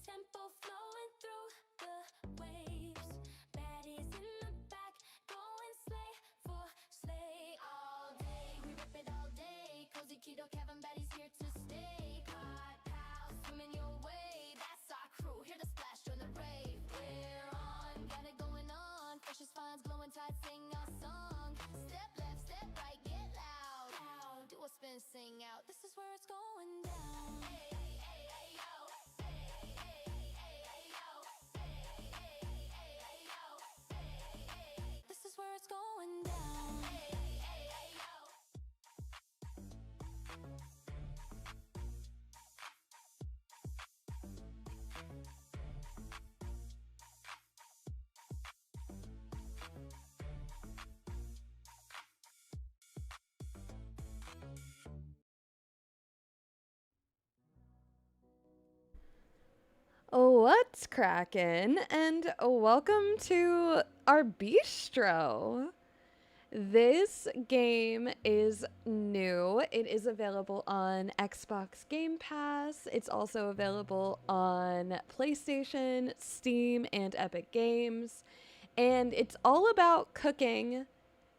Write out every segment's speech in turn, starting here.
tempo flowing through the waves. Baddies in the back, going slay for slay. All day, we rip it all day. Cozy keto, Kevin, baddies here to stay. Pod, pal, swimming your way. That's our crew, here to splash, join the rave. We're on, got it going on. Freshest finds, glowing tides, sing our song. Step left, step right, get loud. Loud, do a spin, sing out. This is where it's going down. Hey, hey, hey, hey, yo. Hey, hey, hey, hey, hey, yo. Hey, hey, hey, hey, hey, yo. Hey, hey, hey. This is where it's going down. Hey, hey, hey, hey, yo. What's crackin'? And welcome to our Beastro. This game is new. It is available on Xbox Gamepass. It's also available on PlayStation, Steam, and Epic Games. And it's all about cooking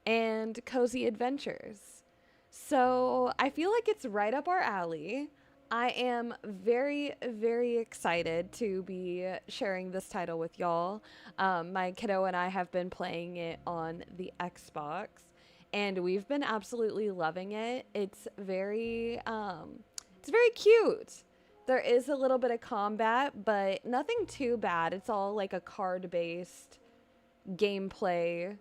and cozy adventures. So I feel like it's right up our alley. I am very, very excited to be sharing this title with y'all. My kiddo and I have been playing it on the Xbox, and we've been absolutely loving it. It's very cute. There is a little bit of combat, but nothing too bad. It's all like a card-based gameplay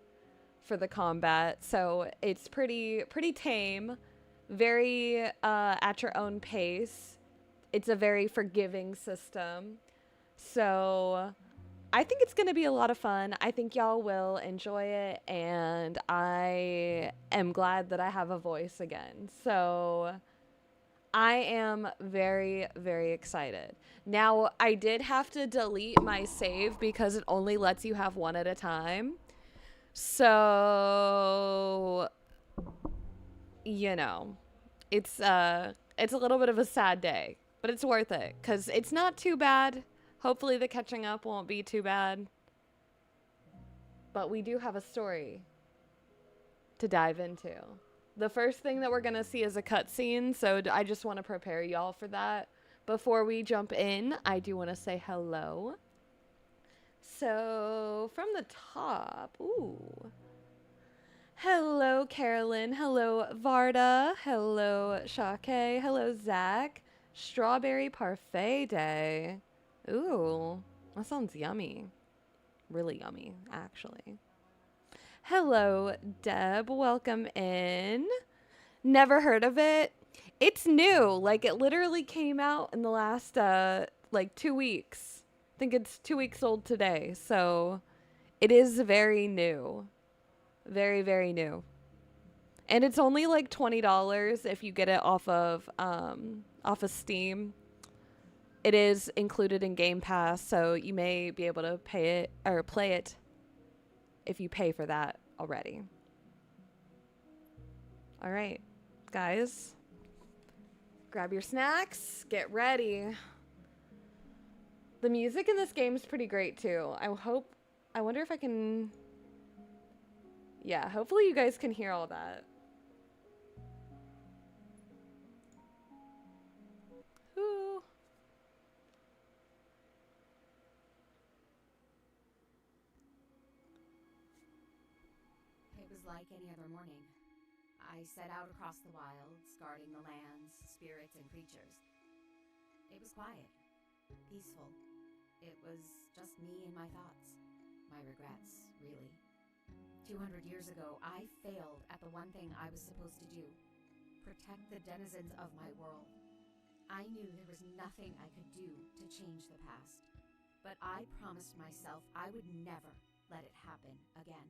for the combat, so it's pretty tame, very at your own pace. It's a very forgiving system, so I think it's going to be a lot of fun. I think y'all will enjoy it, and I am glad that I have a voice again, so I am very, very excited. Now, I did have to delete my save because it only lets you have one at a time. So, you know, it's a little bit of a sad day, but it's worth it cuz it's not too bad. Hopefully the catching up won't be too bad. But we do have a story to dive into. The first thing that we're going to see is a cutscene, so I just want to prepare y'all for that. Before we jump in, I do want to say hello. So, from the top, ooh. Hello, Carolyn. Hello, Varda. Hello, Shake. Hello, Zach. Strawberry Parfait Day. Ooh, that sounds yummy. Really yummy, actually. Hello, Deb. Welcome in. Never heard of it. It's new. Like, it literally came out in the last, like, 2 weeks. I think it's 2 weeks old today. So, it is very new. Very, very new. And it's only like $20 if you get it off of Steam. It is included in Game Pass, so you may be able to pay it or play it if you pay for that already. All right, guys. Grab your snacks, get ready. The music in this game is pretty great too. I wonder if I can. Yeah, hopefully you guys can hear all that. Ooh. It was like any other morning. I set out across the wilds, guarding the lands, spirits, and creatures. It was quiet, peaceful. It was just me and my thoughts. My regrets, really. 200 years ago, I failed at the one thing I was supposed to do. Protect the denizens of my world. I knew there was nothing I could do to change the past. But I promised myself I would never let it happen again.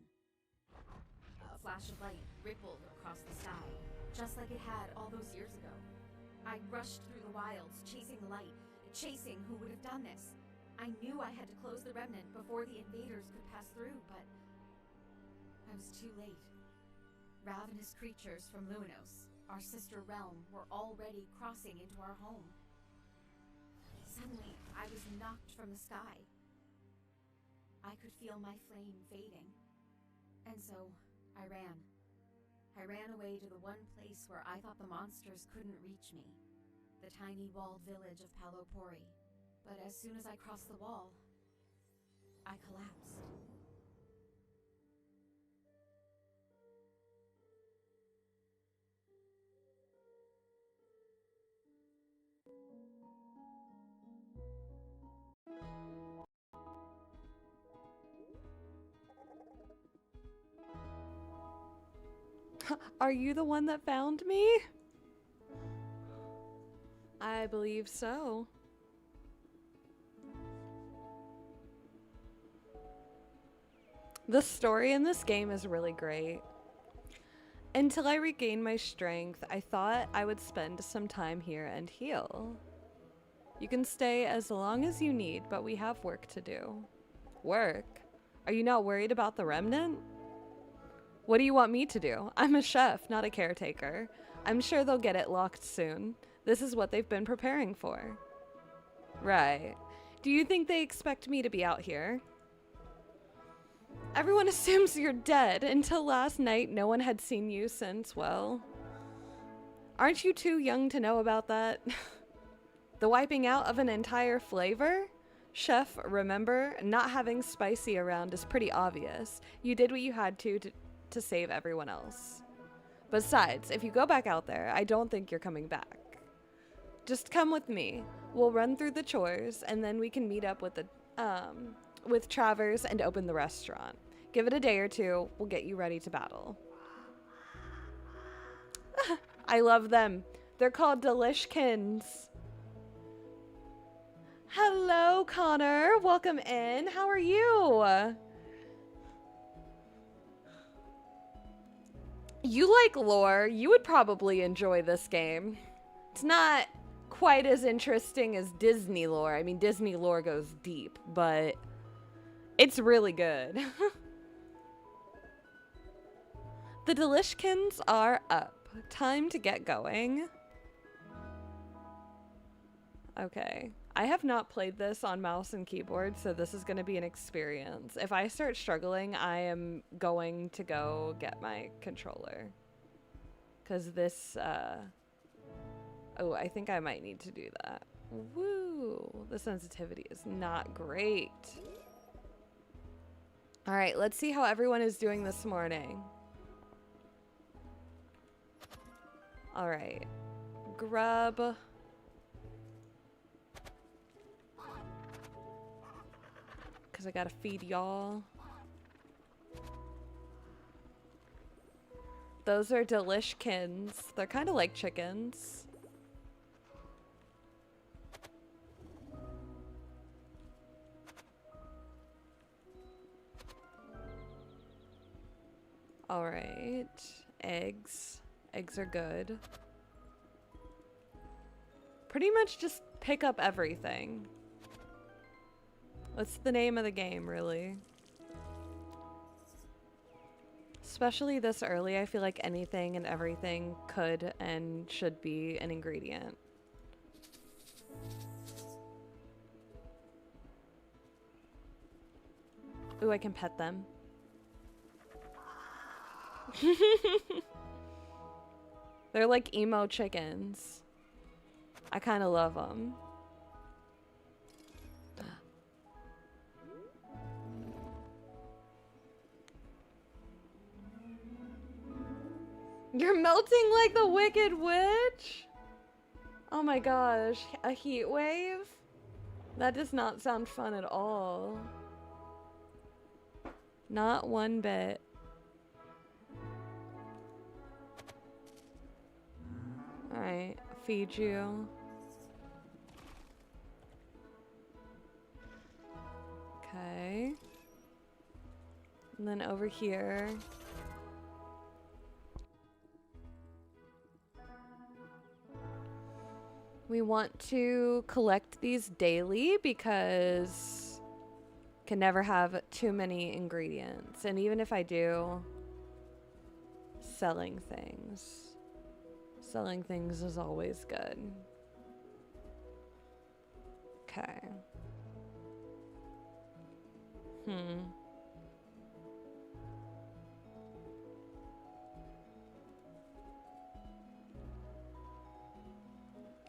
A flash of light rippled across the sky, just like it had all those years ago. I rushed through the wilds, chasing the light, chasing who would have done this. I knew I had to close the remnant before the invaders could pass through, but I was too late. Ravenous creatures from Luminos, our sister realm, were already crossing into our home. suddenly, I was knocked from the sky. I could feel my flame fading. And so, I ran. I ran away to the one place where I thought the monsters couldn't reach me. The tiny walled village of Palopori. But as soon as I crossed the wall, I collapsed. Are you the one that found me? I believe so. The story in this game is really great. Until I regained my strength, I thought I would spend some time here and heal. You can stay as long as you need, but we have work to do. Work? Are you not worried about the remnant? What do you want me to do? I'm a chef, not a caretaker. I'm sure they'll get it locked soon. This is what they've been preparing for. Right. Do you think they expect me to be out here? Everyone assumes you're dead. Until last night, no one had seen you since, well... Aren't you too young to know about that? The wiping out of an entire flavor? Chef, remember, not having spicy around is pretty obvious. You did what you had to save everyone else. Besides, if you go back out there, I don't think you're coming back. Just come with me. We'll run through the chores, and then we can meet up with Travers and open the restaurant. Give it a day or two, we'll get you ready to battle. I love them. They're called Delishkins. Hello, Connor. Welcome in. How are you? You like lore. You would probably enjoy this game. It's not quite as interesting as Disney lore. I mean, Disney lore goes deep, but it's really good. The Delishkins are up. Time to get going. Okay. I have not played this on mouse and keyboard, so this is going to be an experience. If I start struggling, I am going to go get my controller. Because this, oh, I think I might need to do that. Woo! The sensitivity is not great. All right, let's see how everyone is doing this morning. All right. Grub. Because I gotta feed y'all. Those are Delishkins. They're kind of like chickens. All right. Eggs. Eggs are good. Pretty much just pick up everything. What's the name of the game, really? Especially this early, I feel like anything and everything could and should be an ingredient. Ooh, I can pet them. They're like emo chickens. I kind of love them. You're melting like the Wicked Witch? Oh my gosh, a heat wave? That does not sound fun at all. Not one bit. Alright, feed you. Okay. And then over here. We want to collect these daily because can never have too many ingredients. And even if I do, selling things. Selling things is always good. Okay.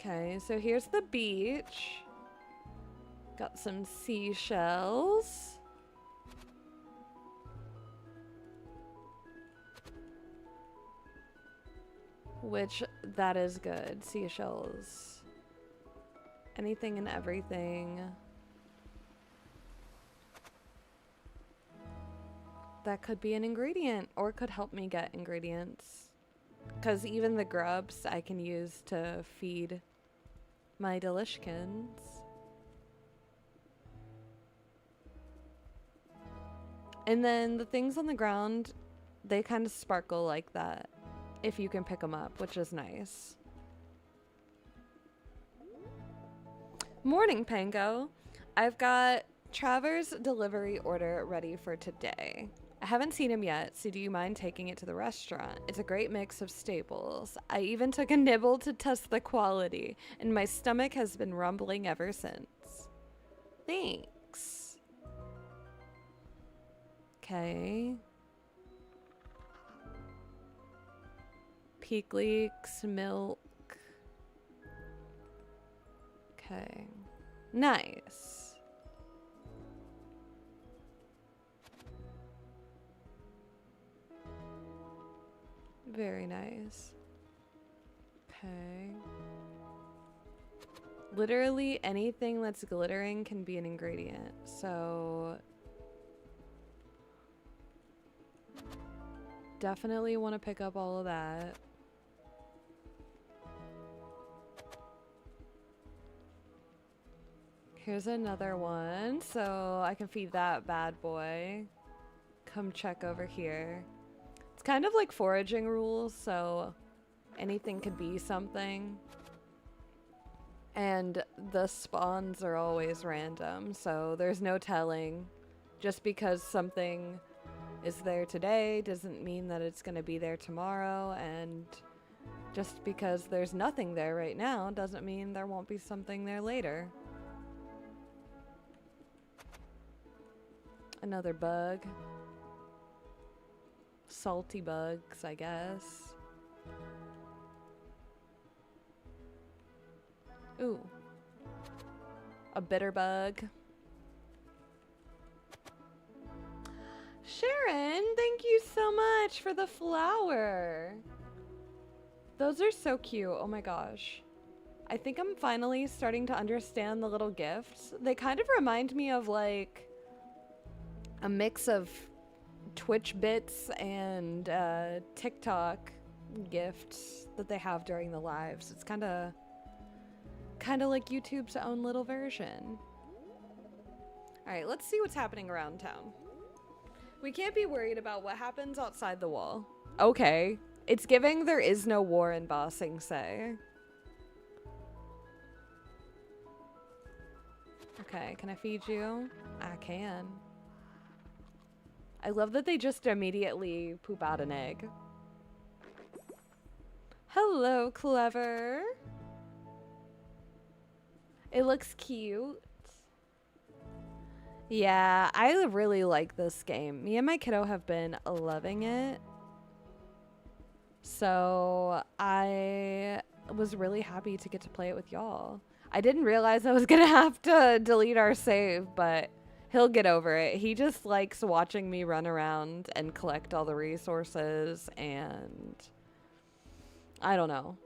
Okay, so here's the beach. Got some seashells. Which, that is good. Seashells. Anything and everything. That could be an ingredient, or could help me get ingredients. Because even the grubs I can use to feed my delishkins. And then the things on the ground, they kind of sparkle like that if you can pick them up, which is nice. Morning, Pango. I've got Trevor's delivery order ready for today. I haven't seen him yet, so do you mind taking it to the restaurant? It's a great mix of staples. I even took a nibble to test the quality, and my stomach has been rumbling ever since. Thanks. Okay. Peak leeks, milk. Okay. Nice. Very nice. Okay. Literally anything that's glittering can be an ingredient. So definitely want to pick up all of that. Here's another one, so I can feed that bad boy. Come check over here. It's kind of like foraging rules, so anything could be something. And the spawns are always random, so there's no telling. Just because something is there today doesn't mean that it's going to be there tomorrow, and just because there's nothing there right now doesn't mean there won't be something there later. Another bug. Salty bugs, I guess. Ooh. A bitter bug. Sharon, thank you so much for the flower. Those are so cute. Oh my gosh. I think I'm finally starting to understand the little gifts. They kind of remind me of like a mix of Twitch bits and TikTok gifts that they have during the lives. It's kind of like YouTube's own little version. All right, let's see what's happening around town. We can't be worried about what happens outside the wall. Okay, it's giving there is no war in Ba Sing Se. Okay, can I feed you? I can. I love that they just immediately poop out an egg. Hello, Clever. It looks cute. Yeah, I really like this game. Me and my kiddo have been loving it. So I was really happy to get to play it with y'all. I didn't realize I was gonna have to delete our save, but he'll get over it. He just likes watching me run around and collect all the resources and I don't know,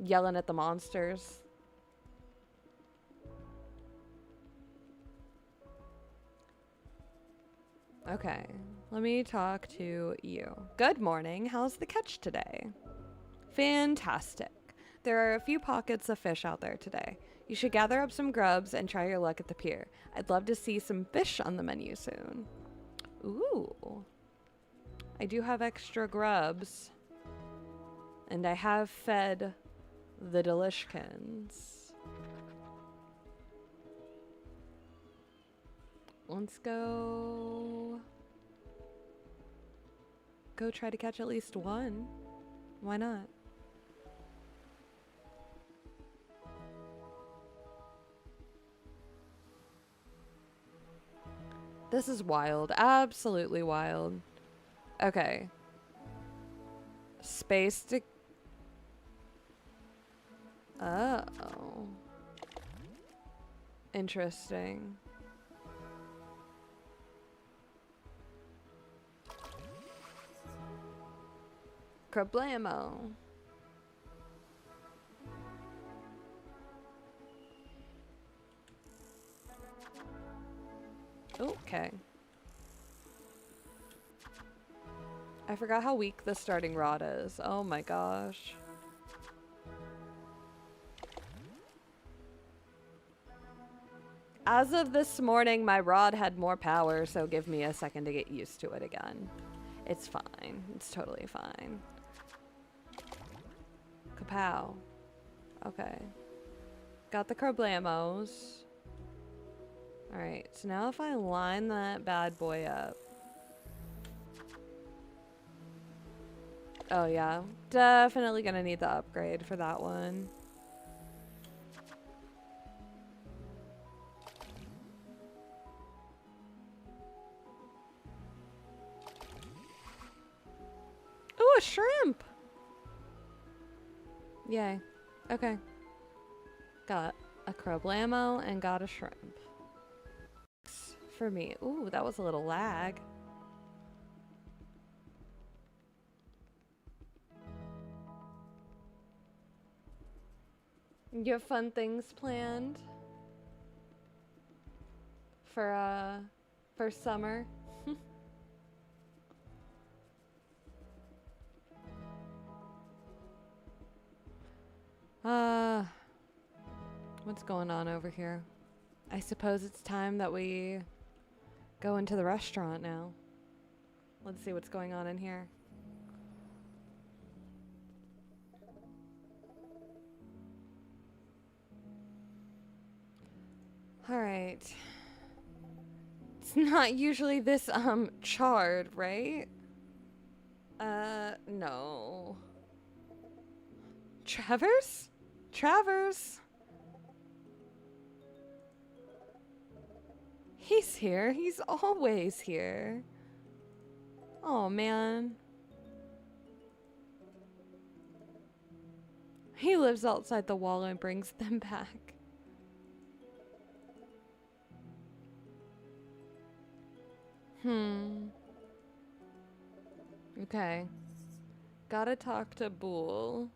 yelling at the monsters. Okay, let me talk to you. Good morning. How's the catch today? Fantastic. There are a few pockets of fish out there today. You should gather up some grubs and try your luck at the pier. I'd love to see some fish on the menu soon. Ooh. I do have extra grubs. And I have fed the delishkins. Let's go try to catch at least one. Why not? This is wild. Absolutely wild. Okay. Space to... Oh. Interesting. Problemo. Okay. I forgot how weak the starting rod is. Oh my gosh. As of this morning, my rod had more power, so give me a second to get used to it again. It's fine. It's totally fine. Kapow. Okay. Got the problemos. Alright, so now if I line that bad boy up. Oh yeah, definitely gonna need the upgrade for that one. Ooh, a shrimp! Yay. Okay. Got a problemo and got a shrimp. For me. Ooh, that was a little lag. You have fun things planned for summer? What's going on over here? I suppose it's time that we go into the restaurant now. Let's see what's going on in here. All right. It's not usually this charred, right? No. Travers? Travers. He's here. He's always here. Oh, man. He lives outside the wall and brings them back. Okay. Gotta talk to Bool.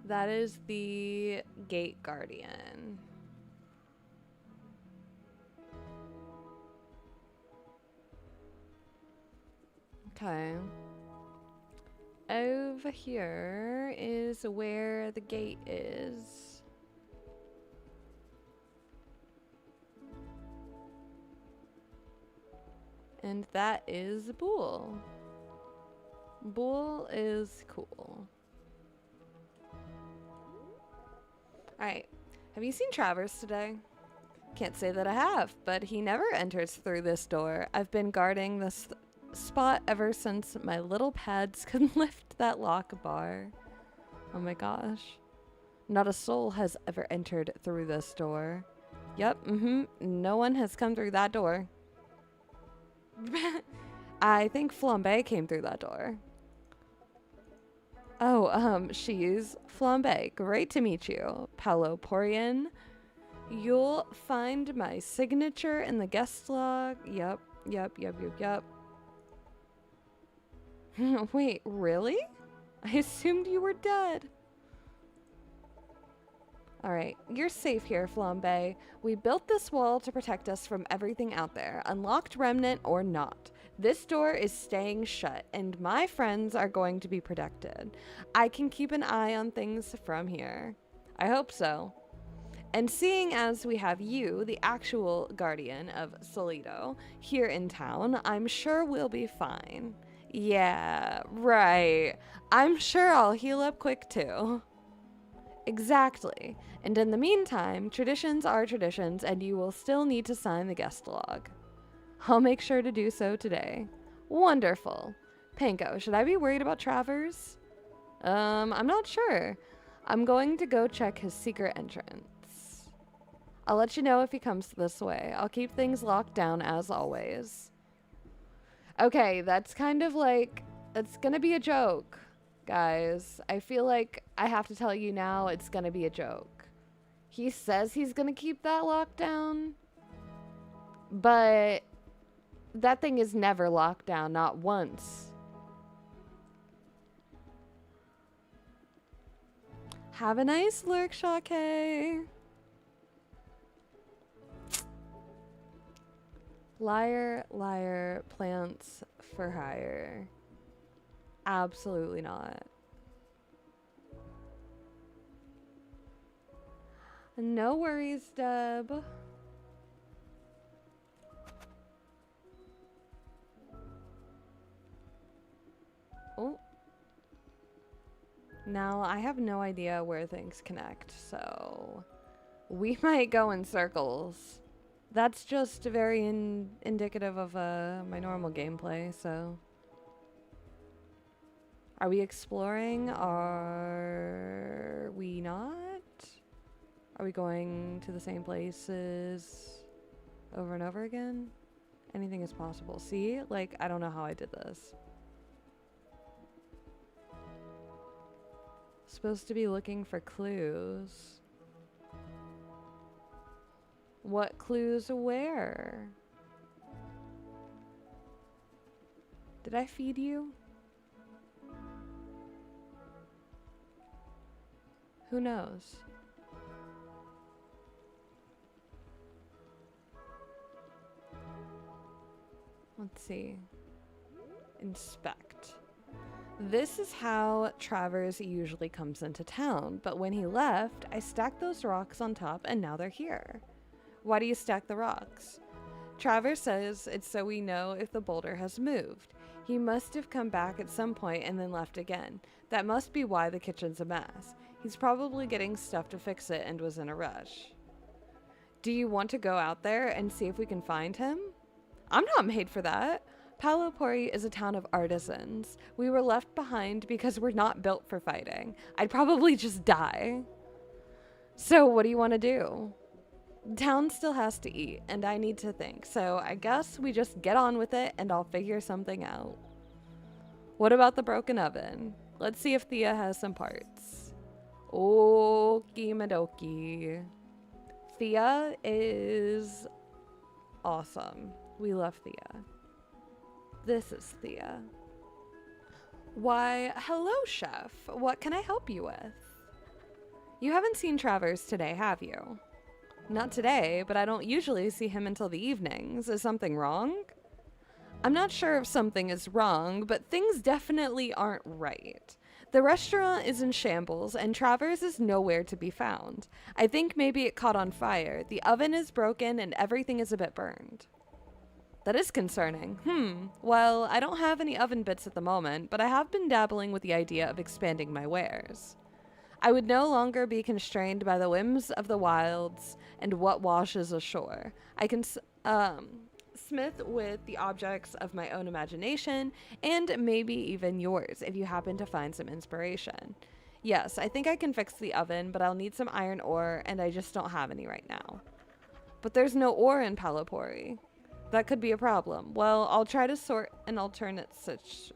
That is the gate guardian. Okay. Over here is where the gate is. And that is Bool. Bool is cool. Alright. Have you seen Travers today? Can't say that I have, but he never enters through this door. I've been guarding this spot ever since my little pads could lift that lock bar. Oh my gosh. Not a soul has ever entered through this door. Yep, no one has come through that door. I think Flambe came through that door. Oh, she's Flambe. Great to meet you. Paolo Porian. You'll find my signature in the guest log. Yep. Wait, really? I assumed you were dead. Alright, you're safe here, Flambe. We built this wall to protect us from everything out there, unlocked remnant or not. This door is staying shut, and my friends are going to be protected. I can keep an eye on things from here. I hope so. And seeing as we have you, the actual guardian of Solito, here in town, I'm sure we'll be fine. Yeah, right. I'm sure I'll heal up quick too. Exactly. And in the meantime, traditions are traditions, and you will still need to sign the guest log. I'll make sure to do so today. Wonderful. Panko, should I be worried about Travers? I'm not sure. I'm going to go check his secret entrance. I'll let you know if he comes this way. I'll keep things locked down as always. Okay, that's kind of like, it's gonna be a joke, guys. I feel like I have to tell you now it's gonna be a joke. He says he's gonna keep that locked down, but that thing is never locked down, not once. Have a nice lurk, Shake. Liar, liar, plants for hire. Absolutely not. No worries, Deb. Oh. Now, I have no idea where things connect, so we might go in circles. That's just very indicative of my normal gameplay, so. Are we exploring? Are we not? Are we going to the same places over and over again? Anything is possible. See? Like, I don't know how I did this. Supposed to be looking for clues. What clues where? Did I feed you? Who knows? Let's see. Inspect. This is how Travers usually comes into town, but when he left, I stacked those rocks on top and now they're here. Why do you stack the rocks? Travers says it's so we know if the boulder has moved. He must have come back at some point and then left again. That must be why the kitchen's a mess. He's probably getting stuff to fix it and was in a rush. Do you want to go out there and see if we can find him? I'm not made for that. Palopori is a town of artisans. We were left behind because we're not built for fighting. I'd probably just die. So what do you want to do? Town still has to eat, and I need to think, so I guess we just get on with it and I'll figure something out. What about the broken oven? Let's see if Thea has some parts. Okie madoki. Thea is awesome. We love Thea. This is Thea. Why, hello, chef. What can I help you with? You haven't seen Travers today, have you? Not today, but I don't usually see him until the evenings. Is something wrong? I'm not sure if something is wrong, but things definitely aren't right. The restaurant is in shambles, and Travers is nowhere to be found. I think maybe it caught on fire. The oven is broken, and everything is a bit burned. That is concerning. Well, I don't have any oven bits at the moment, but I have been dabbling with the idea of expanding my wares. I would no longer be constrained by the whims of the wilds and what washes ashore. I can smith with the objects of my own imagination, and maybe even yours, if you happen to find some inspiration. Yes, I think I can fix the oven, but I'll need some iron ore, and I just don't have any right now. But there's no ore in Palopori. That could be a problem. Well, I'll try to sort an alternate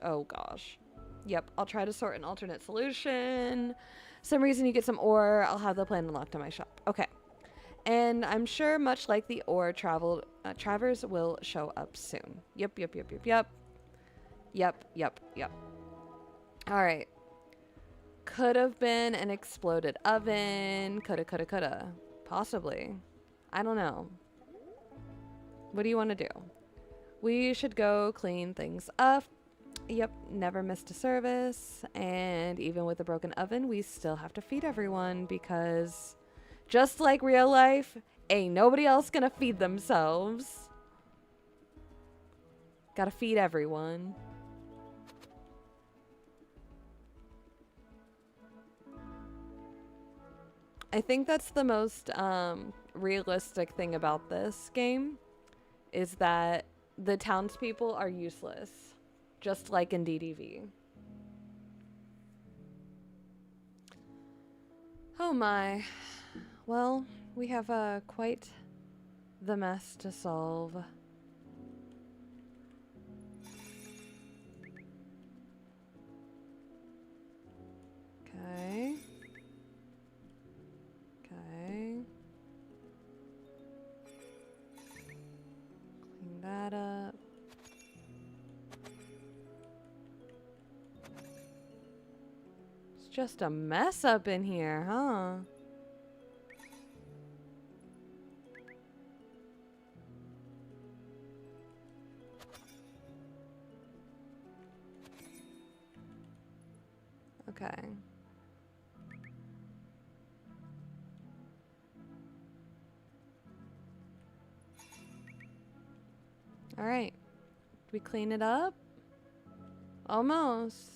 oh gosh. Yep, I'll try to sort an alternate solution. Some reason you get some ore, I'll have the plan unlocked in my shop. Okay. And I'm sure much like the ore Travers will show up soon. Yep. All right. Could have been an exploded oven. Coulda. Possibly. I don't know. What do you want to do? We should go clean things up. Yep, never missed a service. And even with a broken oven, we still have to feed everyone because just like real life, ain't nobody else gonna feed themselves. Gotta feed everyone. I think that's the most realistic thing about this game is that the townspeople are useless, just like in DDV. Oh my. Well, We have quite the mess to solve. Okay. Okay. Clean that up. It's just a mess up in here, huh? Okay. All right. Did we clean it up? Almost.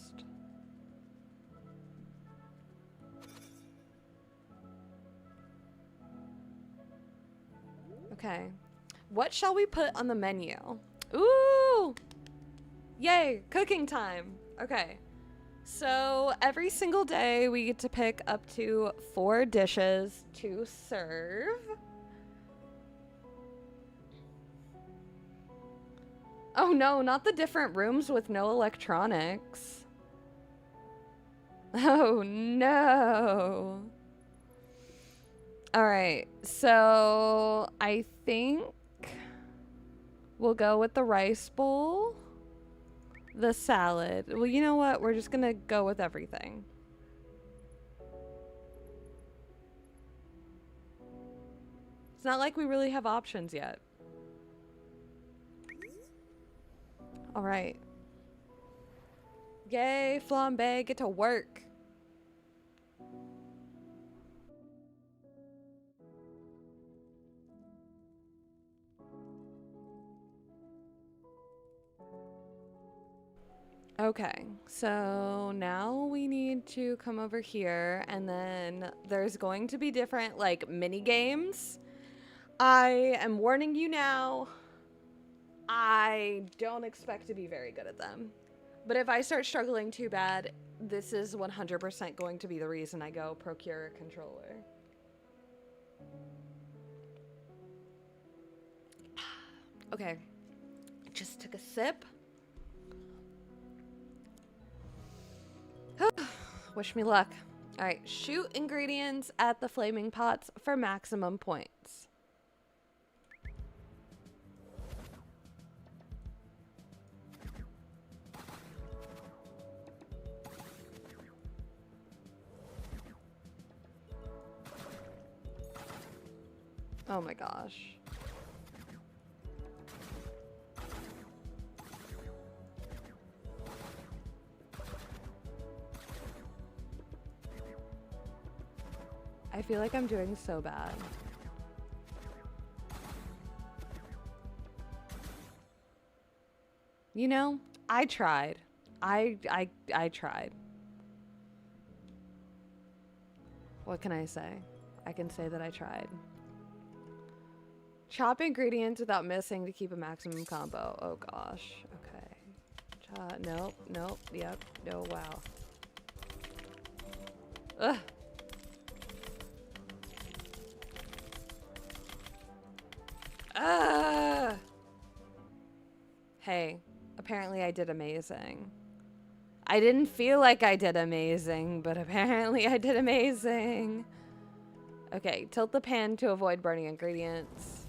Okay. What shall we put on the menu? Ooh! Yay! Cooking time. Okay. So every single day we get to pick up to 4 dishes to serve. Oh no, not the different rooms with no electronics. Oh no. All right, so I think we'll go with the rice bowl, the salad. Well, you know what? We're just gonna go with everything. It's not like we really have options yet. All right. Yay, flambe, get to work. Okay, so now we need to come over here, and then there's going to be different, like, mini games. I am warning you now, I don't expect to be very good at them. But if I start struggling too bad, this is 100% going to be the reason I go procure a controller. Okay, just took a sip. Wish me luck. All right, shoot ingredients at the flaming pots for maximum points. Oh my gosh. I feel like I'm doing so bad. You know, I tried. I tried. What can I say? I can say that I tried. Chop ingredients without missing to keep a maximum combo. Oh gosh. Okay. Nope. Nope. Yep. No. Wow. Ugh. Hey, apparently I did amazing. I didn't feel like I did amazing, but apparently I did amazing. Okay, tilt the pan to avoid burning ingredients.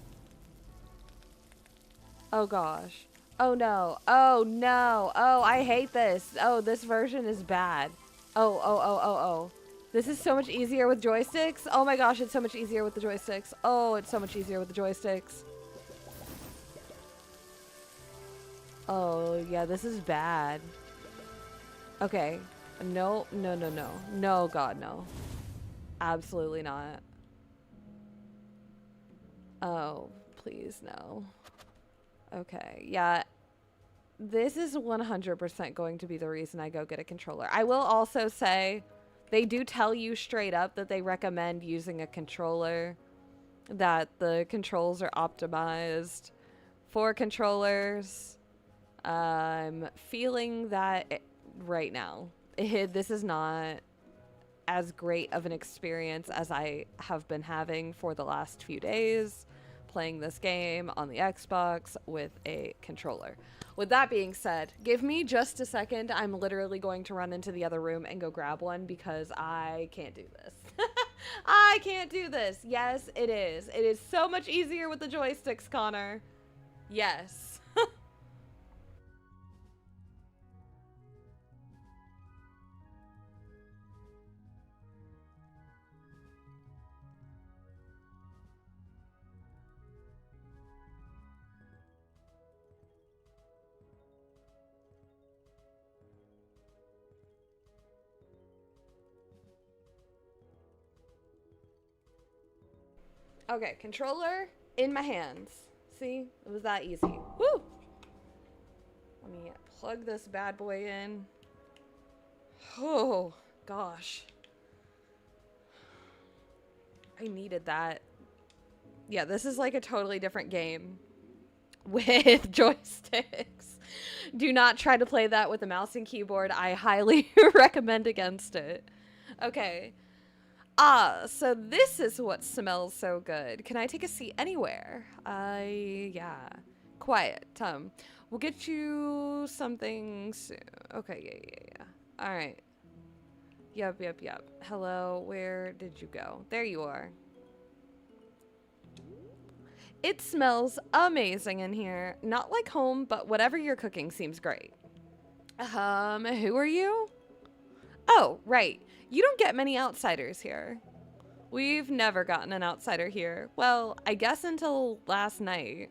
Oh gosh. Oh no. Oh no. Oh, I hate this. Oh, this version is bad. Oh. This is so much easier with joysticks. Oh my gosh, it's so much easier with the joysticks. Oh, it's so much easier with the joysticks. Oh, yeah, this is bad. Okay. No. No, God, no. Absolutely not. Oh, please, no. Okay, yeah. This is 100% going to be the reason I go get a controller. I will also say, they do tell you straight up that they recommend using a controller, that the controls are optimized for controllers. I'm feeling that right now. This is not as great of an experience as I have been having for the last few days playing this game on the Xbox with a controller. With that being said, give me just a second. I'm literally going to run into the other room and go grab one because I can't do this. I can't do this. Yes, it is. It is so much easier with the joysticks, Connor. Yes. Okay, controller in my hands. See? It was that easy. Woo! Let me plug this bad boy in. Oh, gosh. I needed that. Yeah, this is like a totally different game with joysticks. Do not try to play that with a mouse and keyboard. I highly recommend against it. Okay. So this is what smells so good. Can I take a seat anywhere? Yeah. Quiet. We'll get you something soon. Okay, yeah. All right. Yep. Hello, where did you go? There you are. It smells amazing in here. Not like home, but whatever you're cooking seems great. Who are you? Oh, right. You don't get many outsiders here. We've never gotten an outsider here. Well, I guess until last night.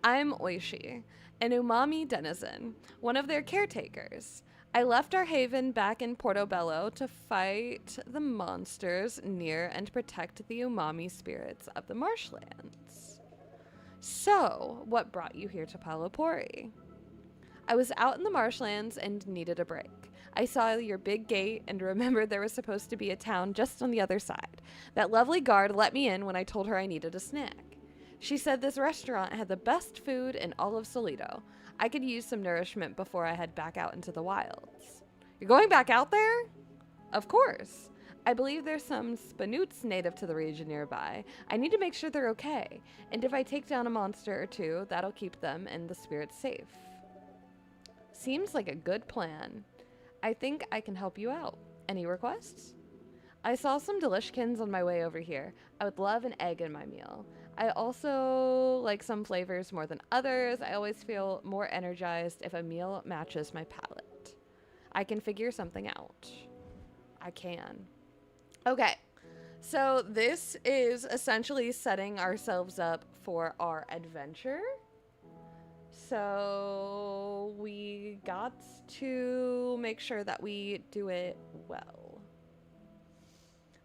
I'm Oishi, an umami denizen, one of their caretakers. I left our haven back in Portobello to fight the monsters near and protect the umami spirits of the marshlands. So, what brought you here to Palapori? I was out in the marshlands and needed a break. I saw your big gate and remembered there was supposed to be a town just on the other side. That lovely guard let me in when I told her I needed a snack. She said this restaurant had the best food in all of Solito. I could use some nourishment before I head back out into the wilds. You're going back out there? Of course. I believe there's some Spanoots native to the region nearby. I need to make sure they're okay. And if I take down a monster or two, that'll keep them and the spirits safe. Seems like a good plan. I think I can help you out. Any requests? I saw some delishkins on my way over here. I would love an egg in my meal. I also like some flavors more than others. I always feel more energized if a meal matches my palate. I can figure something out. I can. Okay, so this is essentially setting ourselves up for our adventure. So we got to make sure that we do it well.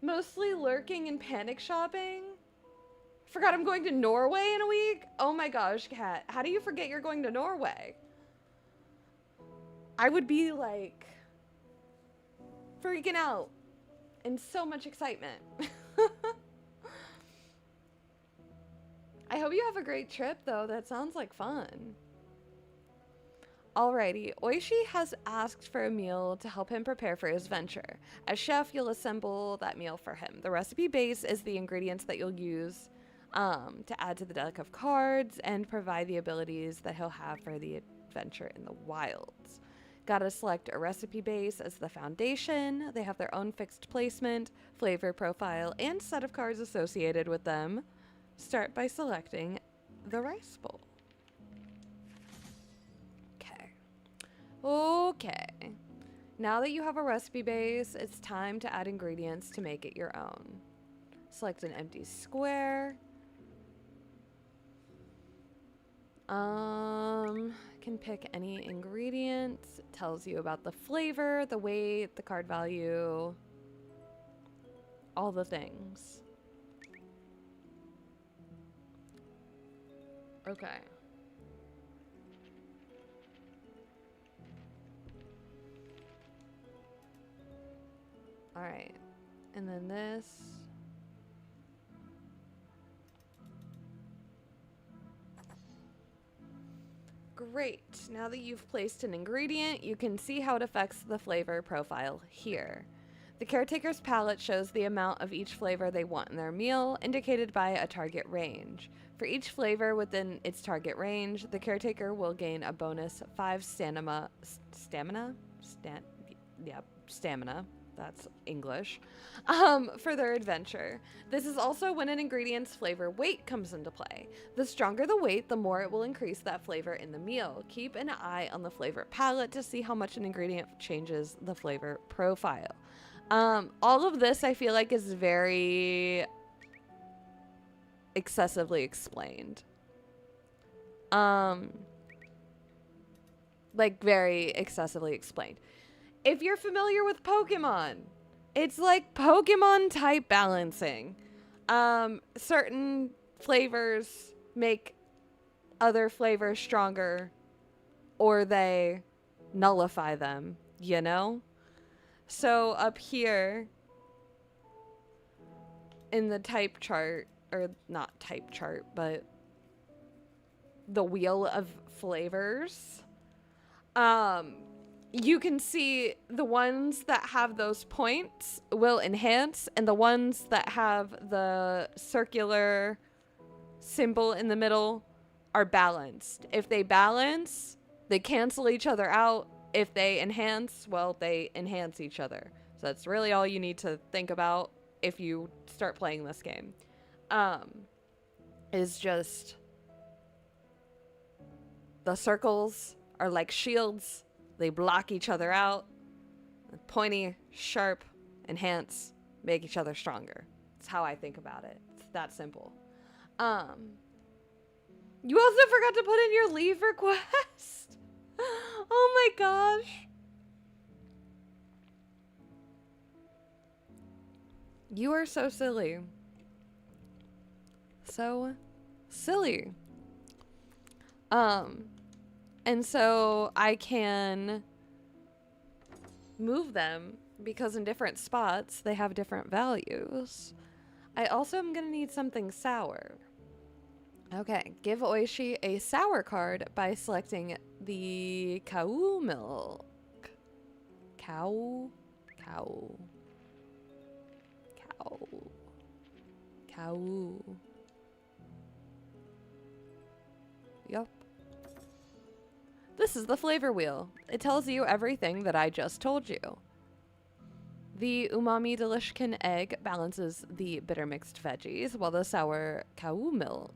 Mostly lurking and panic shopping. Forgot I'm going to Norway in a week? Oh my gosh, Kat. How do you forget you're going to Norway? I would be like freaking out in so much excitement. I hope you have a great trip though. That sounds like fun. Alrighty, Oishi has asked for a meal to help him prepare for his venture. As chef, you'll assemble that meal for him. The recipe base is the ingredients that you'll use to add to the deck of cards and provide the abilities that he'll have for the adventure in the wilds. Gotta select a recipe base as the foundation. They have their own fixed placement, flavor profile, and set of cards associated with them. Start by selecting the rice bowl. Okay. Now that you have a recipe base, it's time to add ingredients to make it your own. Select an empty square. Can pick any ingredients. It tells you about the flavor, the weight, the card value, all the things. Okay. All right. And then this. Great. Now that you've placed an ingredient, you can see how it affects the flavor profile here. The caretaker's palette shows the amount of each flavor they want in their meal, indicated by a target range. For each flavor within its target range, the caretaker will gain a bonus 5 stamina. Stamina. That's English. For their adventure. This is also when an ingredient's flavor weight comes into play. The stronger the weight, the more it will increase that flavor in the meal. Keep an eye on the flavor palette to see how much an ingredient changes the flavor profile. All of this I feel like is very excessively explained. Like very excessively explained. If you're familiar with Pokemon, it's like Pokemon type balancing. Certain flavors make other flavors stronger, or they nullify them, you know? So up here in the type chart, or not type chart, but the wheel of flavors, you can see the ones that have those points will enhance, and the ones that have the circular symbol in the middle are balanced. If they balance, they cancel each other out. If they enhance, well, they enhance each other. So that's really all you need to think about if you start playing this game. Is just the circles are like shields. They block each other out. Pointy, sharp, enhance, make each other stronger. That's how I think about it. It's that simple. You also forgot to put in your leave request. Oh my gosh. You are so silly. So silly. And so I can move them because in different spots they have different values. I also am going to need something sour. Okay, give Oishi a sour card by selecting the cow milk. Cow. Yup. This is the flavor wheel. It tells you everything that I just told you. The umami delishkin egg balances the bitter mixed veggies, while the sour cow milk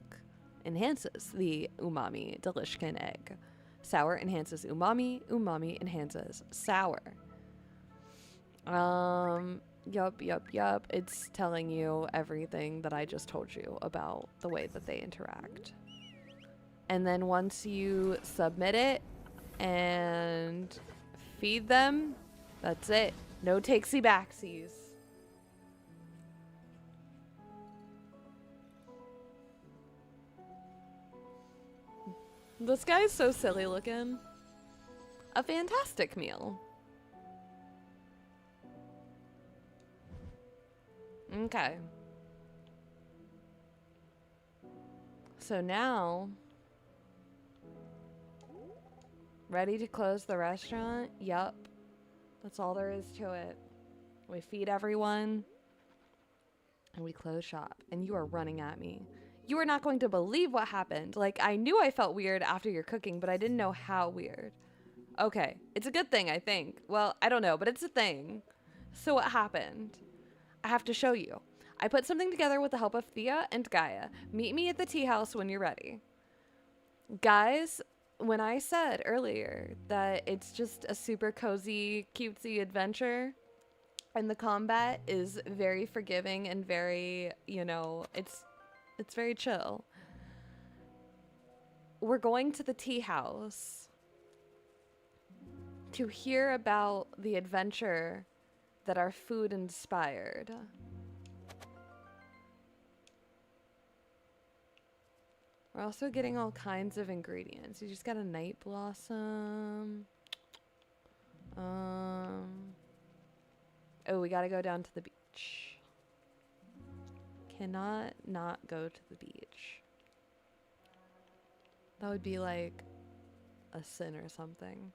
enhances the umami delishkin egg. Sour enhances umami, umami enhances sour. Yup. It's telling you everything that I just told you about the way that they interact. And then once you submit it and feed them, that's it. No takesy backsies. This guy's so silly looking. A fantastic meal. Okay. So now, ready to close the restaurant? Yup. That's all there is to it. We feed everyone and we close shop. And you are running at me. You are not going to believe what happened. Like, I knew I felt weird after your cooking, but I didn't know how weird. Okay. It's a good thing, I think. Well, I don't know, but it's a thing. So what happened? I have to show you. I put something together with the help of Thea and Gaia. Meet me at the tea house when you're ready. Guys, when I said earlier that it's just a super cozy, cutesy adventure, and the combat is very forgiving and very, you know, it's very chill. We're going to the tea house to hear about the adventure that our food inspired. We're also getting all kinds of ingredients. You just got a night blossom. Oh, we gotta go down to the beach. Cannot not go to the beach. That would be like a sin or something.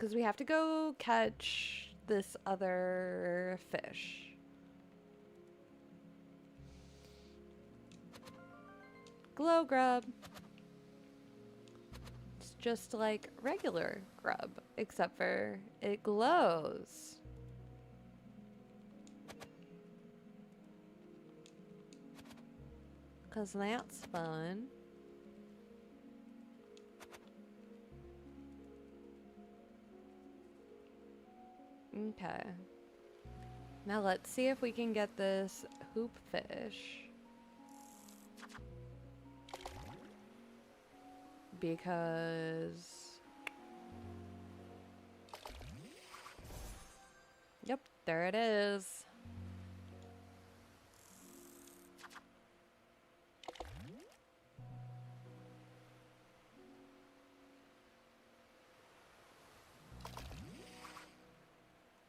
because we have to go catch this other fish. Glow grub. It's just like regular grub, except for it glows. Because that's fun. Okay. Now let's see if we can get this hoop fish. Because... Yep, there it is.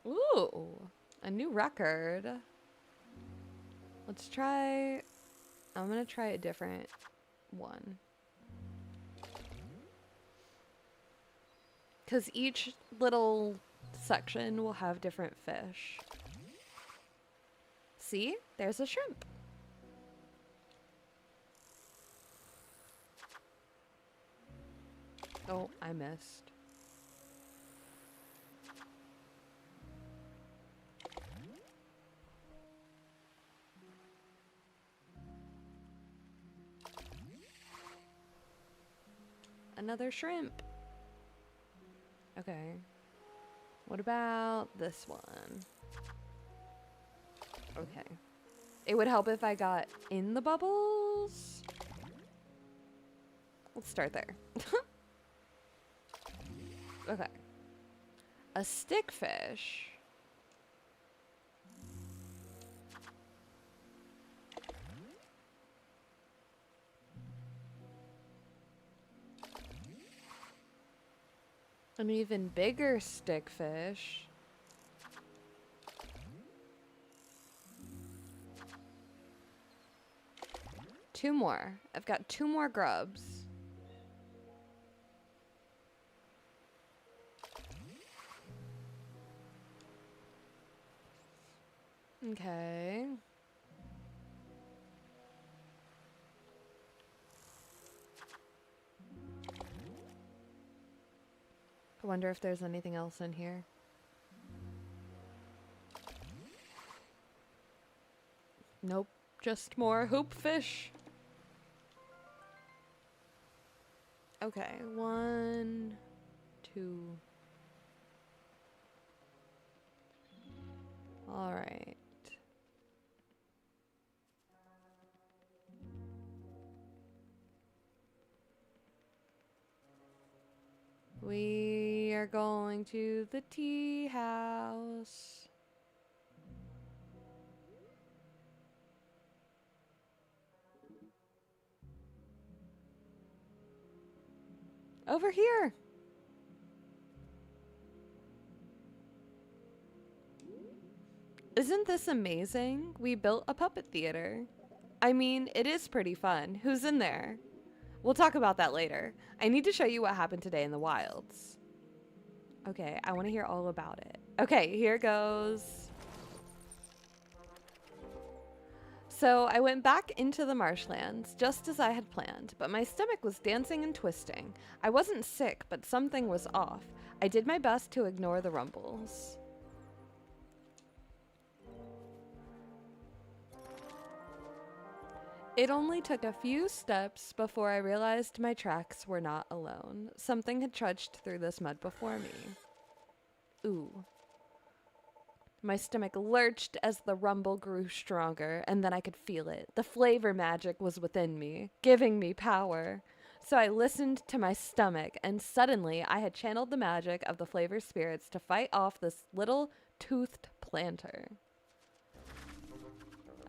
Ooh, a new record. Let's try... I'm gonna try a different one. Because each little section will have different fish. See? There's a shrimp. Oh, I missed. Another shrimp. Okay. What about this one? Okay. It would help if I got in the bubbles. Let's start there. Okay. A stickfish. An even bigger stickfish. Two more. I've got two more grubs. Okay. I wonder if there's anything else in here. Nope, just more hoop fish. Okay, 1, 2. All right. We are going to the tea house. Over here. Isn't this amazing? We built a puppet theater. I mean, it is pretty fun. Who's in there? We'll talk about that later. I need to show you what happened today in the wilds. Okay, I want to hear all about it. Okay, here goes. So I went back into the marshlands just as I had planned, but my stomach was dancing and twisting. I wasn't sick, but something was off. I did my best to ignore the rumbles. It only took a few steps before I realized my tracks were not alone. Something had trudged through this mud before me. Ooh. My stomach lurched as the rumble grew stronger, and then I could feel it. The flavor magic was within me, giving me power. So I listened to my stomach, and suddenly I had channeled the magic of the flavor spirits to fight off this little toothed planter.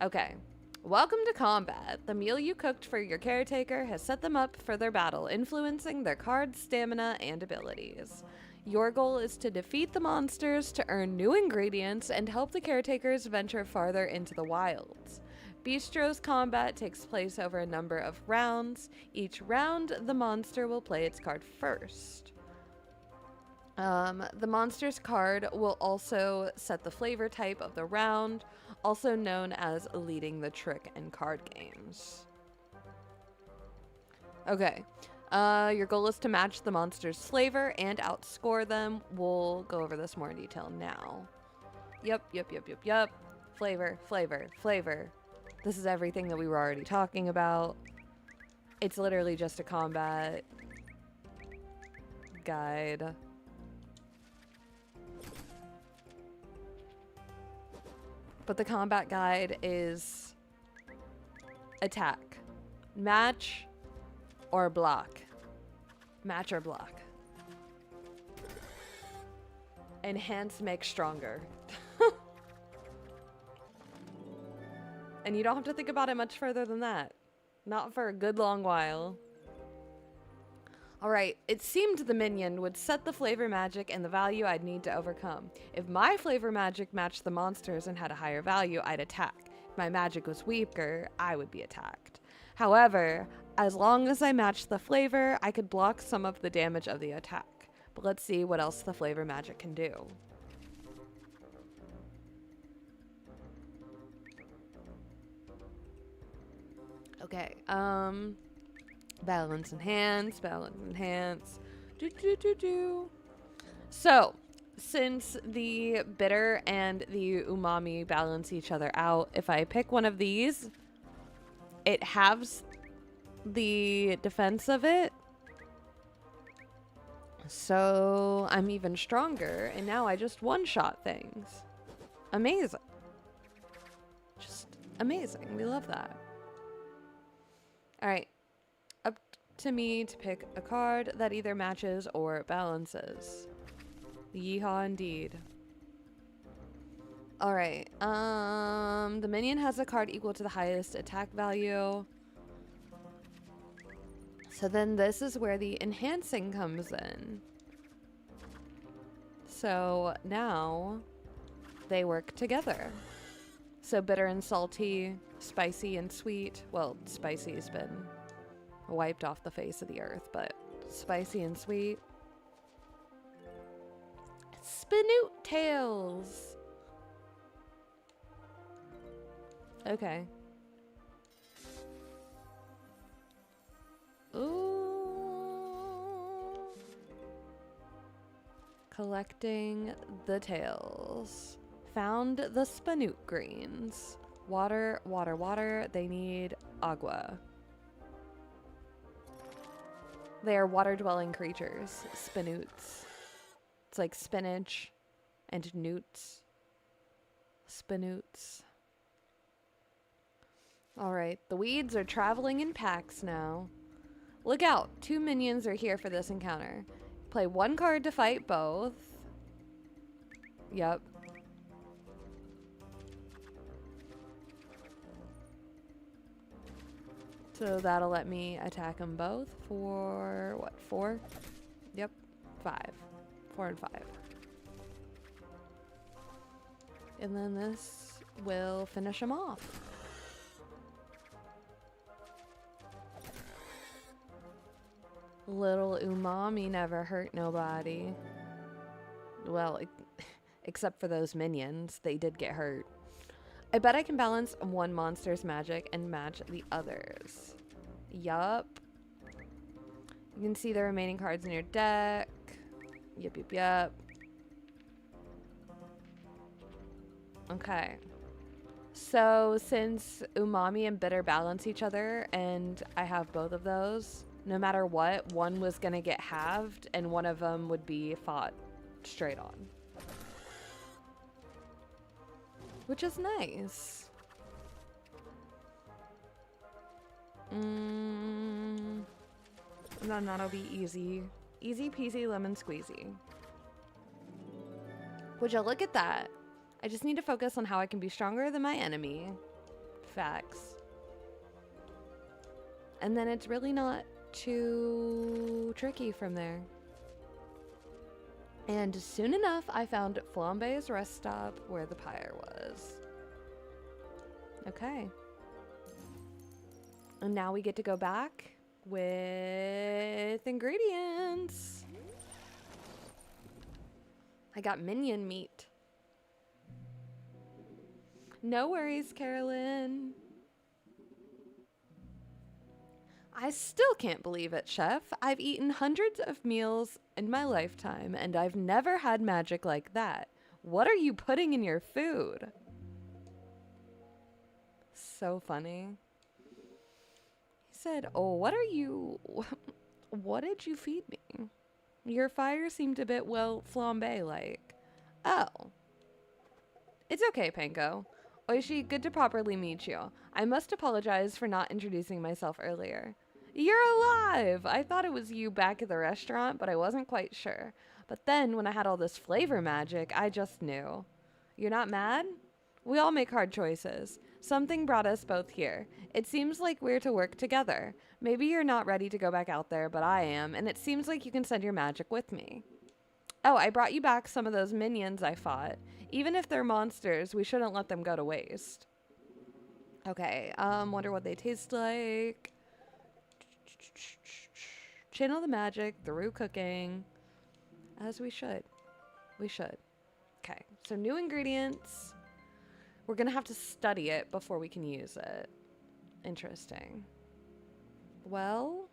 Okay. Welcome to combat. The meal you cooked for your caretaker has set them up for their battle, influencing their card's stamina and abilities. Your goal is to defeat the monsters to earn new ingredients and help the caretakers venture farther into the wilds. Beastro's combat takes place over a number of rounds. Each round, the monster will play its card first. The monsters card will also set the flavor type of the round, also known as leading the trick in card games. Okay. Your goal is to match the monster's flavor and outscore them. We'll go over this more in detail now. Yep. Flavor, flavor, flavor. This is everything that we were already talking about. It's literally just a combat guide. But the combat guide is attack, match, or block. Match or block. Enhance makes stronger. And you don't have to think about it much further than that. Not for a good long while. Alright, it seemed the minion would set the flavor magic and the value I'd need to overcome. If my flavor magic matched the monsters and had a higher value, I'd attack. If my magic was weaker, I would be attacked. However, as long as I matched the flavor, I could block some of the damage of the attack. But let's see what else the flavor magic can do. Okay, balance enhance, balance enhance. So, since the bitter and the umami balance each other out, if I pick one of these, it halves the defense of it. So, I'm even stronger, and now I just one-shot things. Amazing. Just amazing. We love that. Alright, up to me to pick a card that either matches or balances. Yeehaw indeed. Alright, the minion has a card equal to the highest attack value. So then this is where the enhancing comes in. So now they work together. So bitter and salty, spicy and sweet. Well, spicy has been wiped off the face of the earth, but spicy and sweet. Spinoot tails. Okay. Ooh. Collecting the tails. Found the spinoot greens. Water, water, water. They need agua. They are water-dwelling creatures. Spinoots. It's like spinach and newts. Spinoots. Alright, the weeds are traveling in packs now. Look out, 2 minions are here for this encounter. Play 1 card to fight both. Yep. So that'll let me attack them both for, what, 4? Yep, 5. 4 and 5. And then this will finish them off. Little umami never hurt nobody. Well, except for those minions. They did get hurt. I bet I can balance one monster's magic and match the others. Yup. You can see the remaining cards in your deck. Yep, yep, yep. Okay. So since umami and bitter balance each other and I have both of those, no matter what, one was gonna get halved and one of them would be fought straight on. Which is nice. And then that'll be easy. Easy peasy lemon squeezy. Would you look at that? I just need to focus on how I can be stronger than my enemy. Facts. And then it's really not too tricky from there. And soon enough, I found Flambe's rest stop where the pyre was. Okay. And now we get to go back with ingredients. I got minion meat. No worries, Carolyn. I still can't believe it, Chef. I've eaten hundreds of meals in my lifetime, and I've never had magic like that. What are you putting in your food? So funny. He said, oh, what did you feed me? Your fire seemed a bit, well, flambe-like. Oh. It's okay, Panko. Oishi, good to properly meet you. I must apologize for not introducing myself earlier. You're alive! I thought it was you back at the restaurant, but I wasn't quite sure. But then, when I had all this flavor magic, I just knew. You're not mad? We all make hard choices. Something brought us both here. It seems like we're to work together. Maybe you're not ready to go back out there, but I am, and it seems like you can send your magic with me. Oh, I brought you back some of those minions I fought. Even if they're monsters, we shouldn't let them go to waste. Okay, wonder what they taste like. Channel the magic through cooking. As we should. We should. Okay, so new ingredients. We're gonna have to study it before we can use it. Interesting. Well,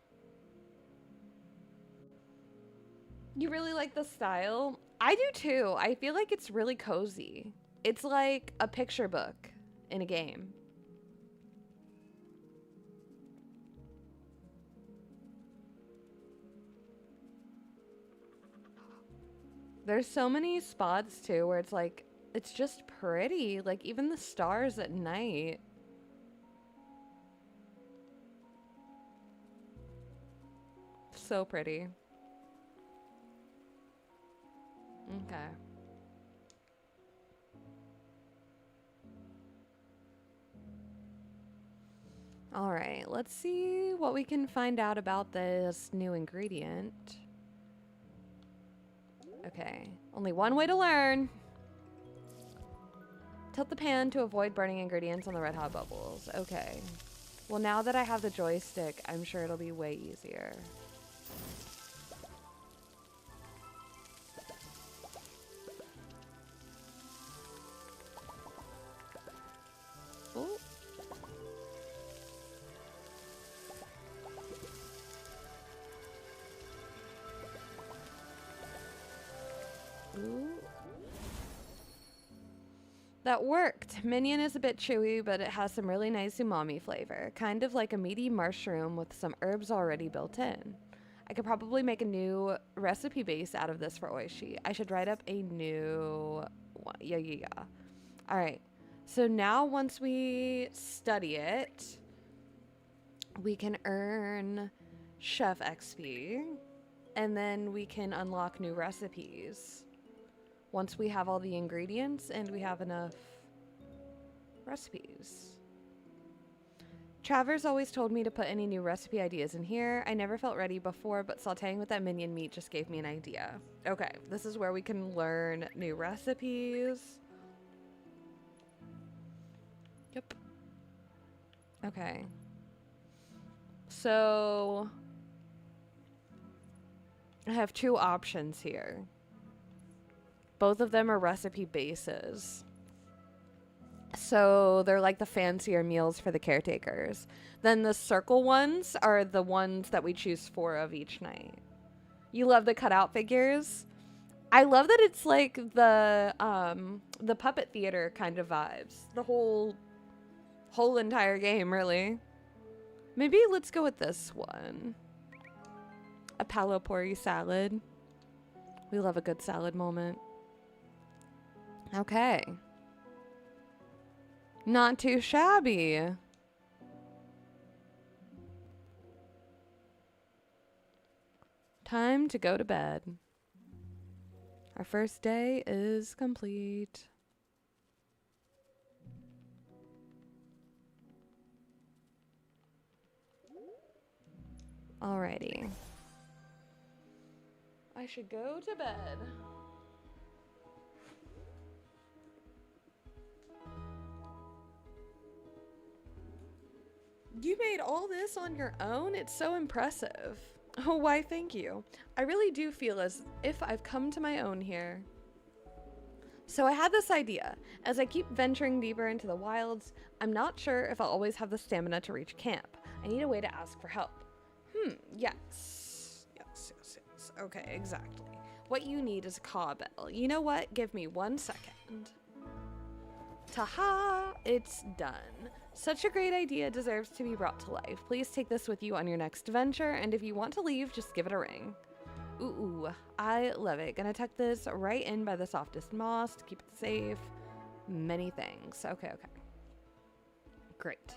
you really like the style? I do too. I feel like it's really cozy. It's like a picture book in a game. There's so many spots too where it's like, it's just pretty. Like even the stars at night. So pretty. Okay. All right, let's see what we can find out about this new ingredient. Okay, only one way to learn. Tilt the pan to avoid burning ingredients on the red hot bubbles. Okay. Well, now that I have the joystick, I'm sure it'll be way easier. Ooh. Ooh. That worked. Minion is a bit chewy, but it has some really nice umami flavor. Kind of like a meaty mushroom with some herbs already built in. I could probably make a new recipe base out of this for Oishi. I should write up a new one. Yeah. All right. So now once we study it, we can earn Chef XP, and then we can unlock new recipes. Once we have all the ingredients and we have enough recipes. Travers always told me to put any new recipe ideas in here. I never felt ready before, but sauteing with that minion meat just gave me an idea. Okay, this is where we can learn new recipes. Yep. Okay. So I have two options here. Both of them are recipe bases. So they're like the fancier meals for the caretakers. Then the circle ones are the ones that we choose 4 of each night. You love the cutout figures? I love that it's like the puppet theater kind of vibes. The whole entire game, really. Maybe let's go with this one. A palopori salad. We love a good salad moment. Okay. Not too shabby. Time to go to bed. Our first day is complete. Alrighty. I should go to bed. You made all this on your own? It's so impressive. Oh, why, thank you. I really do feel as if I've come to my own here. So I had this idea. As I keep venturing deeper into the wilds, I'm not sure if I'll always have the stamina to reach camp. I need a way to ask for help. Yes. Okay, exactly. What you need is a cowbell. You know what? Give me 1 second. Ta-ha! It's done. Such a great idea deserves to be brought to life. Please take this with you on your next venture, and if you want to leave, just give it a ring. Ooh, I love it. Gonna tuck this right in by the softest moss to keep it safe. Many things. Okay. Great.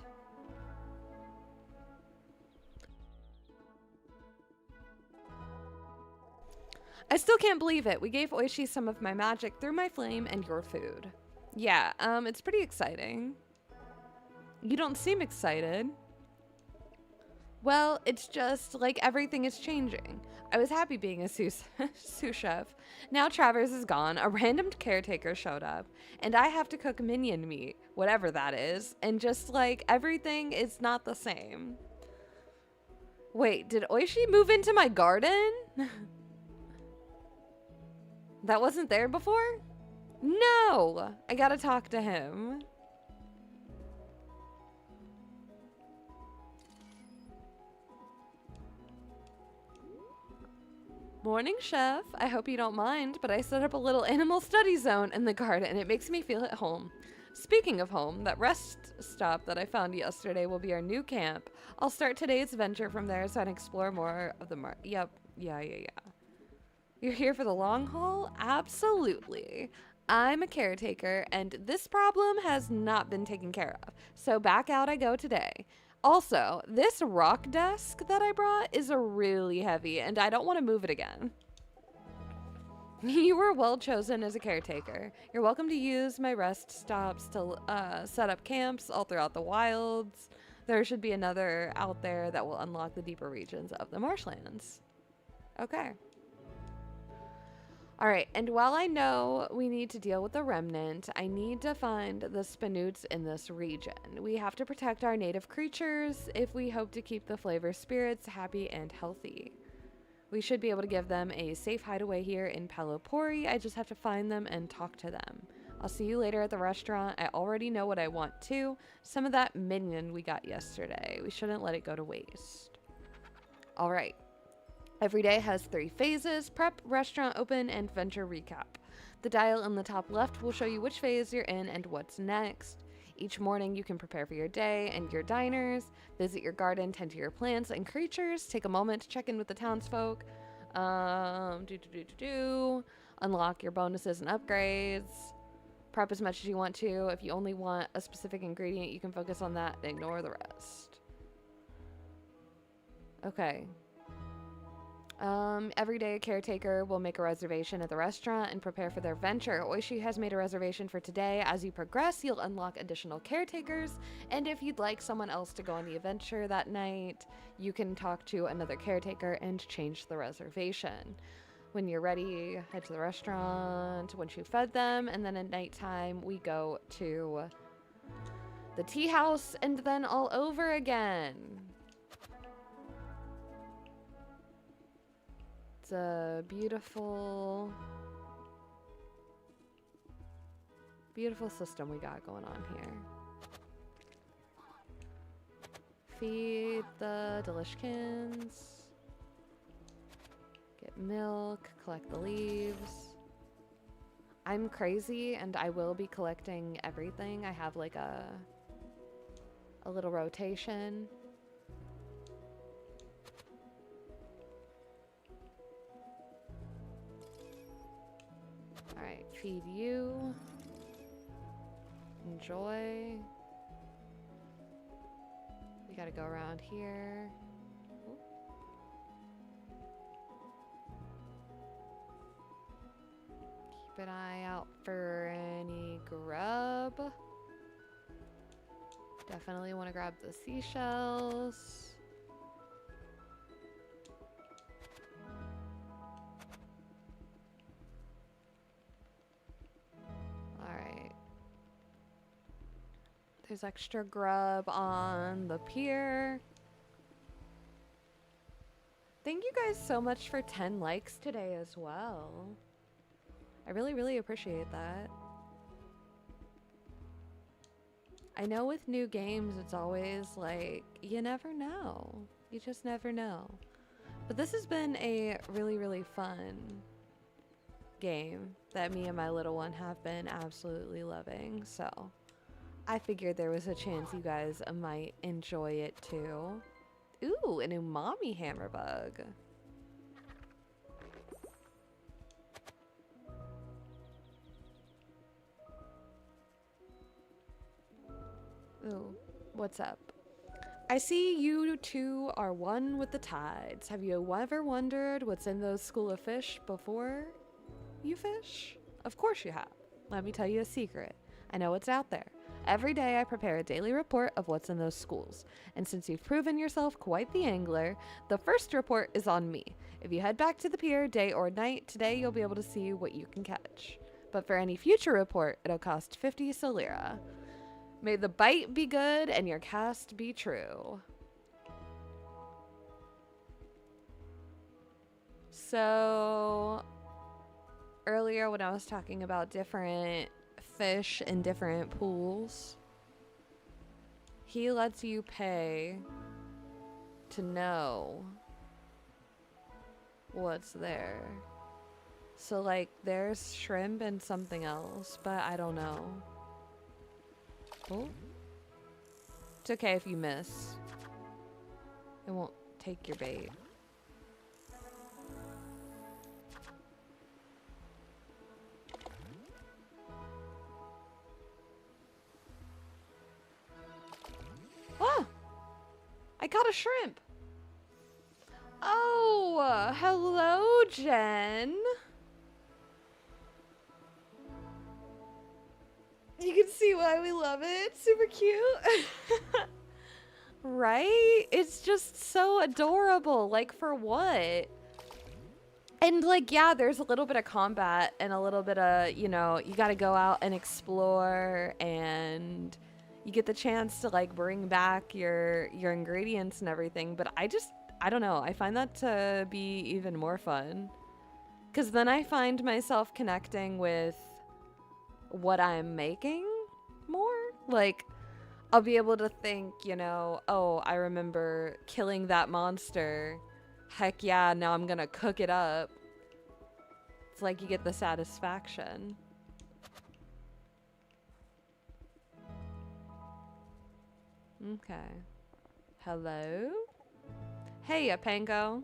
I still can't believe it. We gave Oishi some of my magic through my flame and your food. Yeah, it's pretty exciting. You don't seem excited. Well, it's just like everything is changing. I was happy being a sous chef. Now Travers is gone, a random caretaker showed up, and I have to cook minion meat, whatever that is, and just like everything is not the same. Wait, did Oishi move into my garden? That wasn't there before? No! I gotta talk to him. Morning, chef. I hope you don't mind, but I set up a little animal study zone in the garden and it makes me feel at home. Speaking of home, that rest stop that I found yesterday will be our new camp. I'll start today's venture from there so I can explore more of the Yep. Yeah. You're here for the long haul? Absolutely. I'm a caretaker, and this problem has not been taken care of. So back out I go today. Also, this rock desk that I brought is really heavy, and I don't want to move it again. You were well chosen as a caretaker. You're welcome to use my rest stops to set up camps all throughout the wilds. There should be another out there that will unlock the deeper regions of the marshlands. Okay. All right, and while I know we need to deal with the remnant, I need to find the spinoots in this region. We have to protect our native creatures if we hope to keep the flavor spirits happy and healthy. We should be able to give them a safe hideaway here in Palopori. I just have to find them and talk to them. I'll see you later at the restaurant. I already know what I want too. Some of that minion we got yesterday. We shouldn't let it go to waste. All right. Every day has 3 phases: prep, restaurant open, and venture recap. The dial in the top left will show you which phase you're in and what's next. Each morning you can prepare for your day and your diners, visit your garden, tend to your plants and creatures, take a moment to check in with the townsfolk, unlock your bonuses and upgrades, prep as much as you want to. If you only want a specific ingredient, you can focus on that and ignore the rest. Okay. Every day a caretaker will make a reservation at the restaurant and prepare for their venture. Oishi has made a reservation for today. As you progress, you'll unlock additional caretakers, and if you'd like someone else to go on the adventure that night, you can talk to another caretaker and change the reservation. When you're ready, head to the restaurant once you've fed them, and then at nighttime we go to the tea house and then all over again. It's a beautiful system we got going on here. Feed the Delishkins. Get milk, collect the leaves. I'm crazy and I will be collecting everything. I have like a little rotation. Alright, feed you. Enjoy. We gotta go around here. Ooh. Keep an eye out for any grub. Definitely want to grab the seashells. There's extra grub on the pier. Thank you guys so much for 10 likes today as well. I really, really appreciate that. I know with new games, it's always like, you never know. You just never know. But this has been a really, really fun game that me and my little one have been absolutely loving. So I figured there was a chance you guys might enjoy it too. Ooh, an umami hammer bug. Ooh, what's up? I see you two are one with the tides. Have you ever wondered what's in those school of fish before you fish? Of course you have. Let me tell you a secret. I know what's out there. Every day I prepare a daily report of what's in those schools. And since you've proven yourself quite the angler, the first report is on me. If you head back to the pier day or night, today you'll be able to see what you can catch. But for any future report, it'll cost 50 solera. May the bite be good and your cast be true. So, earlier when I was talking about different fish in different pools, he lets you pay to know what's there. So, like, there's shrimp and something else, but I don't know. Oh. It's okay if you miss. It won't take your bait. Ah! I caught a shrimp! Oh, hello, Jen. You can see why we love it. Super cute. Right? It's just so adorable. Like, for what? And, like, yeah, there's a little bit of combat and a little bit of, you know, you got to go out and explore, and you get the chance to, like, bring back your ingredients and everything. But I don't know. I find that to be even more fun. Because then I find myself connecting with what I'm making more. Like, I'll be able to think, you know, oh, I remember killing that monster. Heck yeah, now I'm gonna cook it up. It's like you get the satisfaction. Okay. Hello? Hey, Apango.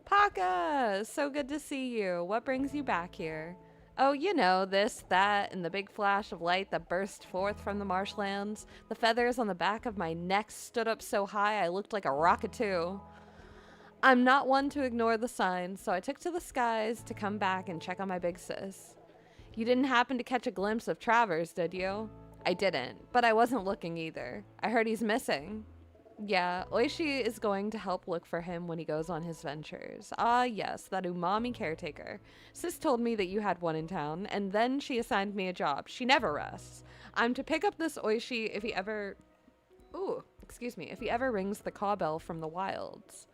Paka! So good to see you. What brings you back here? Oh, you know, this, that, and the big flash of light that burst forth from the marshlands. The feathers on the back of my neck stood up so high I looked like a rocket too. I'm not one to ignore the signs, so I took to the skies to come back and check on my big sis. You didn't happen to catch a glimpse of Travers, did you? I didn't, but I wasn't looking either. I heard he's missing. Yeah, Oishi is going to help look for him when he goes on his ventures. Ah, yes, that umami caretaker. Sis told me that you had one in town, and then she assigned me a job. She never rests. I'm to pick up this Oishi if he ever... Ooh, excuse me, if he ever rings the cowbell from the wilds.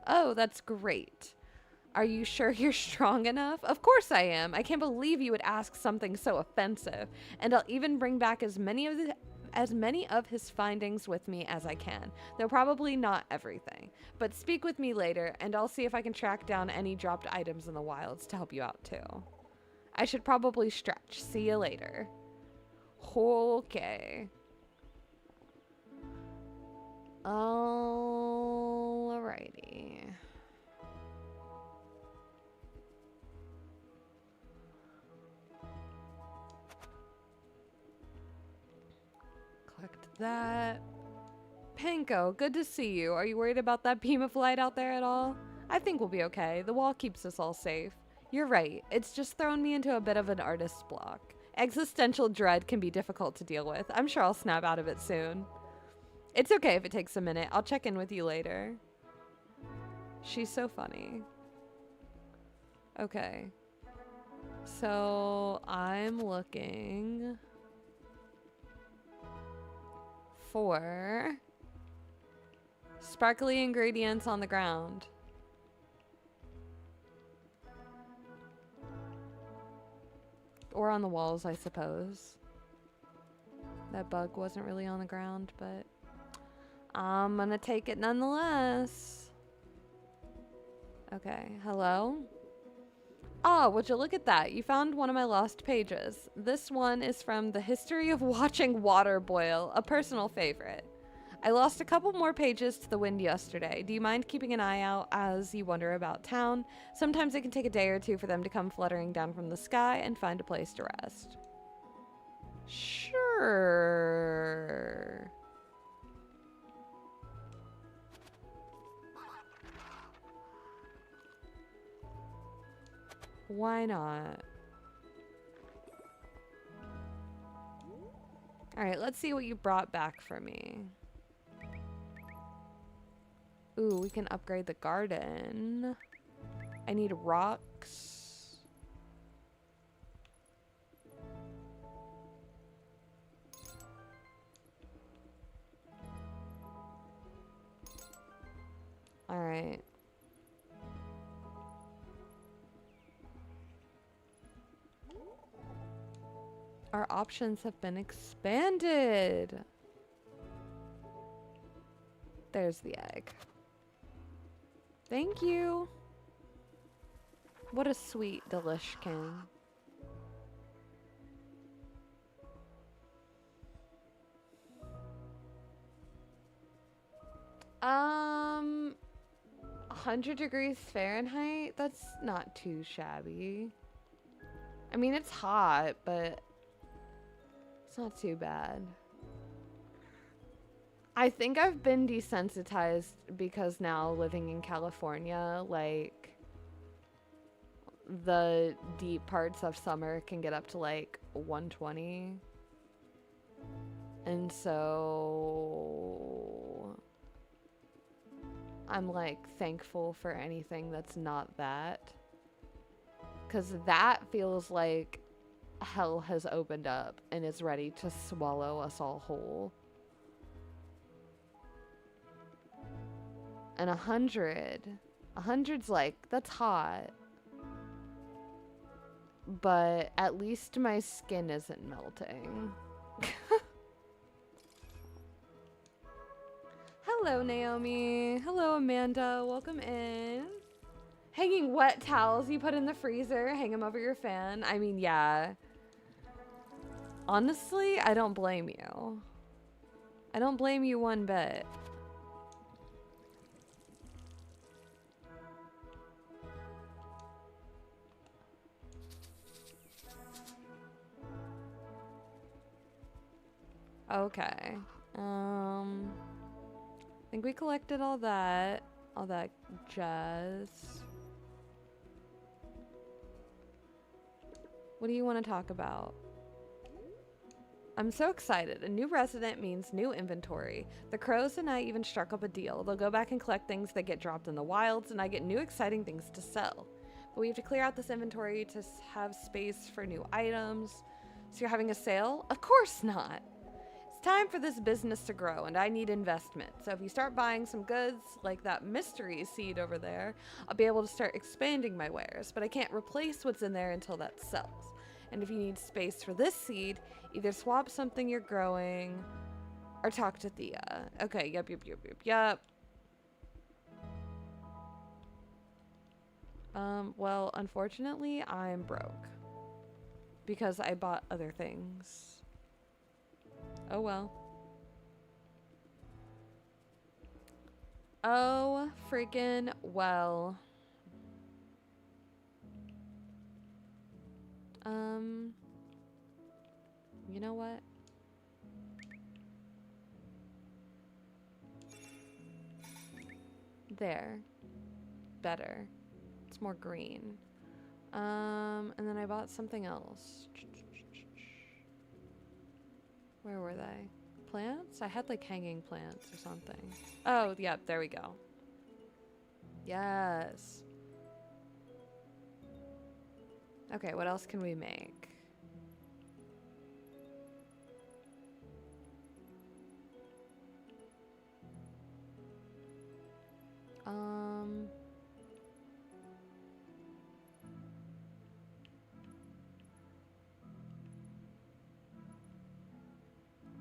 Oh, that's great. Are you sure you're strong enough? Of course I am. I can't believe you would ask something so offensive. And I'll even bring back as many of his findings with me as I can, though probably not everything. But speak with me later, and I'll see if I can track down any dropped items in the wilds to help you out too. I should probably stretch. See you later. Okay. Alrighty. Collect that. Panko, good to see you. Are you worried about that beam of light out there at all? I think we'll be okay. The wall keeps us all safe. You're right. It's just thrown me into a bit of an artist's block. Existential dread can be difficult to deal with. I'm sure I'll snap out of it soon. It's okay if it takes a minute. I'll check in with you later. She's so funny. Okay. So I'm looking for sparkly ingredients on the ground. Or on the walls, I suppose. That bug wasn't really on the ground, but I'm gonna take it nonetheless. Okay, hello? Oh, would you look at that? You found one of my lost pages. This one is from The History of Watching Water Boil, a personal favorite. I lost a couple more pages to the wind yesterday. Do you mind keeping an eye out as you wander about town? Sometimes it can take a day or two for them to come fluttering down from the sky and find a place to rest. Sure. Why not? Alright, let's see what you brought back for me. Ooh, we can upgrade the garden. I need rocks. Alright. Our options have been expanded. There's the egg. Thank you. What a sweet delish king. Um, 100 degrees Fahrenheit? That's not too shabby. I mean, it's hot, but it's not too bad. I think I've been desensitized because now living in California, like, the deep parts of summer can get up to like 120. And so I'm like thankful for anything that's not that. 'Cause that feels like hell has opened up and is ready to swallow us all whole. And 100's like, that's hot. But at least my skin isn't melting. Hello, Naomi. Hello, Amanda. Welcome in. Hanging wet towels you put in the freezer, hang them over your fan. I mean, yeah. Honestly, I don't blame you. I don't blame you one bit. Okay. I think we collected all that jazz. What do you want to talk about? I'm so excited. A new resident means new inventory. The crows and I even struck up a deal. They'll go back and collect things that get dropped in the wilds, and I get new exciting things to sell. But we have to clear out this inventory to have space for new items. So you're having a sale? Of course not. It's time for this business to grow, and I need investment. So if you start buying some goods, like that mystery seed over there, I'll be able to start expanding my wares, but I can't replace what's in there until that sells. And if you need space for this seed, either swap something you're growing or talk to Thea. Okay, yep. Well, unfortunately, I'm broke because I bought other things. Oh well. Oh freaking well. You know what? There. Better. It's more green. And then I bought something else. Where were they? Plants? I had like hanging plants or something. Oh, yeah, there we go. Yes. Okay, what else can we make?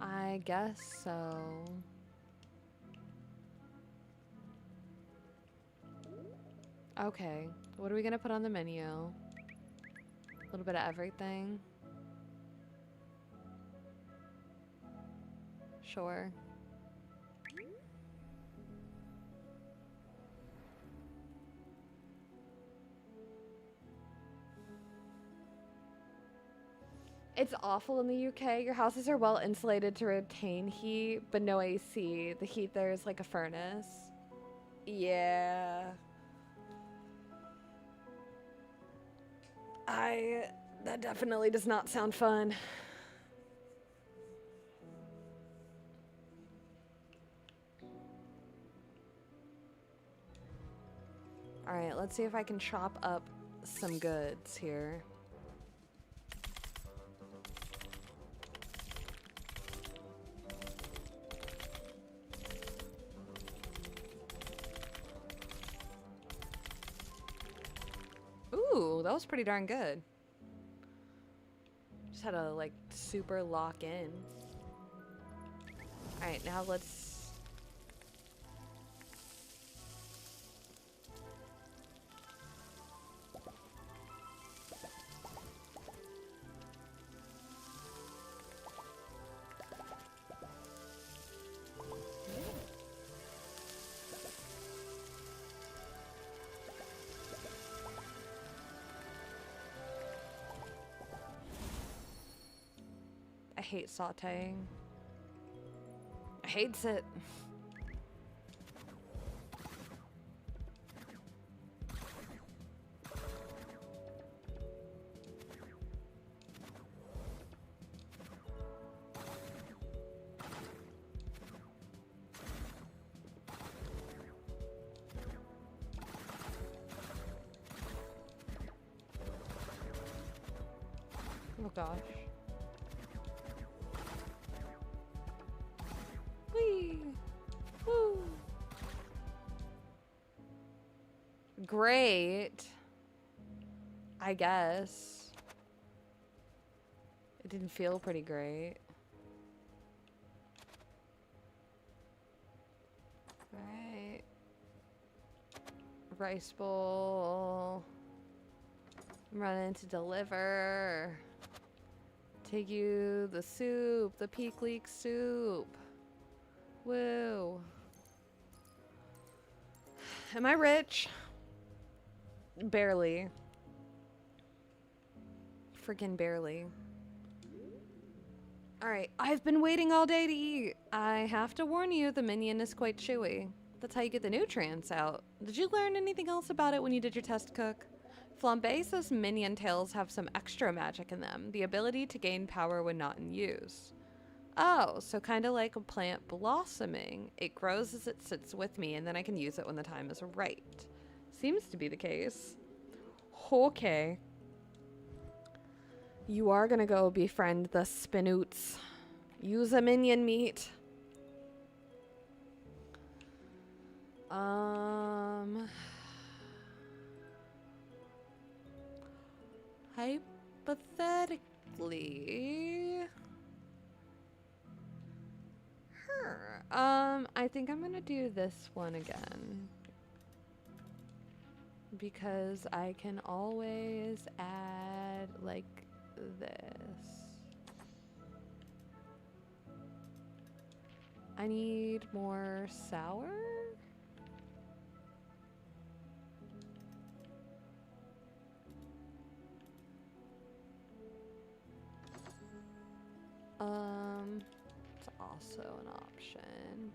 I guess so. Okay, what are we gonna put on the menu? A little bit of everything. Sure. It's awful in the UK. Your houses are well insulated to retain heat, but no AC. The heat there is like a furnace. Yeah. That definitely does not sound fun. All right, let's see if I can chop up some goods here. Ooh, that was pretty darn good. Just had to like super lock in. All right, now let's... I hate sauteing. I hates it. Oh gosh. Whee! Woo! Great. I guess. It didn't feel pretty great. Alright. Rice bowl. I'm running to deliver. Take you the soup, the Peak Leak soup. Woo. Am I rich? Barely. Freaking barely. Alright, I've been waiting all day to eat. I have to warn you, the minion is quite chewy. That's how you get the nutrients out. Did you learn anything else about it when you did your test cook? Flambe says minion tails have some extra magic in them, the ability to gain power when not in use. Oh, so kind of like a plant blossoming. It grows as it sits with me, and then I can use it when the time is right. Seems to be the case. Okay. You are gonna go befriend the Spinoots. Use a minion meat. Hypothetically... I think I'm gonna do this one again. Because I can always add, like, this. I need more sour? It's also an option.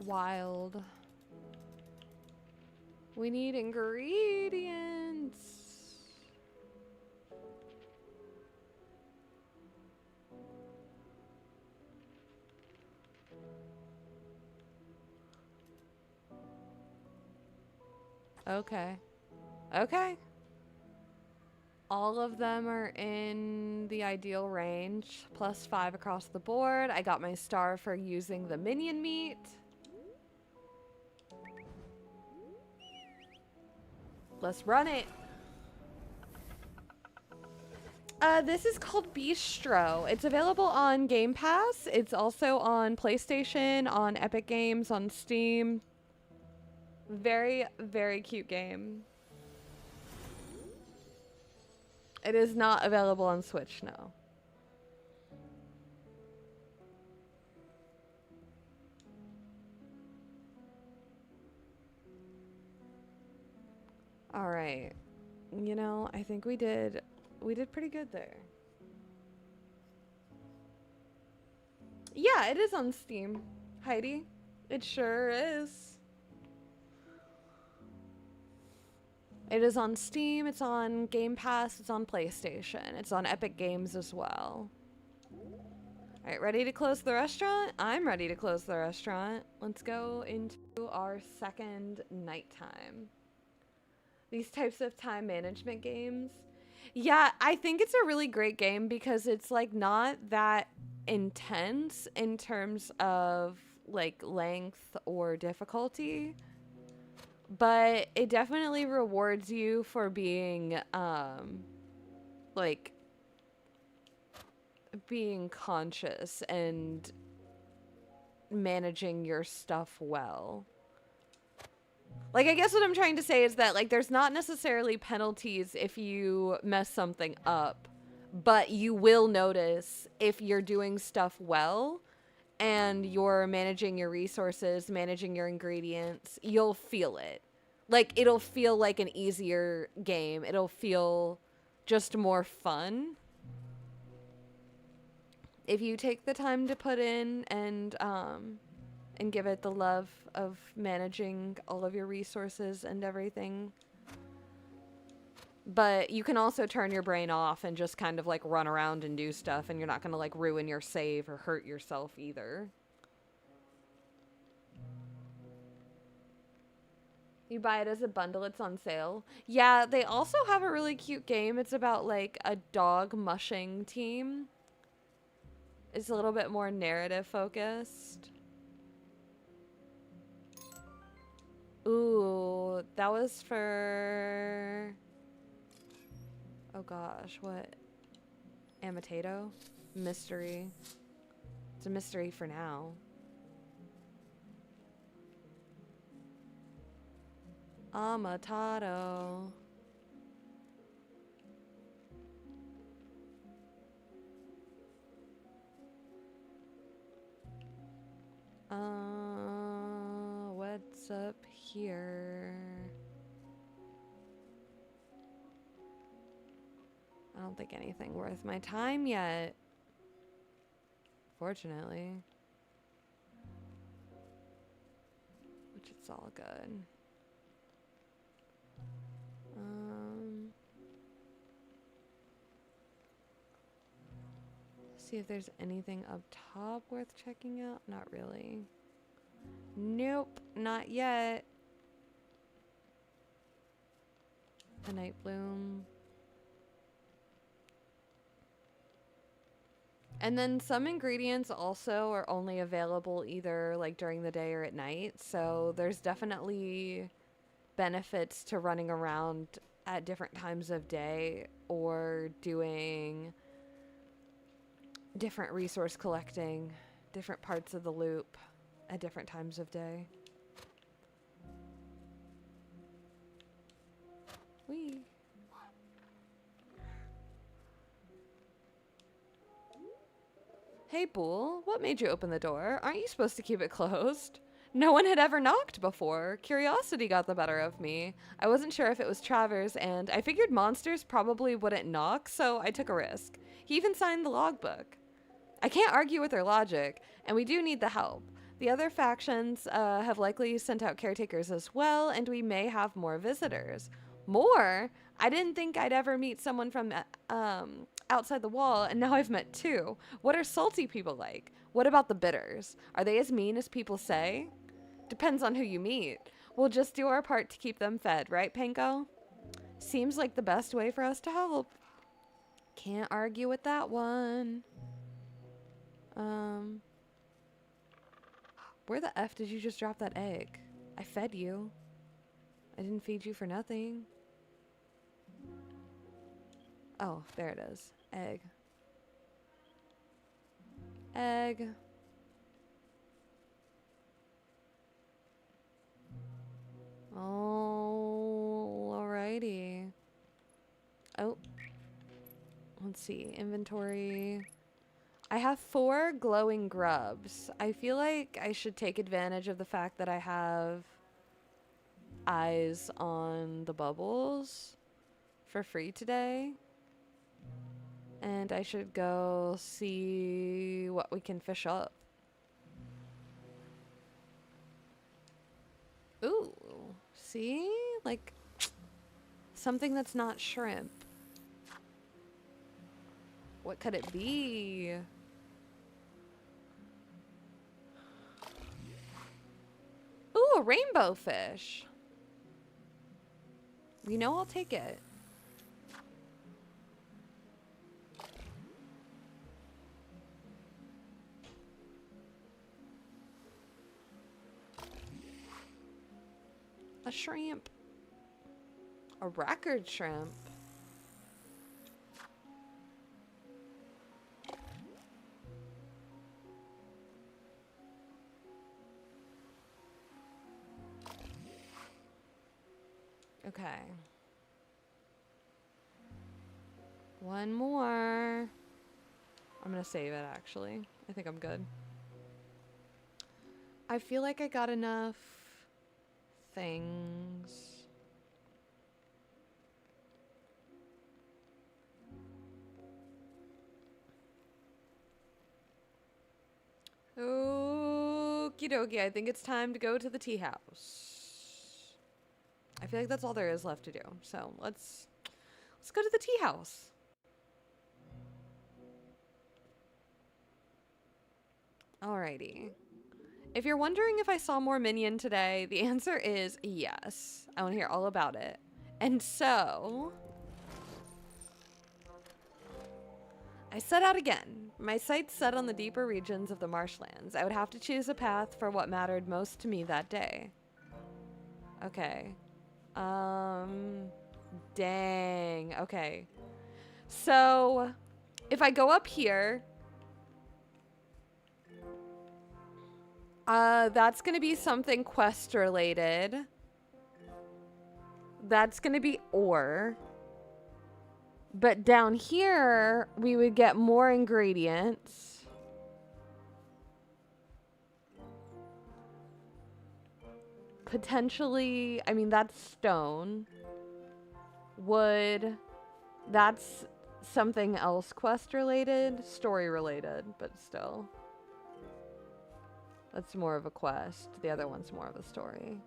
Wild. We need ingredients. Okay. Okay. All of them are in the ideal range, +5 across the board. I got my star for using the minion meat. Let's run it. This is called Beastro. It's available on Gamepass. It's also on PlayStation, on Epic Games, on Steam. Very, very cute game. It is not available on Switch, no. All right. You know, I think we did pretty good there. Yeah, it is on Steam, Heidi. It sure is. It is on Steam, it's on Game Pass, it's on PlayStation, it's on Epic Games as well. All right, ready to close the restaurant? I'm ready to close the restaurant. Let's go into our second nighttime. These types of time management games. Yeah, I think it's a really great game because it's like not that intense in terms of like length or difficulty, but it definitely rewards you for being like being conscious and managing your stuff well. Like, I guess what I'm trying to say is that, like, there's not necessarily penalties if you mess something up, but you will notice if you're doing stuff well and you're managing your resources, managing your ingredients, you'll feel it. Like, it'll feel like an easier game. It'll feel just more fun. If you take the time to put in and give it the love of managing all of your resources and everything. But you can also turn your brain off and just kind of like run around and do stuff, and you're not going to like ruin your save or hurt yourself either. You buy it as a bundle, it's on sale. Yeah, they also have a really cute game. It's about like a dog mushing team. It's a little bit more narrative focused. Ooh, that was for... Oh gosh, what? Amatato? Mystery. It's a mystery for now. Amatato. What's up here? I don't think anything worth my time yet. Fortunately. Which it's all good. See if there's anything up top worth checking out. Not really. Nope, not yet. A night bloom. And then some ingredients also are only available either like during the day or at night. So there's definitely benefits to running around at different times of day or doing different resource collecting, different parts of the loop at different times of day. Whee. Hey, Bull, what made you open the door? Aren't you supposed to keep it closed? No one had ever knocked before. Curiosity got the better of me. I wasn't sure if it was Travers, and I figured monsters probably wouldn't knock, so I took a risk. He even signed the logbook. I can't argue with their logic, and we do need the help. The other factions have likely sent out caretakers as well, and we may have more visitors. More? I didn't think I'd ever meet someone from outside the wall, and now I've met two. What are salty people like? What about the bitters? Are they as mean as people say? Depends on who you meet. We'll just do our part to keep them fed, right, Panko? Seems like the best way for us to help. Can't argue with that one. Where the F did you just drop that egg? I fed you. I didn't feed you for nothing. Oh, there it is. Egg. Egg. Oh, alrighty. Oh. Let's see. Inventory. I have 4 glowing grubs. I feel like I should take advantage of the fact that I have eyes on the bubbles for free today. And I should go see what we can fish up. Ooh, see? Like, something that's not shrimp. What could it be? Ooh, a rainbow fish. You know, I'll take it. A shrimp. A record shrimp. Okay. One more. I'm gonna save it, actually. I think I'm good. I feel like I got enough things. Okie dokie, I think it's time to go to the tea house. I feel like that's all there is left to do. So let's go to the tea house. Alrighty. If you're wondering if I saw more minion today, the answer is yes. I want to hear all about it. And so I set out again. My sights set on the deeper regions of the marshlands. I would have to choose a path for what mattered most to me that day. Okay. Dang. Okay. So if I go up here, that's gonna be something quest related. That's gonna be ore. But down here, we would get more ingredients. Potentially, I mean, that's stone. Wood. That's something else quest related. Story related, but still. That's more of a quest. The other one's more of a story.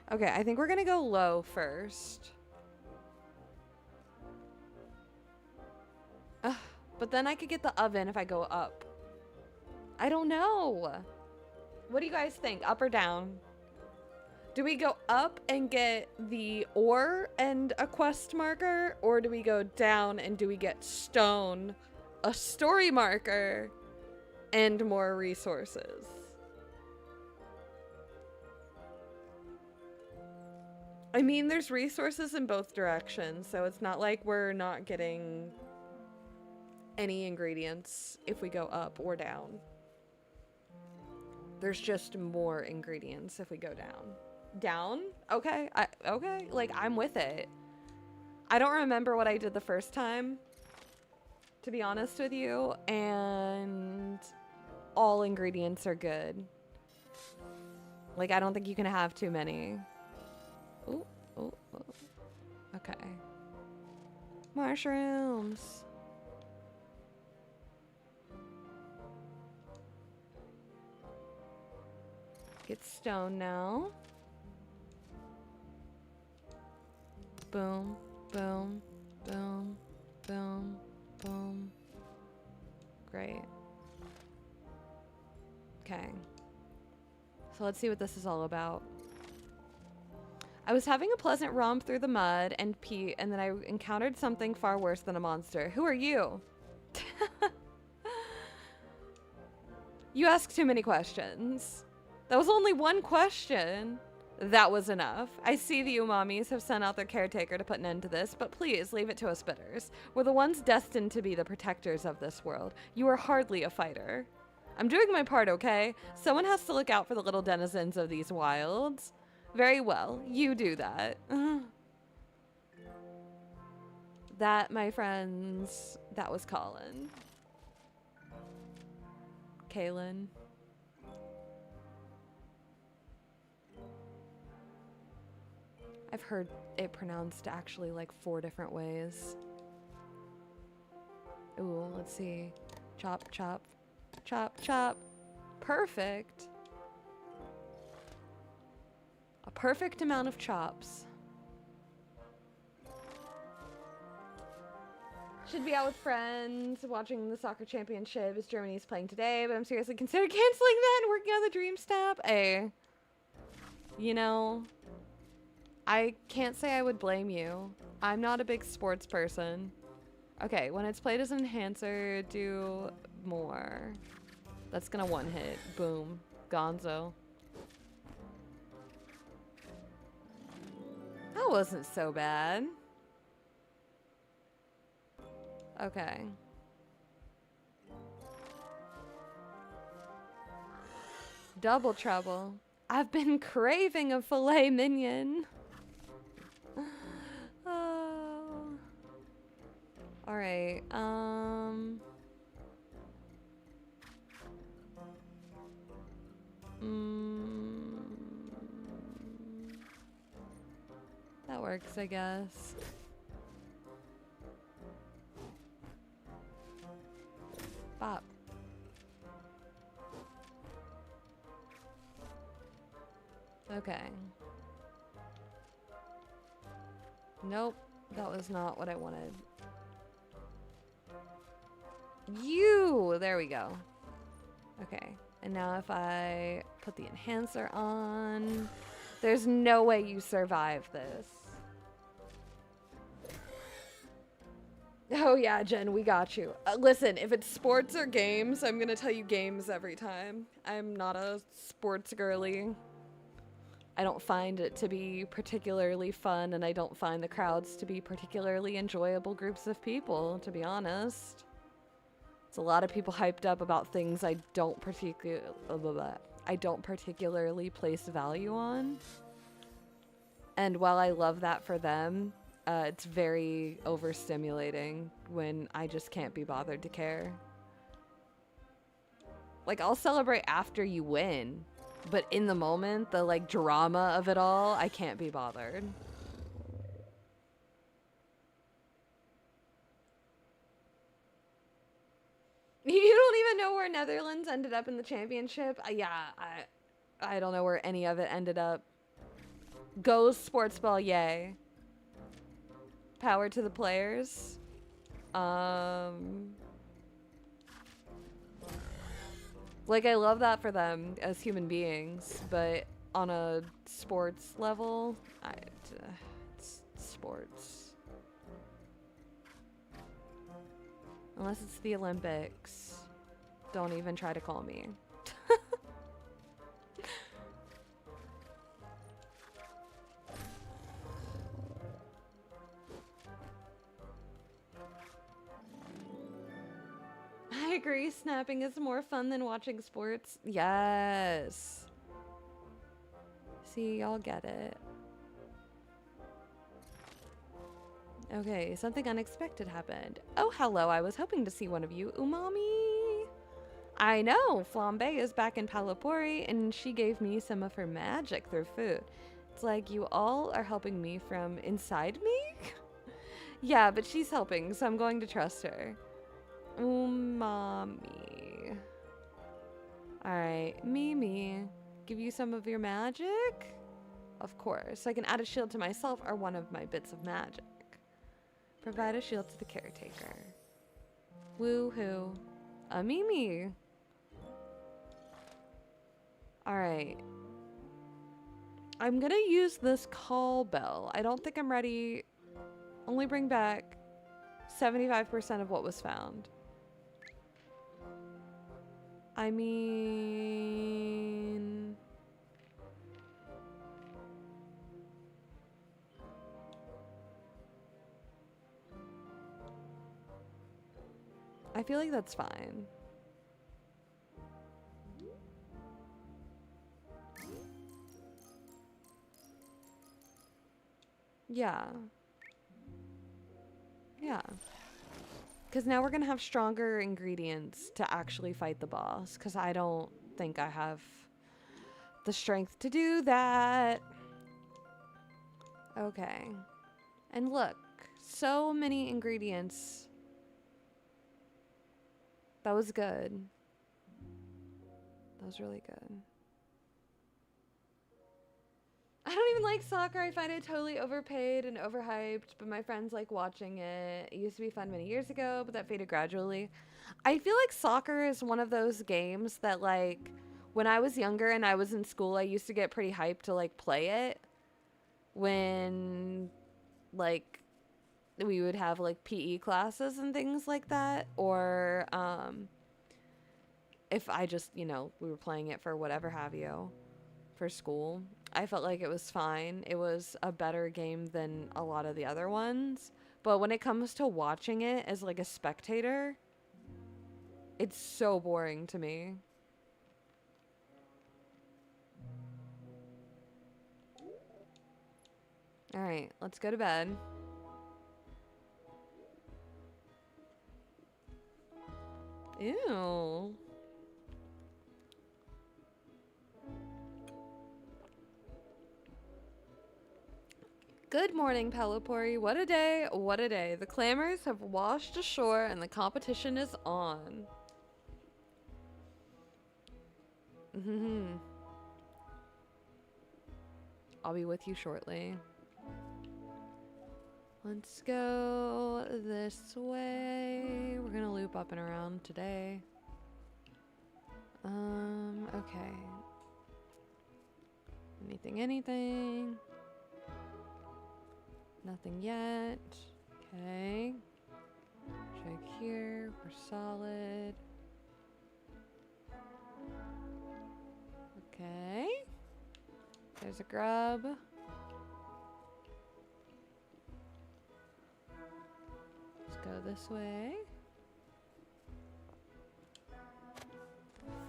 Okay, I think we're gonna go low first. But then I could get the oven if I go up. I don't know. What do you guys think? Up or down? Do we go up and get the ore and a quest marker? Or do we go down and do we get stone, a story marker, and more resources? I mean, there's resources in both directions, so it's not like we're not getting any ingredients if we go up or down. There's just more ingredients if we go down. Down? Okay. Okay. Like, I'm with it. I don't remember what I did the first time, to be honest with you, and all ingredients are good. Like, I don't think you can have too many. Ooh, ooh, ooh. Okay. Mushrooms. Get stone now. Boom, boom, boom, boom, boom. Great. Okay. So let's see what this is all about. I was having a pleasant romp through the mud and peat, and then I encountered something far worse than a monster. Who are you? You ask too many questions. That was only one question. That was enough. I see the umamis have sent out their caretaker to put an end to this, but please leave it to us bitters. We're the ones destined to be the protectors of this world. You are hardly a fighter. I'm doing my part, okay? Someone has to look out for the little denizens of these wilds. Very well, you do that. That, my friends, that was Colin. Kaylin. I've heard it pronounced actually like 4 different ways. Ooh, let's see. Chop, chop, chop, chop. Perfect. A perfect amount of chops. Should be out with friends watching the soccer championship as Germany's playing today, but I'm seriously considering canceling that and working on the dream step. Hey, you know, I can't say I would blame you. I'm not a big sports person. Okay, when it's played as an enhancer, do more. That's gonna one hit. Boom. Gonzo. That wasn't so bad. Okay. Double trouble. I've been craving a filet mignon. Oh. All right. That works, I guess. Bop. Okay. Nope, that was not what I wanted. There we go. Okay, and now if I put the enhancer on, there's no way you survive this. Oh yeah, Jen, we got you. Listen, if it's sports or games, I'm gonna tell you games every time. I'm not a sports girly. I don't find it to be particularly fun, and I don't find the crowds to be particularly enjoyable groups of people, to be honest. It's a lot of people hyped up about things I don't particularly place value on. And while I love that for them, it's very overstimulating when I just can't be bothered to care. Like, I'll celebrate after you win, but in the moment, the like drama of it all, I can't be bothered. You don't even know where Netherlands ended up in the championship? Yeah, I don't know where any of it ended up. Go sports ball, yay. Power to the players. Like, I love that for them as human beings, but on a sports level, it's sports. Unless it's the Olympics. Don't even try to call me. I agree, snapping is more fun than watching sports. Yes. See, y'all get it. Okay, something unexpected happened. Oh, hello, I was hoping to see one of you. Umami! I know, Flambe is back in Palapori, and she gave me some of her magic through food. It's like you all are helping me from inside me? Yeah, but she's helping, so I'm going to trust her. Umami. Alright, Mimi. Give you some of your magic? Of course. I can add a shield to myself or one of my bits of magic. Provide a shield to the caretaker. Woohoo. A Mimi. All right. I'm gonna use this call bell. I don't think I'm ready. Only bring back 75% of what was found. I mean... I feel like that's fine. Yeah. Yeah. Because now we're going to have stronger ingredients to actually fight the boss. Because I don't think I have the strength to do that. Okay. And look, so many ingredients. That was good. That was really good. I don't even like soccer. I find it totally overpaid and overhyped, but my friends like watching it. It used to be fun many years ago, but that faded gradually. I feel like soccer is one of those games that, like, when I was younger and I was in school, I used to get pretty hyped to, like, play it. When, like, we would have, like, PE classes and things like that. Or, if I just, you know, we were playing it for whatever have you for school. I felt like it was fine. It was a better game than a lot of the other ones. But when it comes to watching it as like a spectator, it's so boring to me. All right, let's go to bed. Ew. Good morning, Pelipori. What a day, what a day. The clamors have washed ashore and the competition is on. I'll be with you shortly. Let's go this way. We're gonna loop up and around today. Okay. Anything? Nothing yet. Okay. Check here. We're solid. Okay. There's a grub. Let's go this way.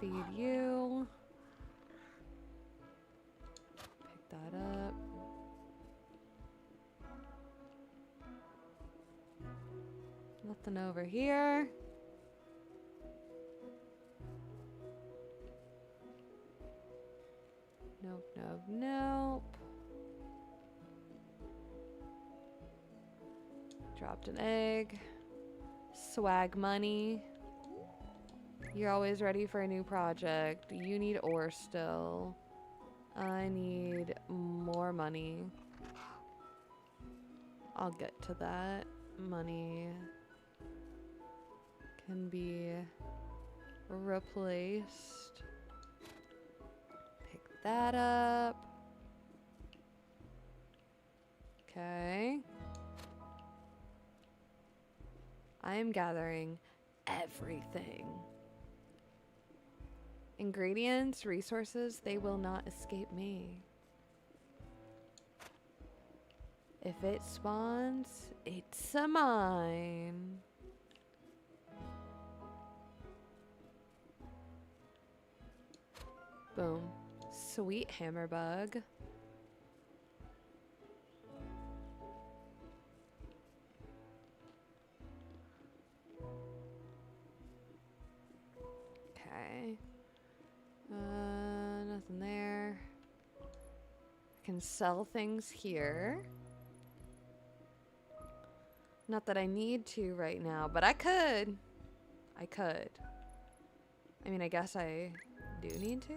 Feed you. Pick that up. Nothing over here. Nope. Dropped an egg. Swag money. You're always ready for a new project. You need ore still. I need more money. I'll get to that. Money can be replaced. Pick that up. Okay. I am gathering everything. Ingredients, resources, they will not escape me. If it spawns, it's a mine. Boom. Sweet hammerbug. Okay. Nothing there. I can sell things here. Not that I need to right now, but I could. I mean, I guess I do need to.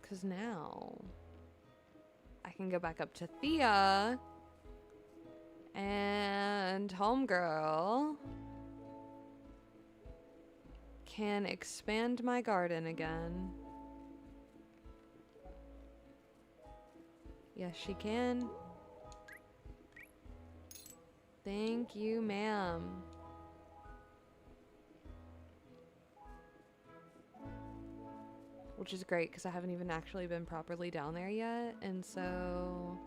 Because now I can go back up to Thea And homegirl can expand my garden again. Yes, she can. Thank you, ma'am. Which is great because I haven't even actually been properly down there yet. And so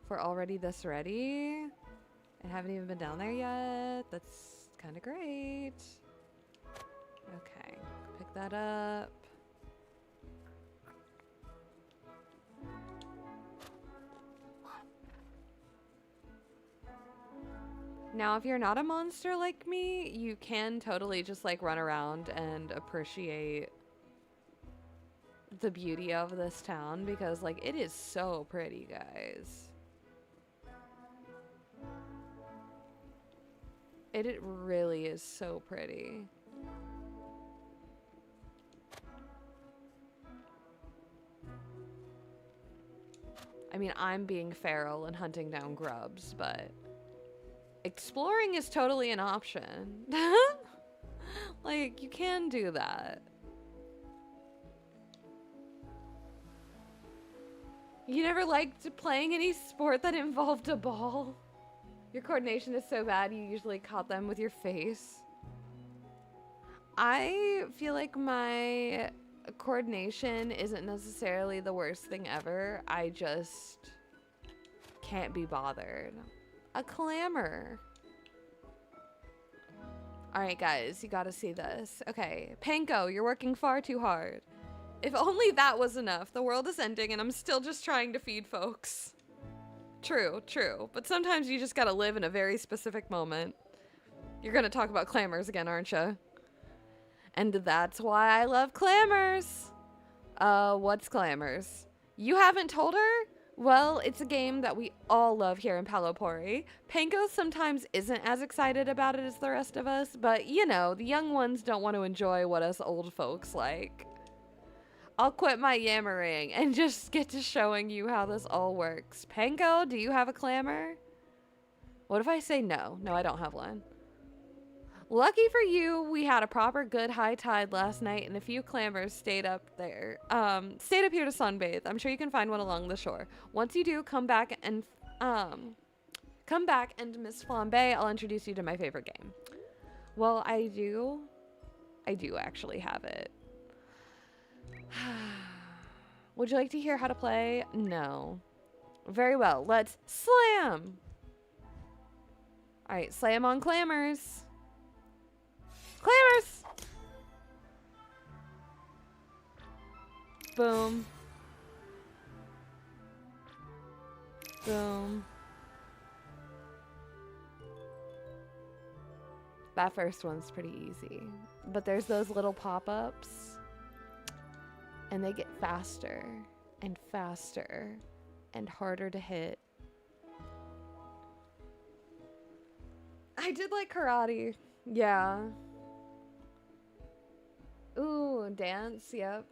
if we're already this ready and haven't even been down there yet, that's kind of great. Okay, pick that up. Now, if you're not a monster like me, you can totally just like run around and appreciate the beauty of this town because like it is so pretty, guys. It really is so pretty. I mean, I'm being feral and hunting down grubs, but exploring is totally an option. Like, you can do that. You never liked playing any sport that involved a ball? Your coordination is so bad you usually caught them with your face. I feel like my coordination isn't necessarily the worst thing ever. I just can't be bothered. A clamor. Alright guys, you gotta see this. Okay, Panko, you're working far too hard. If only that was enough. The world is ending and I'm still just trying to feed folks. True, true. But sometimes you just gotta live in a very specific moment. You're gonna talk about clamors again, aren't you? And that's why I love clamors. What's clamors? You haven't told her? Well, it's a game that we all love here in Palopori. Panko sometimes isn't as excited about it as the rest of us, but you know, the young ones don't want to enjoy what us old folks like. I'll quit my yammering and just get to showing you how this all works. Panko, do you have a clamor? What if I say no? No, I don't have one. Lucky for you, we had a proper good high tide last night and a few clamors stayed up there. Stayed up here to sunbathe. I'm sure you can find one along the shore. Once you do, come back and Miss Flambe, I'll introduce you to my favorite game. Well, I do actually have it. Would you like to hear how to play? No. Very well, let's slam! Alright, slam on clamors. Clamors! Boom. Boom. That first one's pretty easy. But there's those little pop-ups. And they get faster and faster and harder to hit. I did like karate. Yeah. Ooh, dance, yep.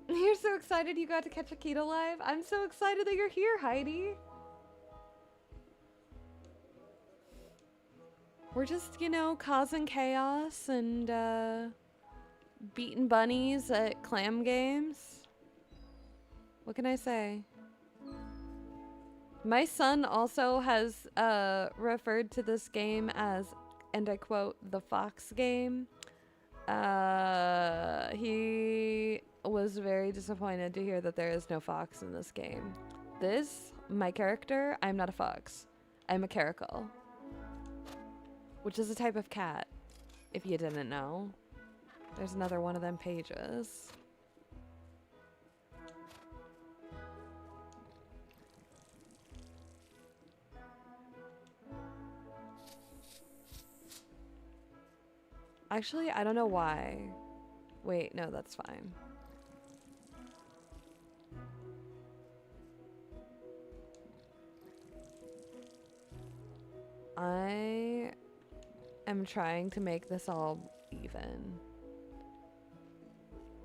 You're so excited you got to catch Akita live. I'm so excited that you're here, Heidi. We're just, you know, causing chaos and beating bunnies at clam games. What can I say? My son also has referred to this game as, and I quote, the fox game. He was very disappointed to hear that there is no fox in this game. My character, I'm not a fox. I'm a caracal. Which is a type of cat, if you didn't know. There's another one of them pages. Actually, I don't know why. Wait, no, that's fine. I am trying to make this all even.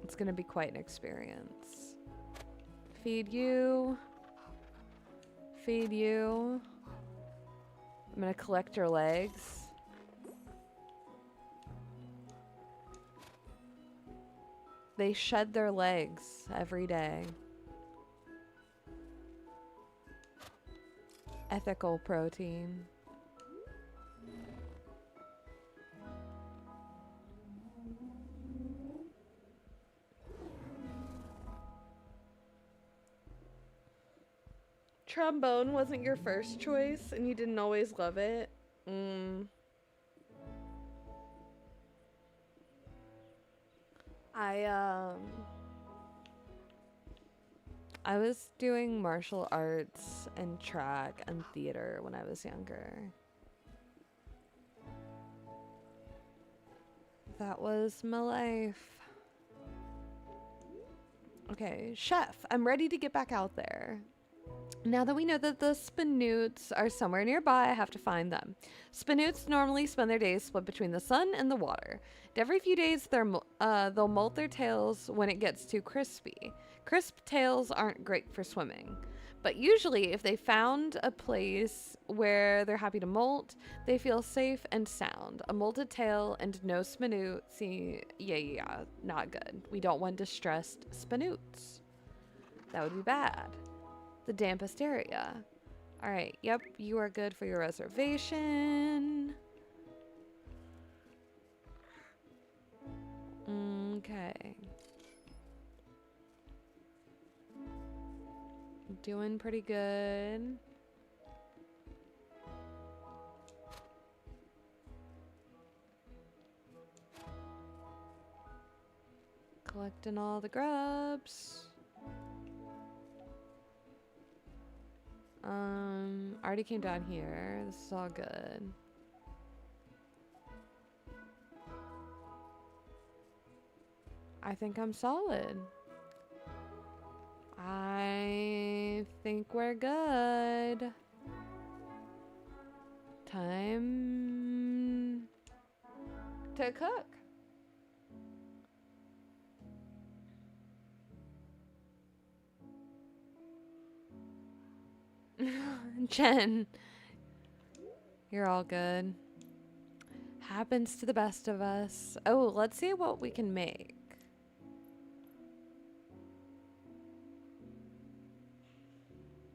It's gonna be quite an experience. Feed you. Feed you. I'm gonna collect your legs. They shed their legs every day. Ethical protein. Trombone wasn't your first choice and you didn't always love it. I was doing martial arts and track and theater when I was younger. That was my life. Okay, chef, I'm ready to get back out there. Now that we know that the Spinoots are somewhere nearby, I have to find them. Spinoots normally spend their days split between the sun and the water. And every few days, they'll molt their tails when it gets too crispy. Crisp tails aren't great for swimming. But usually, if they found a place where they're happy to molt, they feel safe and sound. A molted tail and no spinoot, yeah, not good. We don't want distressed spinoots. That would be bad. The dampest area. All right, yep, you are good for your reservation. Okay. Doing pretty good. Collecting all the grubs. Already came down here. This is all good. I think I'm solid. I think we're good. Time to cook. Jen, you're all good. Happens to the best of us. Oh, let's see what we can make.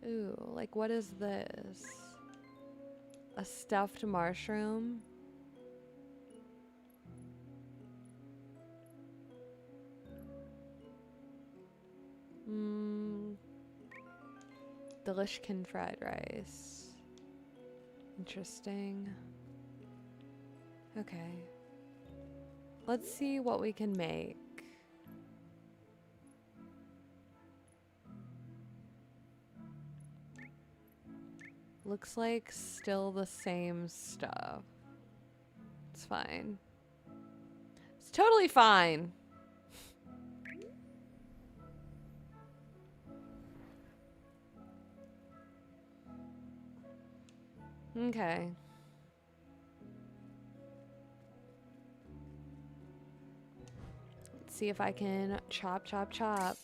Ooh, like what is this? A stuffed mushroom? Delishkin fried rice. Interesting. Okay. Let's see what we can make. Looks like still the same stuff. It's fine. It's totally fine. Okay. Let's see if I can chop, chop, chop.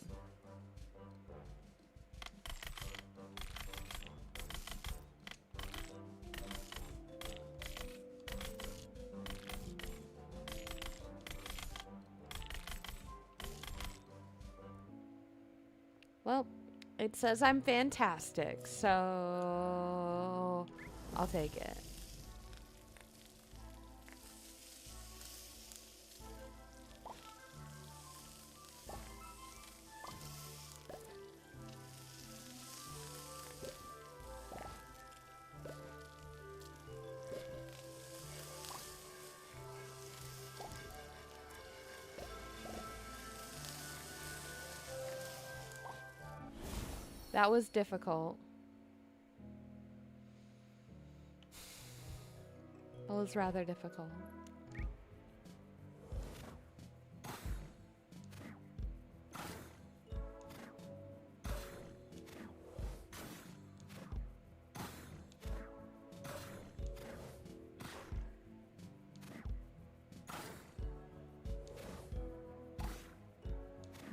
Well, it says I'm fantastic, so I'll take it. That was difficult. It was rather difficult.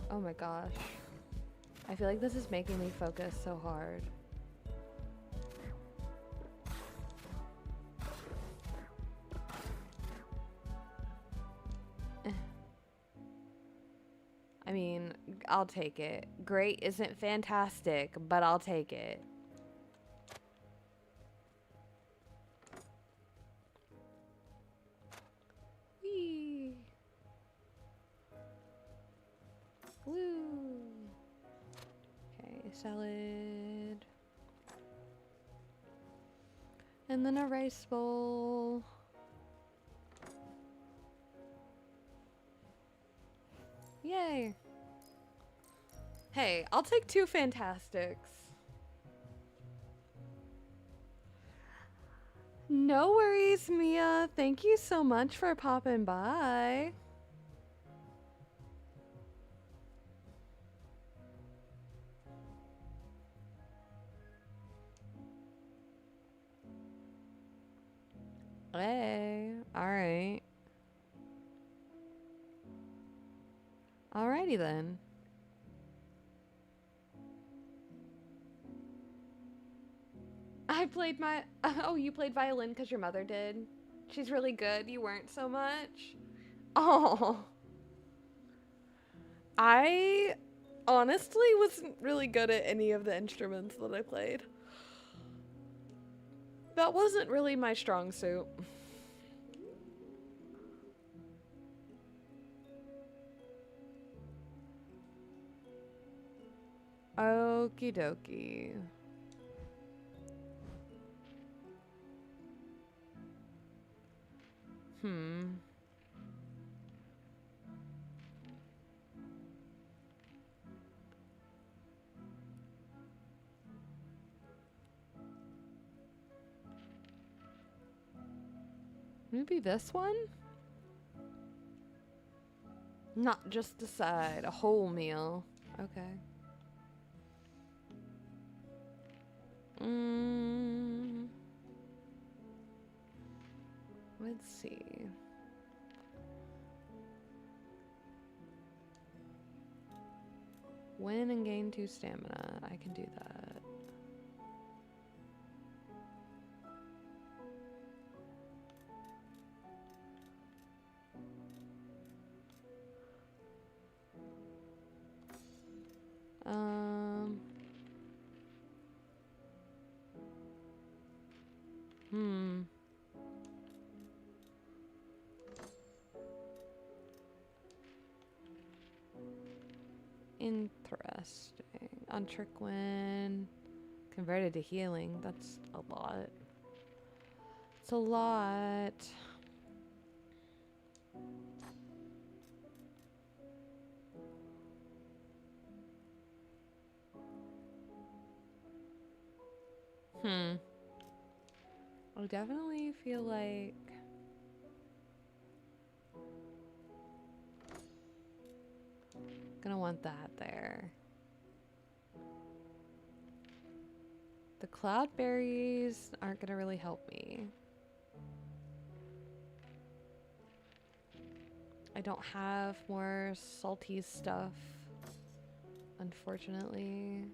Oh my gosh. I feel like this is making me focus so hard. I'll take it. Great isn't fantastic, but I'll take it. Whee! Woo! Okay, salad. And then a rice bowl. Yay! Hey, I'll take 2 fantastics. No worries, Mia. Thank you so much for popping by. Hey, alright. Alrighty then. I played my... Oh, you played violin because your mother did? She's really good. You weren't so much? Oh. I honestly wasn't really good at any of the instruments that I played. That wasn't really my strong suit. Okie dokie. Maybe this one? Not just a side, a whole meal. Okay. Let's see. Win and gain 2 stamina. I can do that. Interesting. On trick win. Converted to healing. That's a lot. It's a lot. I definitely feel like gonna want that there. The cloudberries aren't gonna really help me. I don't have more salty stuff, unfortunately.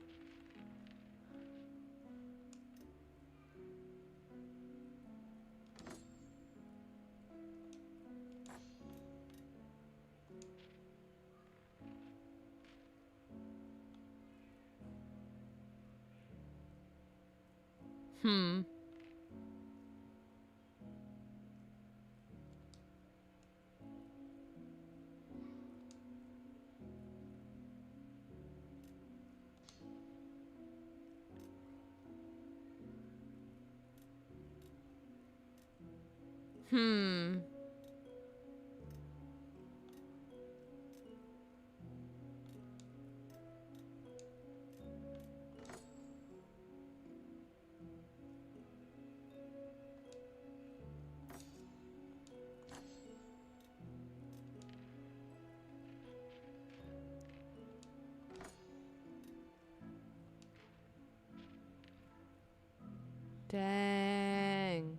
Dang.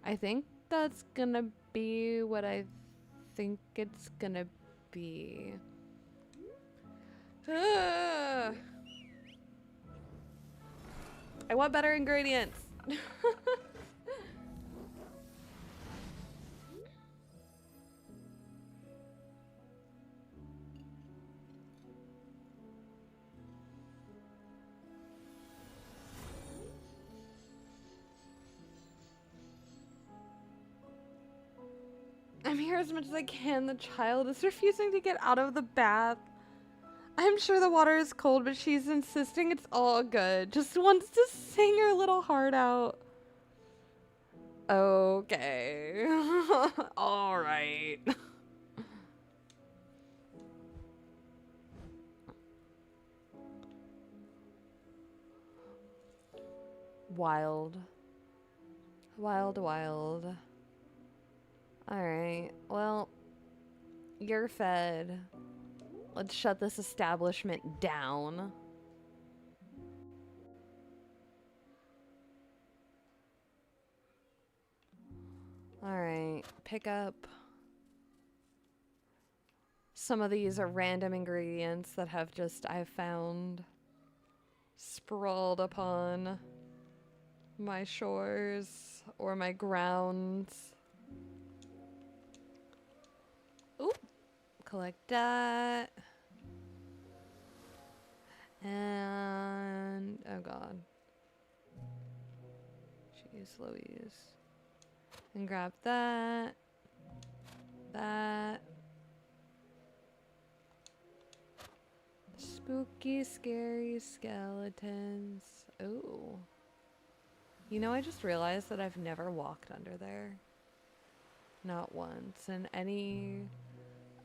I think that's gonna be what I think it's gonna be. I want better ingredients. I'm here as much as I can. The child is refusing to get out of the bath. I'm sure the water is cold, but she's insisting it's all good. Just wants to sing her little heart out. Okay. All right. Wild. Wild, wild. Alright, well, you're fed. Let's shut this establishment down. Alright, pick up some of these are random ingredients that I've found sprawled upon my shores or my grounds. Oop. Collect that. And oh god. Jeez Louise. And grab that. That. Spooky, scary skeletons. Oh. You know, I just realized that I've never walked under there. Not once. And any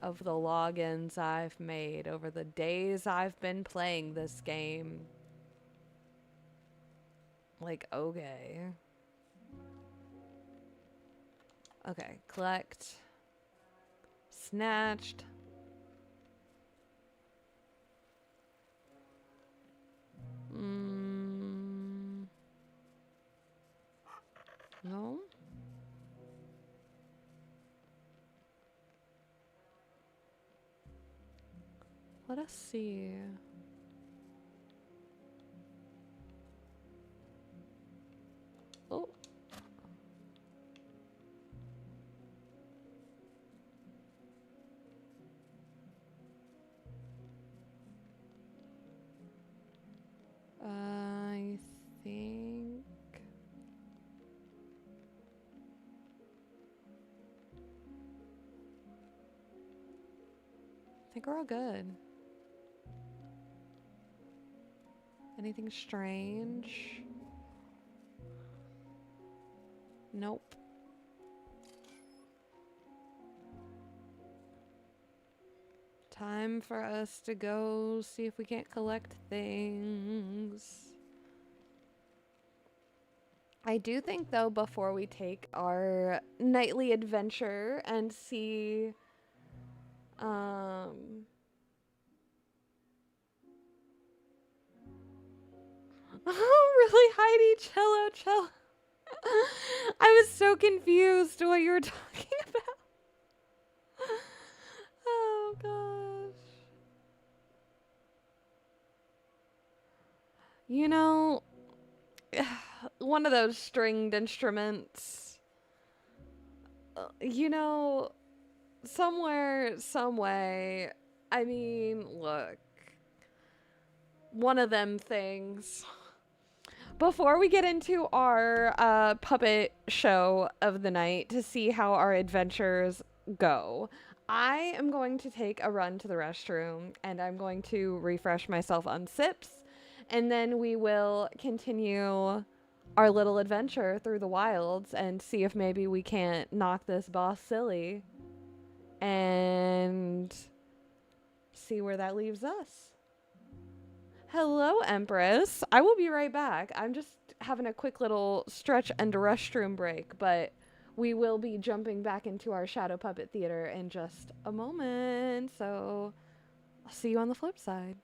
of the logins I've made over the days I've been playing this game. Like, okay. Okay, collect. Snatched. No? Let us see. Oh. I think... I think we're all good. Anything strange? Nope. Time for us to go see if we can't collect things. I do think, though, before we take our nightly adventure and see... Oh, really, Heidi? Cello. I was so confused what you were talking about. Oh, gosh. You know, one of those stringed instruments. You know, somewhere, some way. I mean, look. One of them things. Before we get into our puppet show of the night to see how our adventures go, I am going to take a run to the restroom and I'm going to refresh myself on sips, and then we will continue our little adventure through the wilds and see if maybe we can't knock this boss silly and see where that leaves us. Hello, Empress. I will be right back. I'm just having a quick little stretch and restroom break, but we will be jumping back into our Shadow Puppet Theater in just a moment. So I'll see you on the flip side.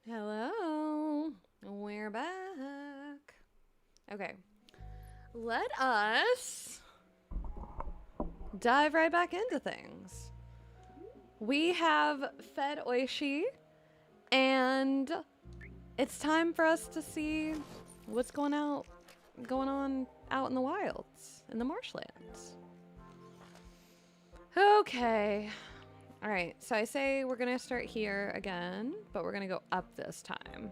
Hello. We're back. Okay. Let us dive right back into things. We have fed Oishi, and it's time for us to see what's going on out in the wilds, in the marshlands. Okay. All right, so I say we're gonna start here again, but we're gonna go up this time.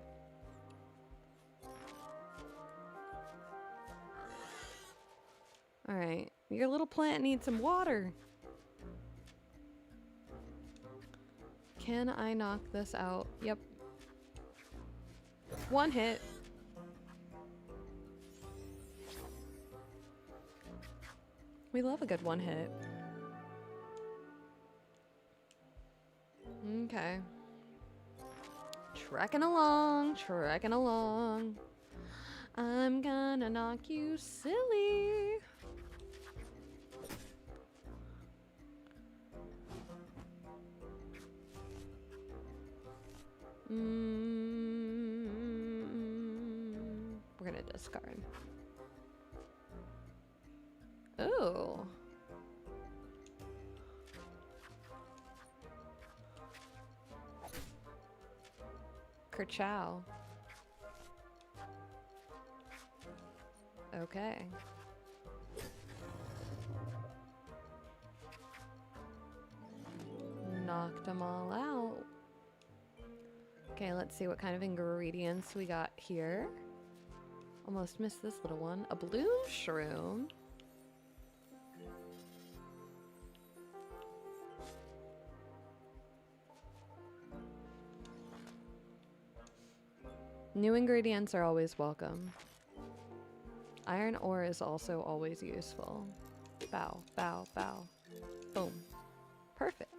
All right, your little plant needs some water. Can I knock this out? Yep. One hit. We love a good one hit. Okay. Trekking along, trekking along. I'm gonna knock you silly. We're gonna discard. Ooh. Kerchow. Okay. Knocked them all out. Okay, let's see what kind of ingredients we got here. Almost missed this little one. A bloom shroom. New ingredients are always welcome. Iron ore is also always useful. Bow, bow, bow. Boom. Perfect.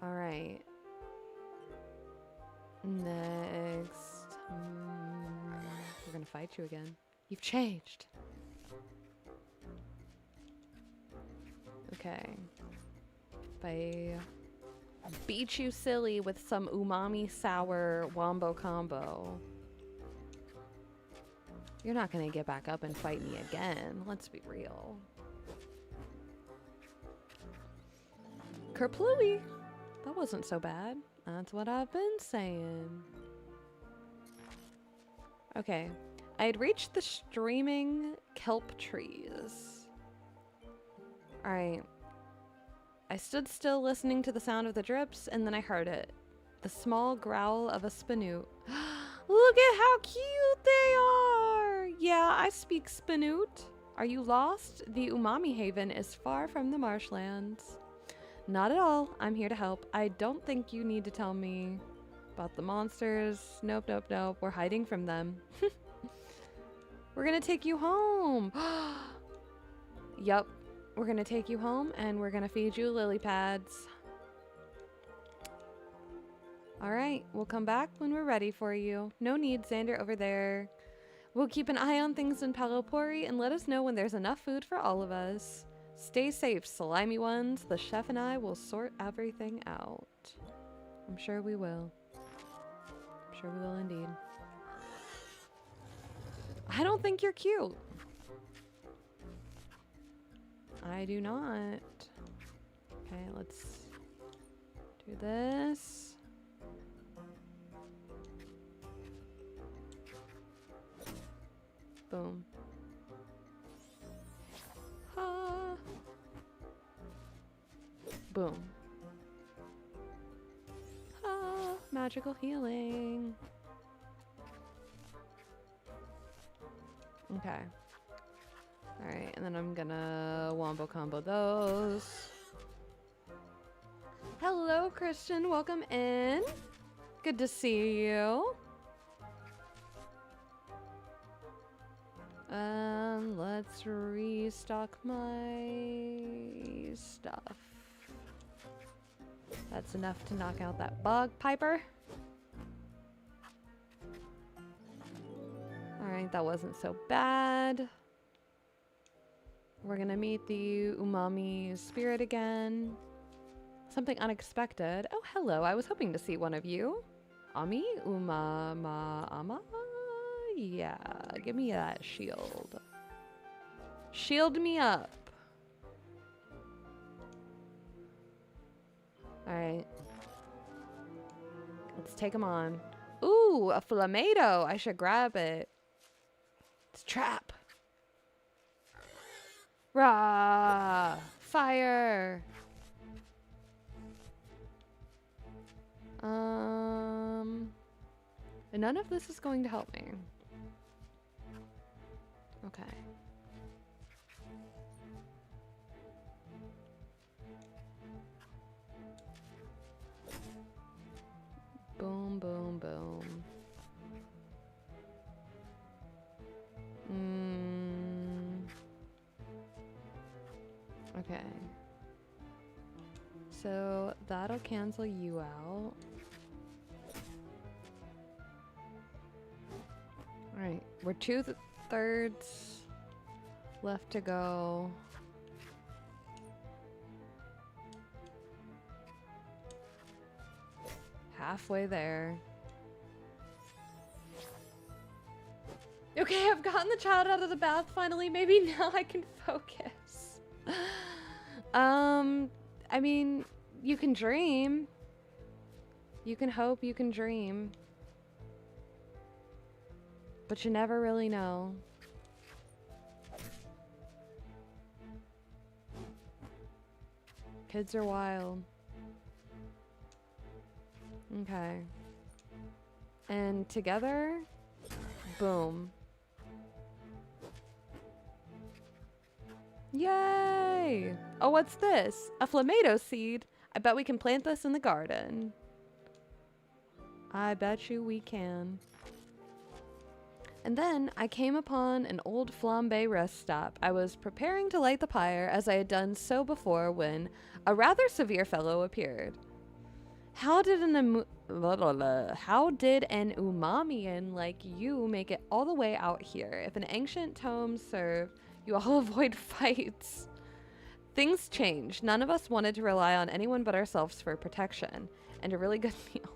All right. Next. We're gonna fight you again. You've changed. Okay. If I beat you silly with some umami sour wombo combo, you're not gonna get back up and fight me again. Let's be real. Kerplooey. That wasn't so bad. That's what I've been saying. Okay. I had reached the streaming kelp trees. Alright. I stood still listening to the sound of the drips, and then I heard it. The small growl of a spinoot. Look at how cute they are! Yeah, I speak spinoot. Are you lost? The Umami Haven is far from the marshlands. Not at all. I'm here to help. I don't think you need to tell me about the monsters. Nope, nope, nope. We're hiding from them. We're gonna take you home. Yup. We're gonna take you home and we're gonna feed you lily pads. Alright, we'll come back when we're ready for you. No need, Xander over there. We'll keep an eye on things in Palopori and let us know when there's enough food for all of us. Stay safe, slimy ones. The chef and I will sort everything out. I'm sure we will. I'm sure we will indeed. I don't think you're cute. I do not. Okay, let's do this. Boom. Ha. Boom. Ah, magical healing. Okay. Alright, and then I'm gonna wombo combo those. Hello, Christian. Welcome in. Good to see you. Let's restock my stuff. That's enough to knock out that bug piper. Alright, that wasn't so bad. We're gonna meet the umami spirit again. Something unexpected. Oh, hello. I was hoping to see one of you. Ami? Ama? Yeah, give me that shield. Shield me up. Alright. Let's take him on. Ooh, a flameto. I should grab it. It's a trap. Rah! Fire! And none of this is going to help me. Okay. Boom, boom, boom. Okay. So that'll cancel you out. Alright, we're 2/3 left to go. Halfway there. Okay, I've gotten the child out of the bath finally. Maybe now I can focus. I mean, you can dream. You can hope, you can dream. But you never really know. Kids are wild. Okay. And together, boom. Yay! Oh, what's this? A flameto seed. I bet we can plant this in the garden. I bet you we can. And then I came upon an old flambe rest stop. I was preparing to light the pyre as I had done so before when a rather severe fellow appeared. How did an umamian like you make it all the way out here? If an ancient tome served, you all avoid fights. Things changed. None of us wanted to rely on anyone but ourselves for protection and a really good meal.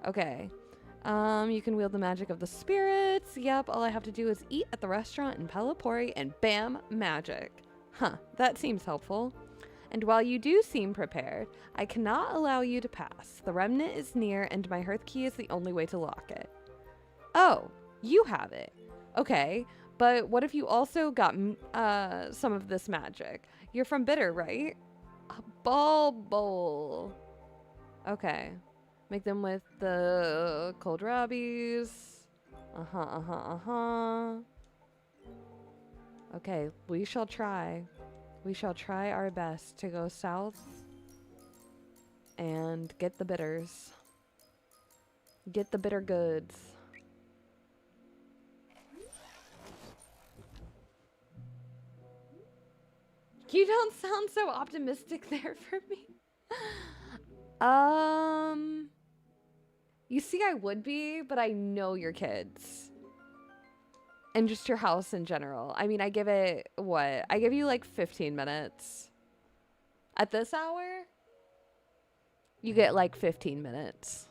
Okay. You can wield the magic of the spirits. Yep, all I have to do is eat at the restaurant in Pelopori and bam, magic. Huh, that seems helpful. And while you do seem prepared, I cannot allow you to pass. The remnant is near and my hearth key is the only way to lock it. Oh, you have it. Okay, but what if you also got some of this magic? You're from Bitter, right? A ball bowl. Okay. Make them with the kohlrabies. Okay, we shall try. We shall try our best to go south and get the bitters. Get the bitter goods. You don't sound so optimistic there for me. You see, I would be, but I know your kids. And just your house in general. I mean, I give it, what? I give you like 15 minutes. At this hour, you get like 15 minutes.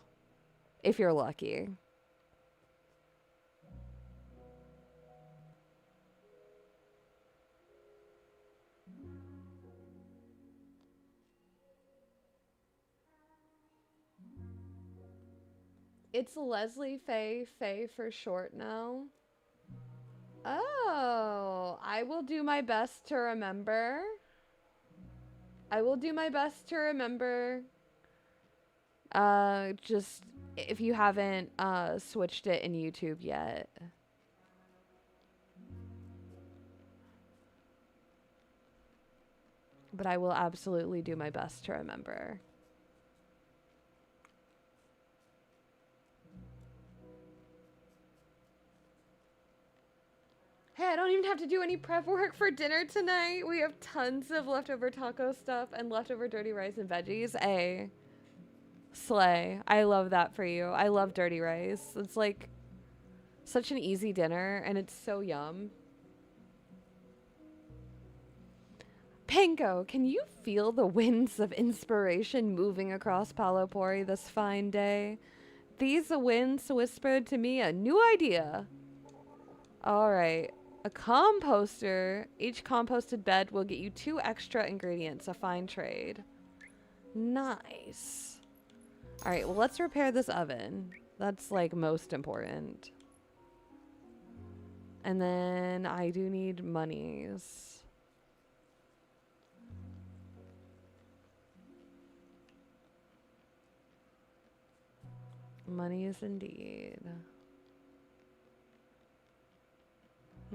If you're lucky. It's Leslie Faye for short now. Oh, I will do my best to remember. I will do my best to remember. Just if you haven't switched it in YouTube yet. But I will absolutely do my best to remember. Hey, I don't even have to do any prep work for dinner tonight. We have tons of leftover taco stuff and leftover dirty rice and veggies. Hey, slay. I love that for you. I love dirty rice. It's like such an easy dinner and it's so yum. Panko, can you feel the winds of inspiration moving across Palopori this fine day? These winds whispered to me a new idea. Alright. A composter. Each composted bed will get you 2 extra ingredients. A fine trade. Nice. Alright, well, let's repair this oven. That's, like, most important. And then I do need monies. Monies indeed.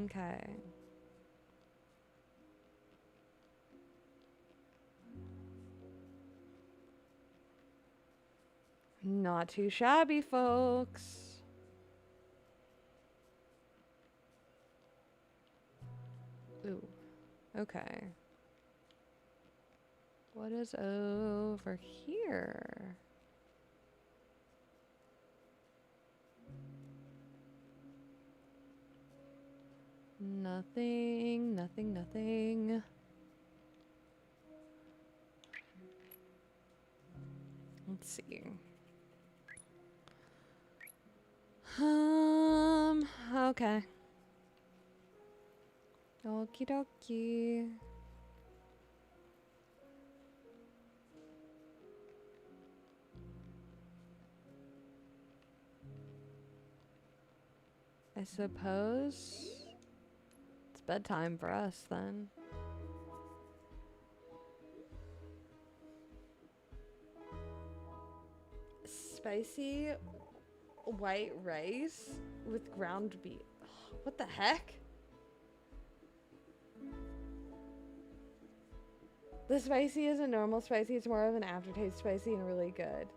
Okay. Not too shabby, folks. Ooh. Okay. What is over here? Nothing, nothing, nothing. Let's see. Okay. Okie dokie. I suppose it's bedtime for us then. Spicy white rice with ground beef. What the heck? The spicy isn't normal spicy, it's more of an aftertaste spicy and really good.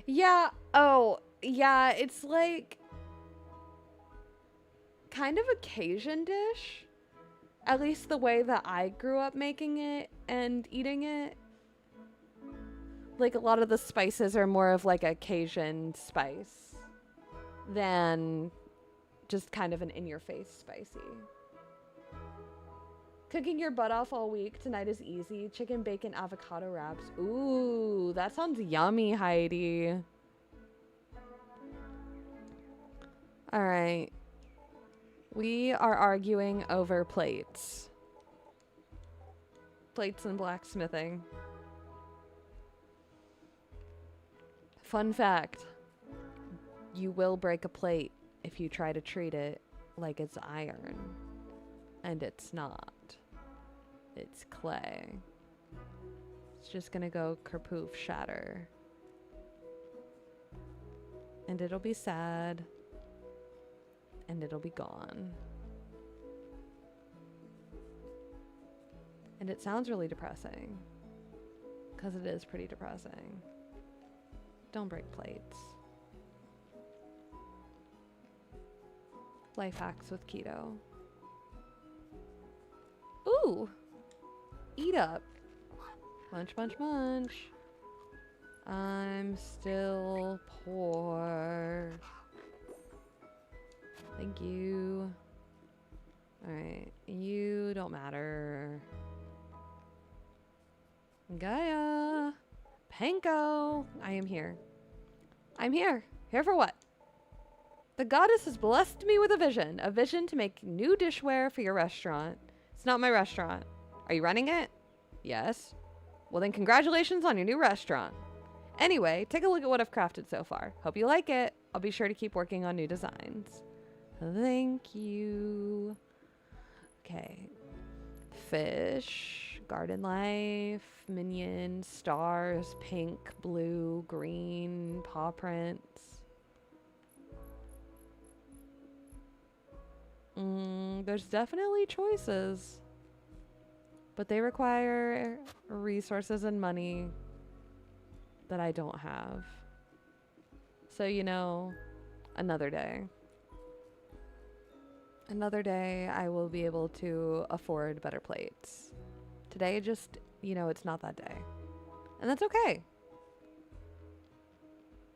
Yeah, oh, yeah, it's like kind of a Cajun dish. At least the way that I grew up making it and eating it. Like a lot of the spices are more of like a Cajun spice than just kind of an in-your-face spicy. Cooking your butt off all week tonight is easy. Chicken, bacon, avocado wraps. Ooh, that sounds yummy, Heidi. All right. We are arguing over plates. Plates and blacksmithing. Fun fact. You will break a plate if you try to treat it like it's iron. And it's not. It's clay. It's just gonna go kerpoof, shatter. And it'll be sad. And it'll be gone. And it sounds really depressing. Because it is pretty depressing. Don't break plates. Life hacks with keto. Ooh! Eat up. Munch, munch, munch. I'm still poor. Thank you. Alright, you don't matter. Gaia! Panko! I am here. I'm here. Here for what? The goddess has blessed me with a vision to make new dishware for your restaurant. It's not my restaurant. Are you running it? Yes. Well then congratulations on your new restaurant. Anyway, take a look at what I've crafted so far. Hope you like it. I'll be sure to keep working on new designs. Thank you. Okay. Fish, garden life, minions, stars, pink, blue, green, paw prints. There's definitely choices. But they require resources and money that I don't have. So, you know, another day. Another day I will be able to afford better plates. Today just, you know, it's not that day. And that's okay.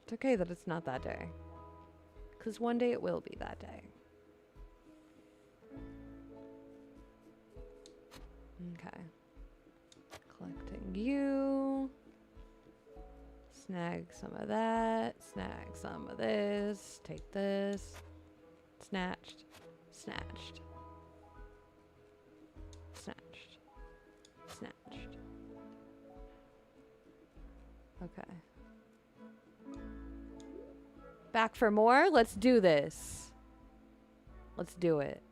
It's okay that it's not that day. Because one day it will be that day. Okay. Snag you. Snag some of that. Snag some of this. Take this. Snatched. Snatched. Snatched. Snatched. Okay. Back for more? Let's do this. Let's do it.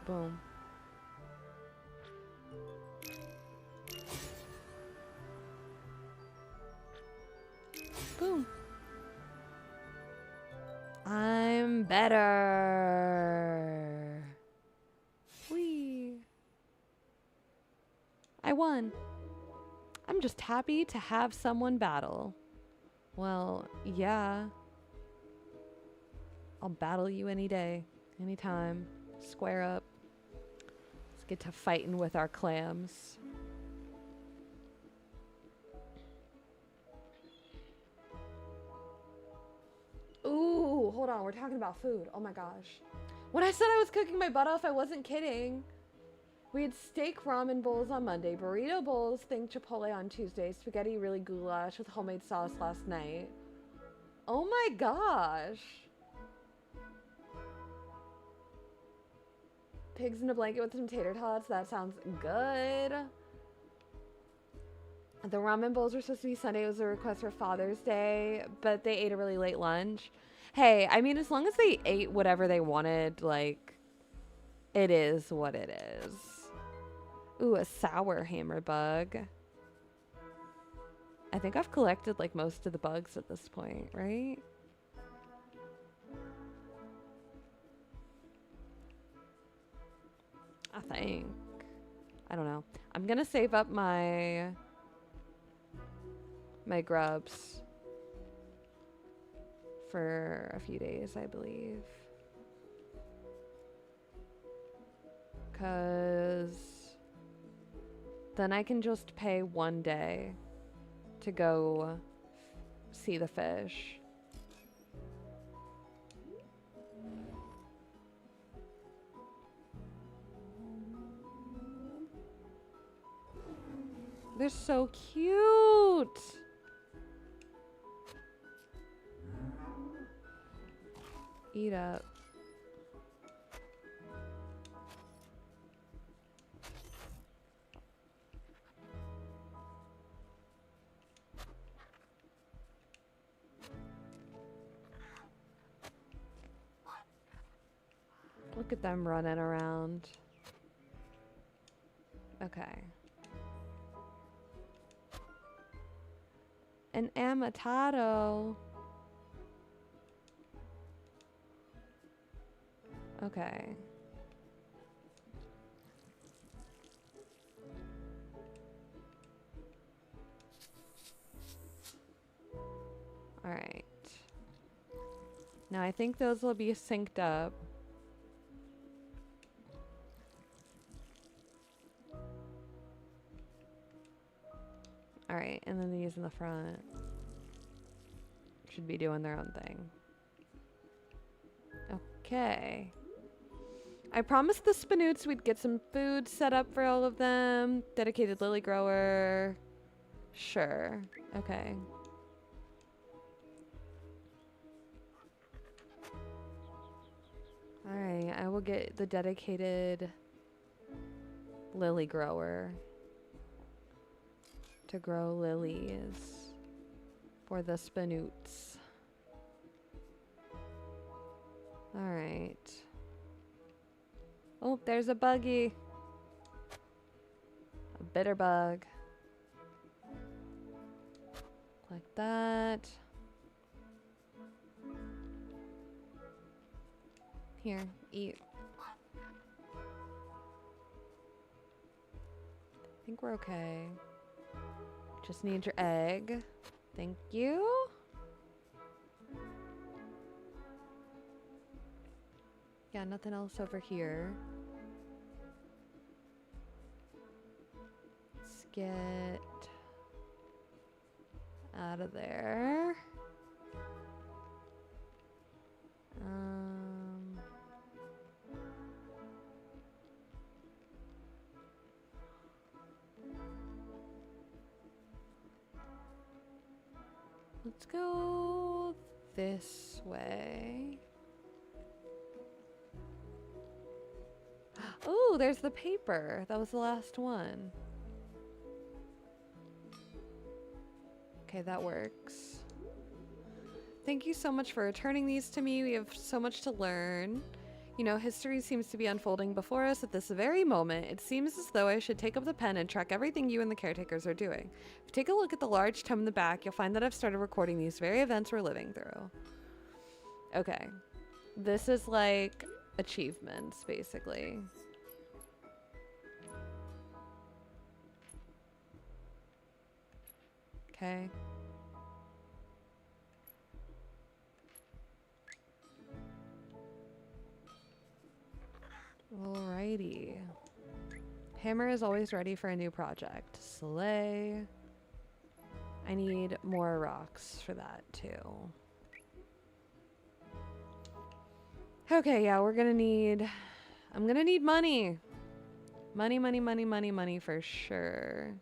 Boom. Boom. I'm better. Whee. I won. I'm just happy to have someone battle. Well, yeah. I'll battle you any day, anytime. Square up. Let's get to fighting with our clams. Ooh, hold on. We're talking about food. Oh my gosh. When I said I was cooking my butt off, I wasn't kidding. We had steak ramen bowls on Monday, burrito bowls, think Chipotle on Tuesday, spaghetti really goulash with homemade sauce last night. Oh my gosh. Pigs in a blanket with some tater tots. That sounds good. The ramen bowls were supposed to be Sunday. It was a request for Father's Day, but they ate a really late lunch. Hey, I mean, as long as they ate whatever they wanted, like, it is what it is. Ooh, a sour hammer bug. I think I've collected, like, most of the bugs at this point, right? I think. I don't know. I'm gonna save up my grubs for a few days, I believe. 'Cause then I can just pay one day to go see the fish. They're so cute. Eat up. Look at them running around. Okay. An amatado. Okay. All right. Now I think those will be synced up. All right, and then these in the front should be doing their own thing. Okay. I promised the Spinoots we'd get some food set up for all of them. Dedicated lily grower. Sure. Okay. All right, I will get the dedicated lily grower to grow lilies for the Spinoots. All right. Oh, there's a buggy. A bitter bug. Like that. Here, eat. I think we're okay. Just need your egg. Thank you. Yeah, nothing else over here. Let's get out of there. Let's go this way. Oh, there's the paper. That was the last one. Okay, that works. Thank you so much for returning these to me. We have so much to learn. You know, history seems to be unfolding before us at this very moment. It seems as though I should take up the pen and track everything you and the caretakers are doing. If you take a look at the large tome in the back, you'll find that I've started recording these very events we're living through. Okay. This is like achievements, basically. Okay. Alrighty. Hammer is always ready for a new project. Slay. I need more rocks for that too. Okay, yeah, we're gonna need... I'm gonna need money. Money, money, money, money, money for sure.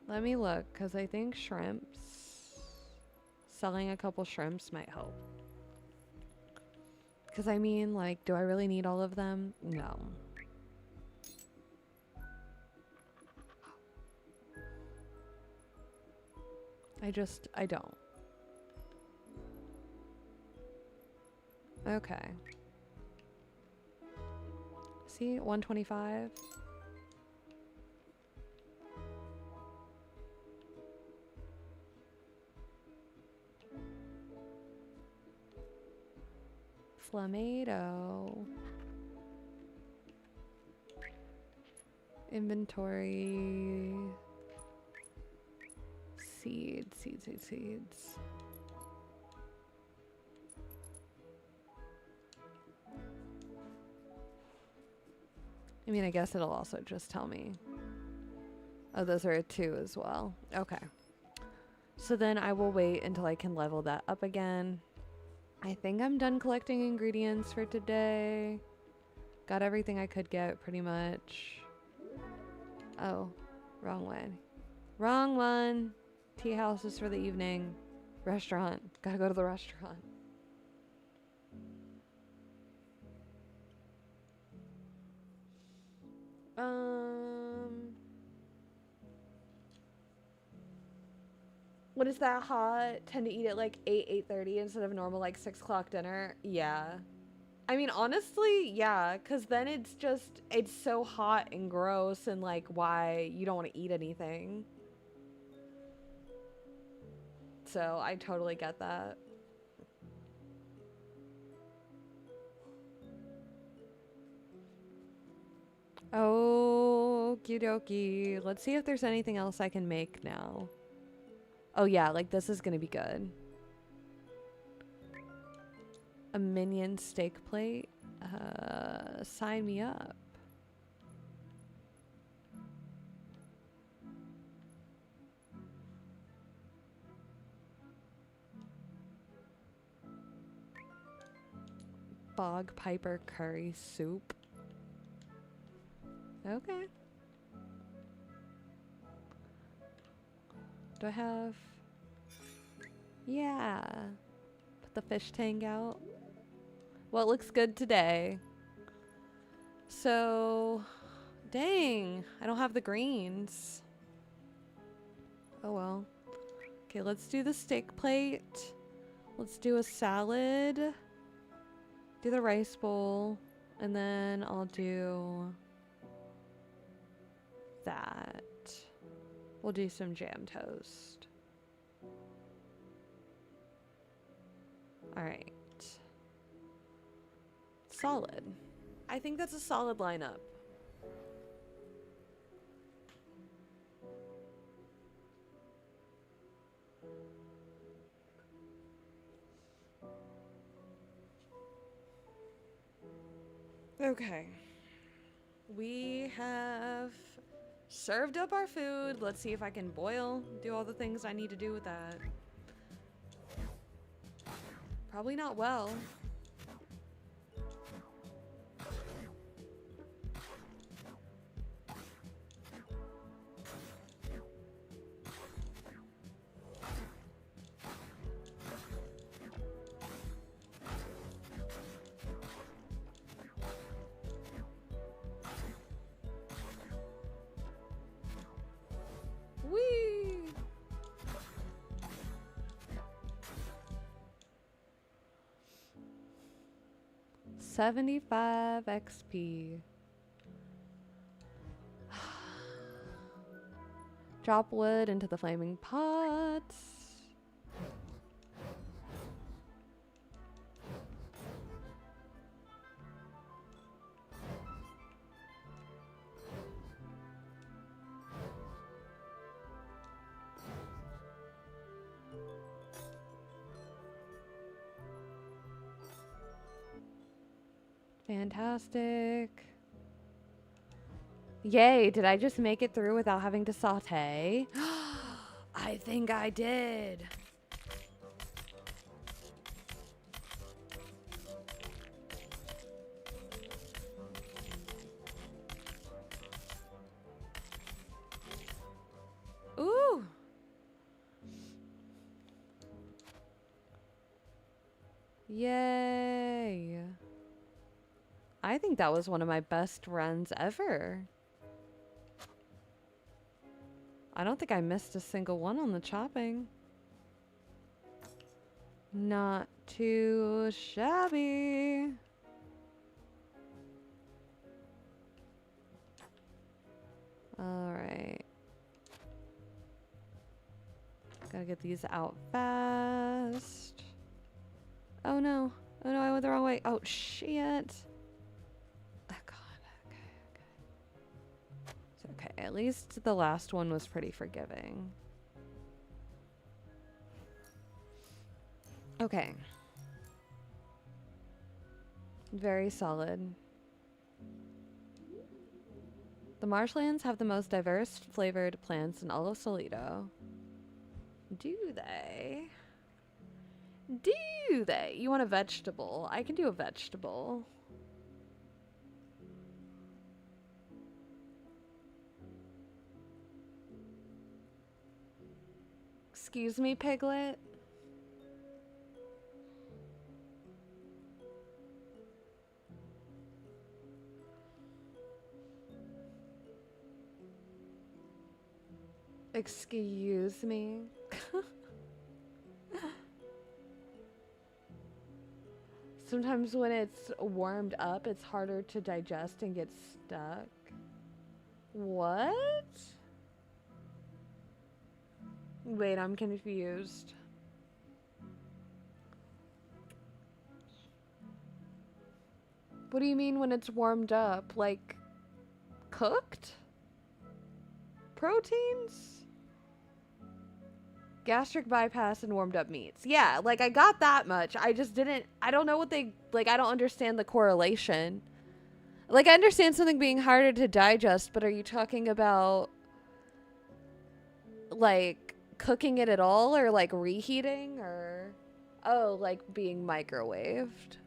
Let me look, because I think shrimps, selling a couple shrimps might help. Because I mean, like, do I really need all of them? No. I don't. Okay. See, 125. Flamato. Inventory. Seeds, seeds, seeds, seeds. I mean, I guess it'll also just tell me. Oh, those are a 2 as well. Okay. So then I will wait until I can level that up again. I think I'm done collecting ingredients for today. Got everything I could get pretty much. Oh, wrong way. Wrong one. Tea houses for the evening. Restaurant. Gotta go to the restaurant. What is that hot? Tend to eat at like 8:30 instead of normal like 6 o'clock dinner? Yeah. I mean, honestly, yeah, because then it's so hot and gross and like why you don't want to eat anything. So I totally get that. Okie dokie. Let's see if there's anything else I can make now. Oh yeah, like this is gonna be good. A minion steak plate. Sign me up. Bog Piper curry soup. Okay. Do I have... Yeah. Put the fish tank out. Well, it looks good today. So... Dang. I don't have the greens. Oh well. Okay, let's do the steak plate. Let's do a salad. Do the rice bowl. And then I'll do... that. We'll do some jam toast. All right. Solid. I think that's a solid lineup. Okay. We have served up our food. Let's see if I can do all the things I need to do with that. Probably not well. 75 XP. Drop wood into the flaming pots. Fantastic. Yay, did I just make it through without having to saute? I think I did. Ooh. Yay. I think that was one of my best runs ever. I don't think I missed a single one on the chopping. Not too shabby. All right. Gotta get these out fast. Oh no. Oh no, I went the wrong way. Oh shit. Oh god. Okay. It's okay. At least the last one was pretty forgiving. Okay. Very solid. The marshlands have the most diverse flavored plants in all of Toledo. Do they? Do they? You want a vegetable? I can do a vegetable. Excuse me, Piglet? Excuse me? Sometimes when it's warmed up, it's harder to digest and get stuck. What? Wait, I'm confused. What do you mean when it's warmed up? Like, cooked? Proteins? Gastric bypass and warmed up meats. Yeah, like I got that much. I just didn't, I don't know what they, like I don't understand the correlation. Like I understand something being harder to digest, but are you talking about like cooking it at all or like reheating or, oh, like being microwaved?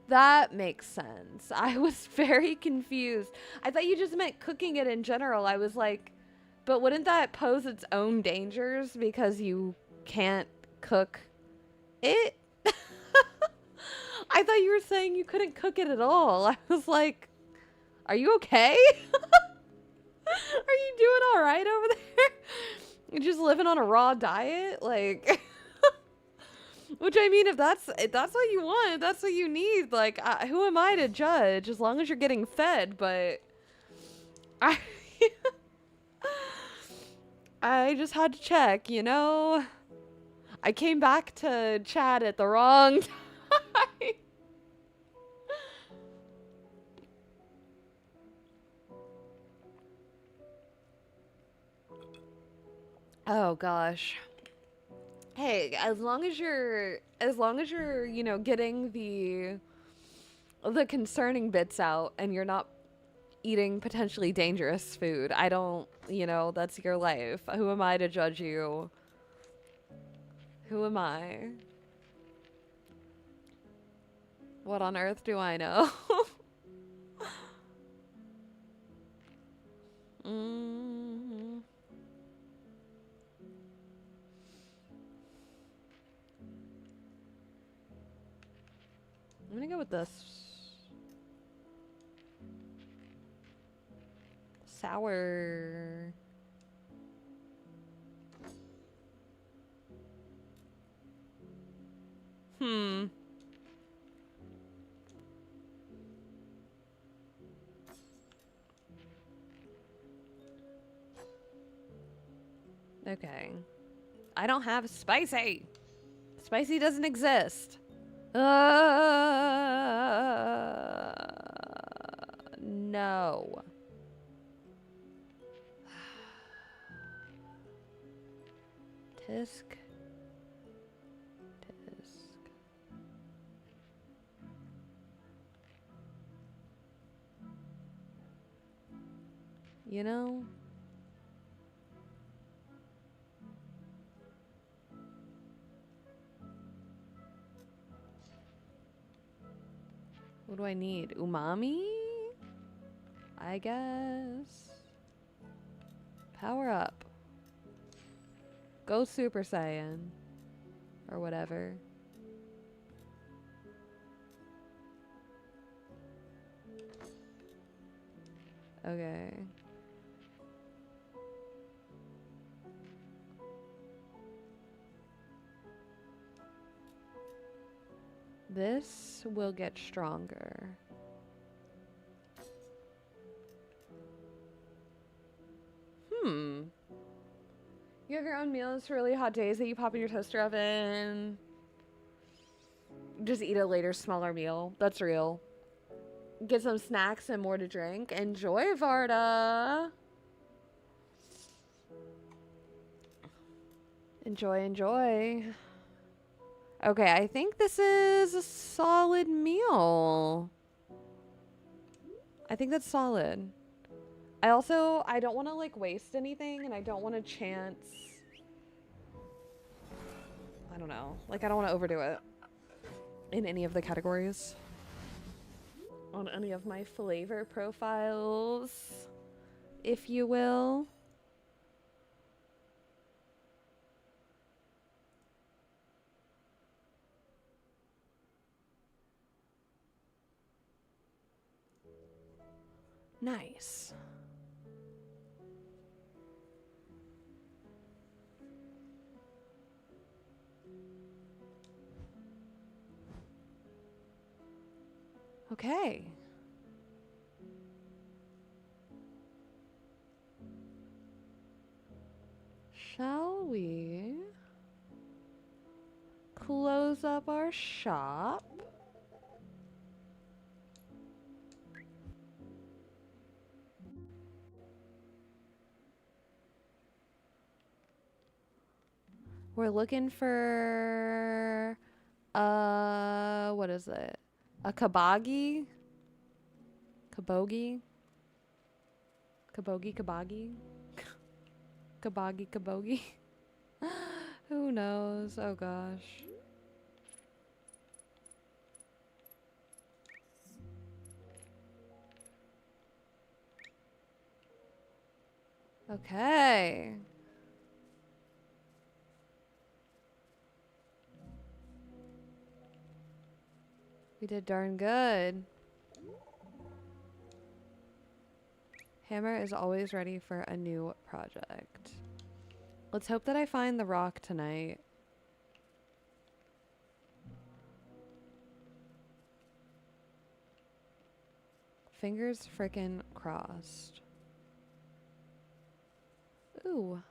That makes sense. I was very confused. I thought you just meant cooking it in general. I was like, but wouldn't that pose its own dangers because you can't cook it? I thought you were saying you couldn't cook it at all. I was like, are you okay? Are you doing all right over there? You're just living on a raw diet? Like, which I mean, if that's what you want, if that's what you need, like, who am I to judge as long as you're getting fed? But I just had to check, you know? I came back to chat at the wrong time. Oh gosh. Hey, as long as you're, you know, getting the concerning bits out and you're not eating potentially dangerous food. I don't, you know, that's your life. Who am I to judge you? Who am I? What on earth do I know? Mm-hmm. I'm gonna go with this. Sour. Okay. I don't have spicy. Spicy doesn't exist. No. Tisk. Tisk. You know? What do I need? Umami? I guess. Power up. Go Super Saiyan. Or whatever. Okay. This will get stronger. You have your own meals for really hot days that you pop in your toaster oven. Just eat a later, smaller meal. That's real. Get some snacks and more to drink. Enjoy, Varda. Enjoy, enjoy. Okay, I think this is a solid meal. I think that's solid. I don't want to like waste anything, and I don't want to chance. I don't know. Like, I don't want to overdo it in any of the categories. On any of my flavor profiles, if you will. Nice. Okay. Shall we close up our shop? We're looking for what is it? A kabagi? Kabogi? Kabogi kabagi? Kabagi kabogi? Who knows? Oh gosh. Okay. We did darn good. Hammer is always ready for a new project. Let's hope that I find the rock tonight. Fingers frickin' crossed. Ooh,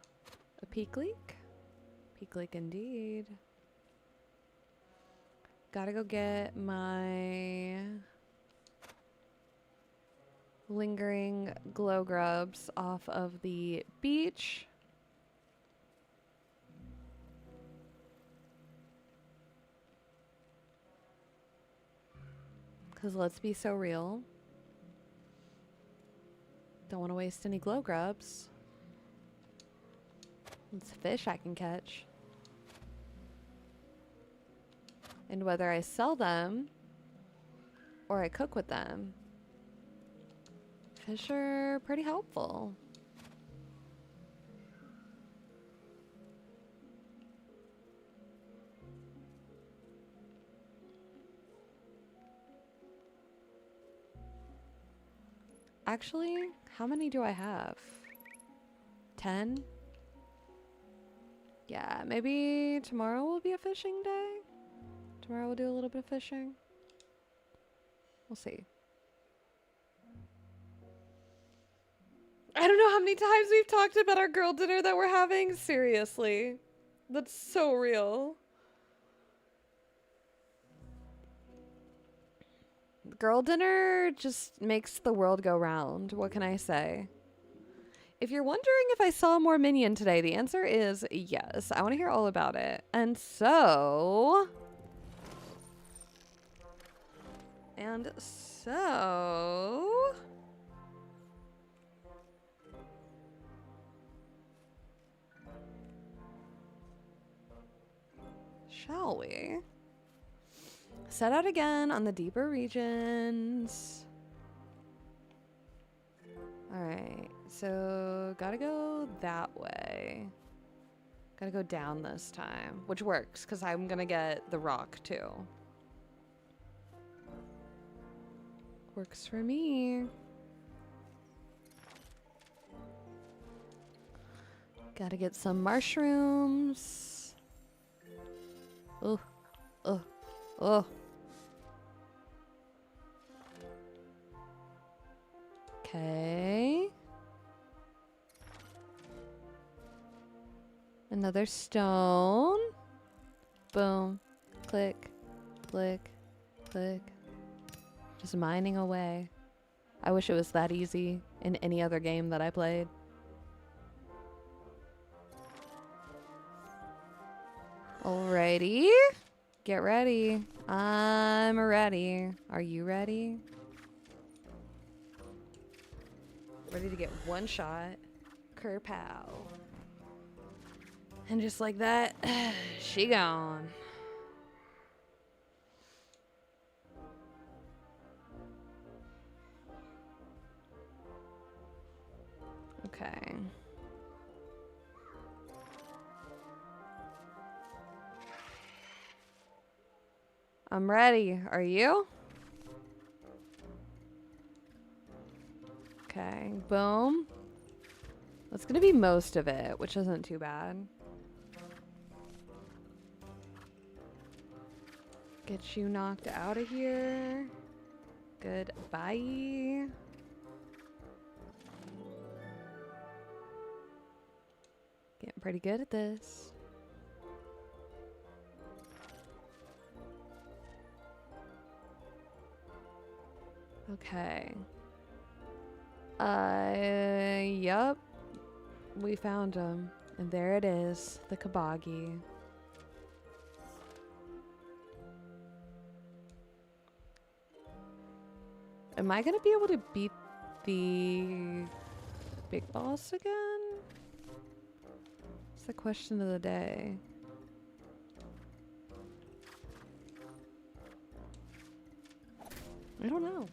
a peak leak? Peak leak indeed. Gotta go get my lingering glow grubs off of the beach. Because let's be so real. Don't want to waste any glow grubs. It's fish I can catch. And whether I sell them or I cook with them, fish are pretty helpful. Actually, how many do I have? 10? Yeah, maybe tomorrow will be a fishing day. Tomorrow we'll do a little bit of fishing. We'll see. I don't know how many times we've talked about our girl dinner that we're having. Seriously. That's so real. Girl dinner just makes the world go round. What can I say? If you're wondering if I saw more Minion today, the answer is yes. I want to hear all about it. And so... Shall we? Set out again on the deeper regions. Alright, so gotta go that way. Gotta go down this time, which works because I'm gonna get the rock too. Works for me. Gotta get some mushrooms. Oh, oh, oh. Okay. Another stone. Boom. Click, click, click. Just mining away. I wish it was that easy in any other game that I played. Alrighty. Get ready. I'm ready. Are you ready? Ready to get one shot. Kerpow. And just like that, she gone. Okay. I'm ready. Are you? Okay, boom. That's gonna be most of it, which isn't too bad. Get you knocked out of here. Goodbye. Getting pretty good at this. Okay. Yup. We found him. And there it is, the Kabagi. Am I gonna be able to beat the big boss again? It's the question of the day. I don't know.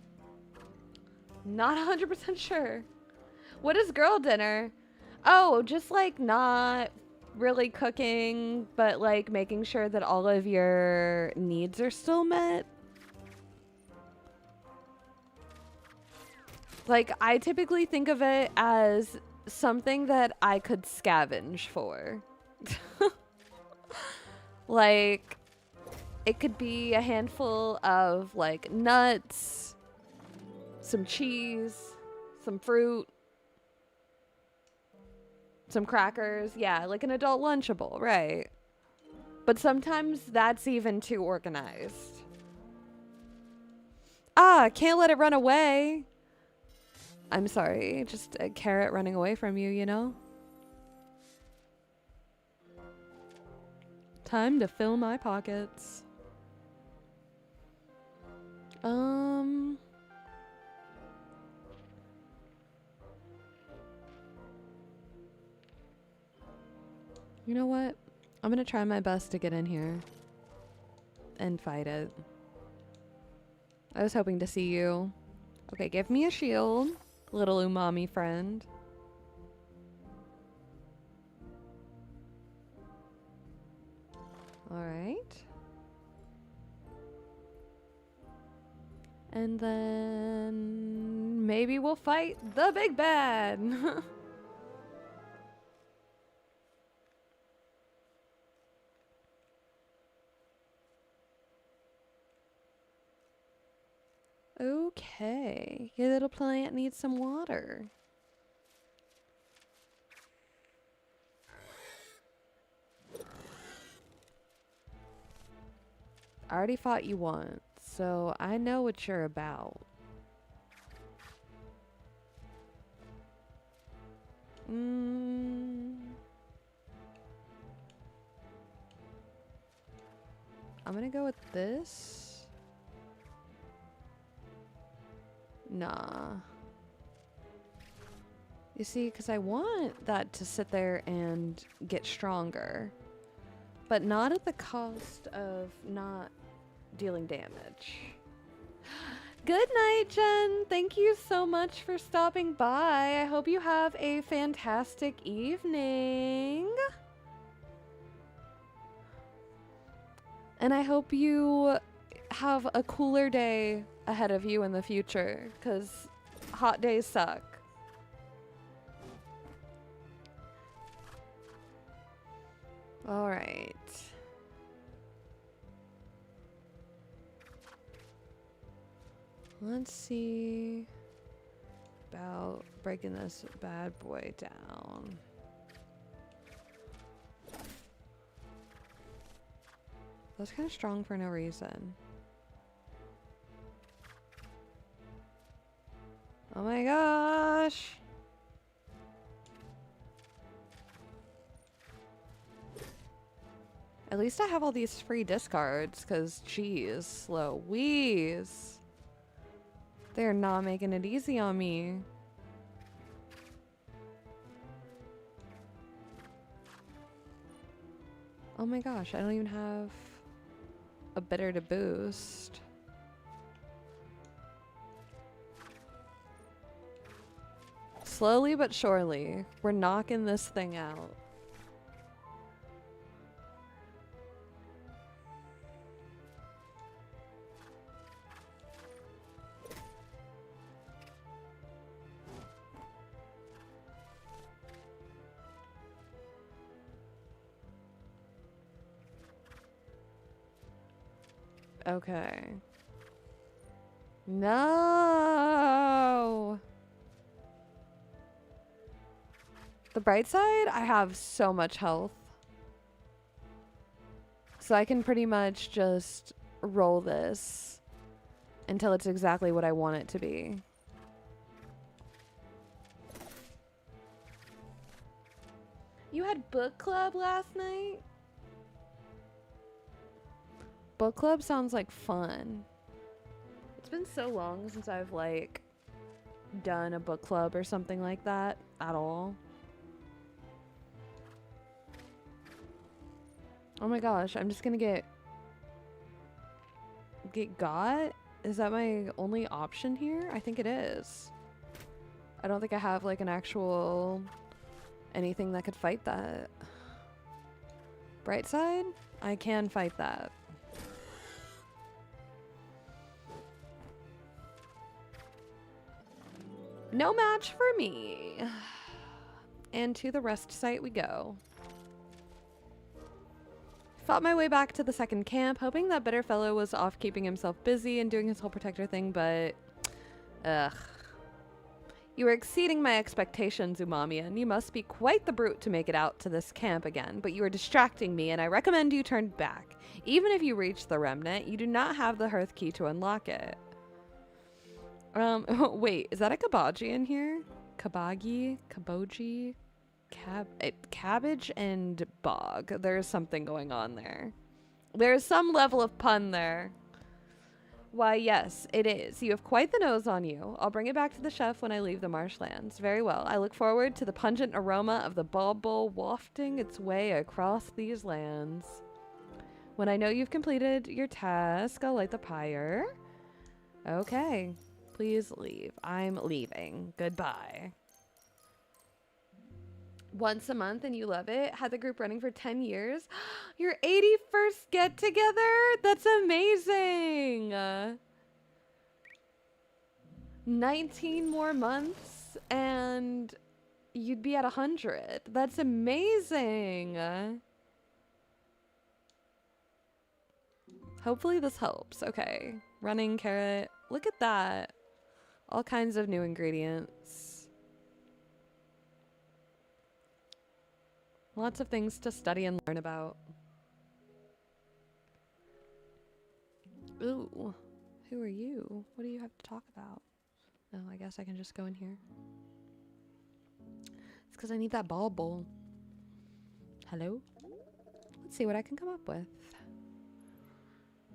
Not 100% sure. What is girl dinner? Oh, just like not really cooking, but like making sure that all of your needs are still met. Like, I typically think of it as something that I could scavenge for. Like, it could be a handful of like nuts, some cheese, some fruit, some crackers. Yeah, like an adult Lunchable, right? But sometimes that's even too organized. Ah, can't let it run away. I'm sorry, just a carrot running away from you, you know? Time to fill my pockets. You know what? I'm gonna try my best to get in here and fight it. I was hoping to see you. Okay, give me a shield, little umami friend. All right. And then maybe we'll fight the big bad. Okay, your little plant needs some water. I already fought you once, so I know what you're about. I'm gonna go with this. Nah. You see, because I want that to sit there and get stronger, but not at the cost of not dealing damage. Good night, Jen. Thank you so much for stopping by. I hope you have a fantastic evening. And I hope you have a cooler day ahead of you in the future, because hot days suck. All right. Let's see about breaking this bad boy down. That's kind of strong for no reason. Oh my gosh. At least I have all these free discards, because geez, Louise. They're not making it easy on me. Oh my gosh, I don't even have a bitter to boost. Slowly but surely, we're knocking this thing out. Okay. No. The bright side, I have so much health. So I can pretty much just roll this until it's exactly what I want it to be. You had book club last night? Book club sounds like fun. It's been so long since I've like done a book club or something like that at all. Oh my gosh, I'm just gonna get got? Is that my only option here? I think it is. I don't think I have like an actual anything that could fight that. Bright side? I can fight that. No match for me. And to the rest site we go. Fought my way back to the second camp, hoping that bitter fellow was off keeping himself busy and doing his whole protector thing, but... ugh. You were exceeding my expectations, Umamian. You must be quite the brute to make it out to this camp again, but you are distracting me, and I recommend you turn back. Even if you reach the remnant, you do not have the hearth key to unlock it. Wait, is that a kabaji in here? Kabagi? Kaboji? Cabbage and bog. There's something going on there. There's some level of pun there. Why, yes, it is. You have quite the nose on you. I'll bring it back to the chef when I leave the marshlands. Very well. I look forward to the pungent aroma of the bulb bowl wafting its way across these lands. When I know you've completed your task, I'll light the pyre. Okay. Please leave. I'm leaving. Goodbye. Once a month and you love it. Had the group running for 10 years. Your 81st get together? That's amazing. 19 more months and you'd be at 100. That's amazing. Hopefully this helps. Okay. Running carrot. Look at that. All kinds of new ingredients. Lots of things to study and learn about. Ooh. Who are you? What do you have to talk about? Oh, I guess I can just go in here. It's because I need that ball bowl. Hello? Let's see what I can come up with.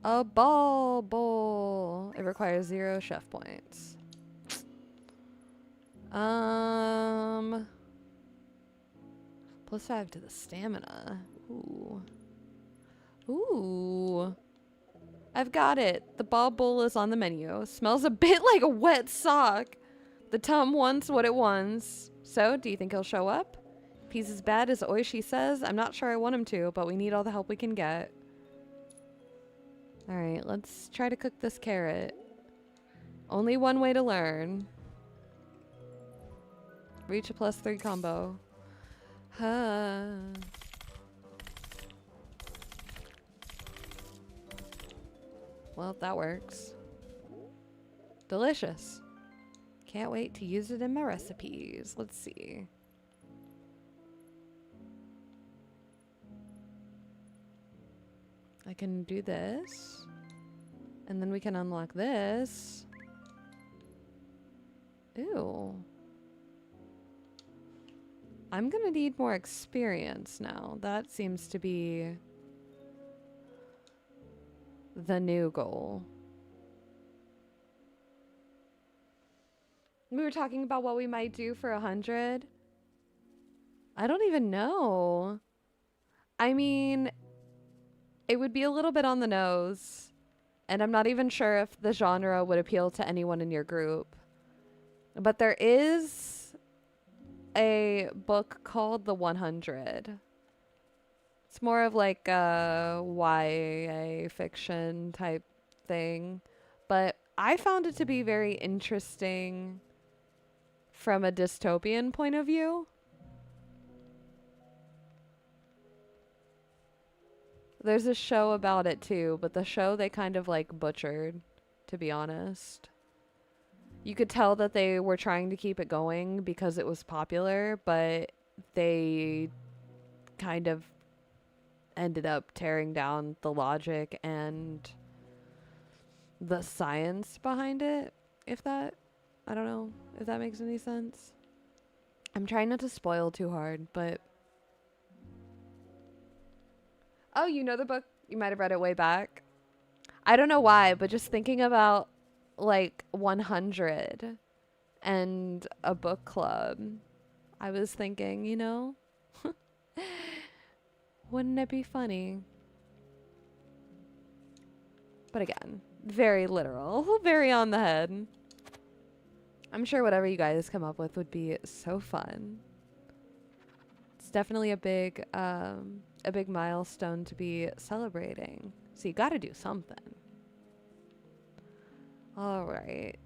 A ball bowl. It requires 0 chef points. +5 to the stamina. Ooh. Ooh. I've got it. The ball bowl is on the menu. Smells a bit like a wet sock. The Tum wants what it wants. So, do you think he'll show up? If he's as bad as Oishi says, I'm not sure I want him to, but we need all the help we can get. Alright, let's try to cook this carrot. Only one way to learn. Reach a +3 combo. Huh. Well, that works. Delicious. Can't wait to use it in my recipes. Let's see. I can do this. And then we can unlock this. Ew. I'm gonna need more experience now. That seems to be the new goal. We were talking about what we might do for 100. I don't even know. I mean, it would be a little bit on the nose. And I'm not even sure if the genre would appeal to anyone in your group. But there is a book called The 100. It's more of like a YA fiction type thing. But I found it to be very interesting from a dystopian point of view. There's a show about it too, but the show they kind of like butchered, to be honest. You could tell that they were trying to keep it going because it was popular, but they kind of ended up tearing down the logic and the science behind it, I don't know if that makes any sense. I'm trying not to spoil too hard, but... Oh, you know the book? You might have read it way back. I don't know why, but just thinking about, like, 100 and a book club, I was thinking, you know, wouldn't it be funny? But again, very literal, very on the head. I'm sure whatever you guys come up with would be so fun. It's definitely a big milestone to be celebrating. So you gotta do something. All right.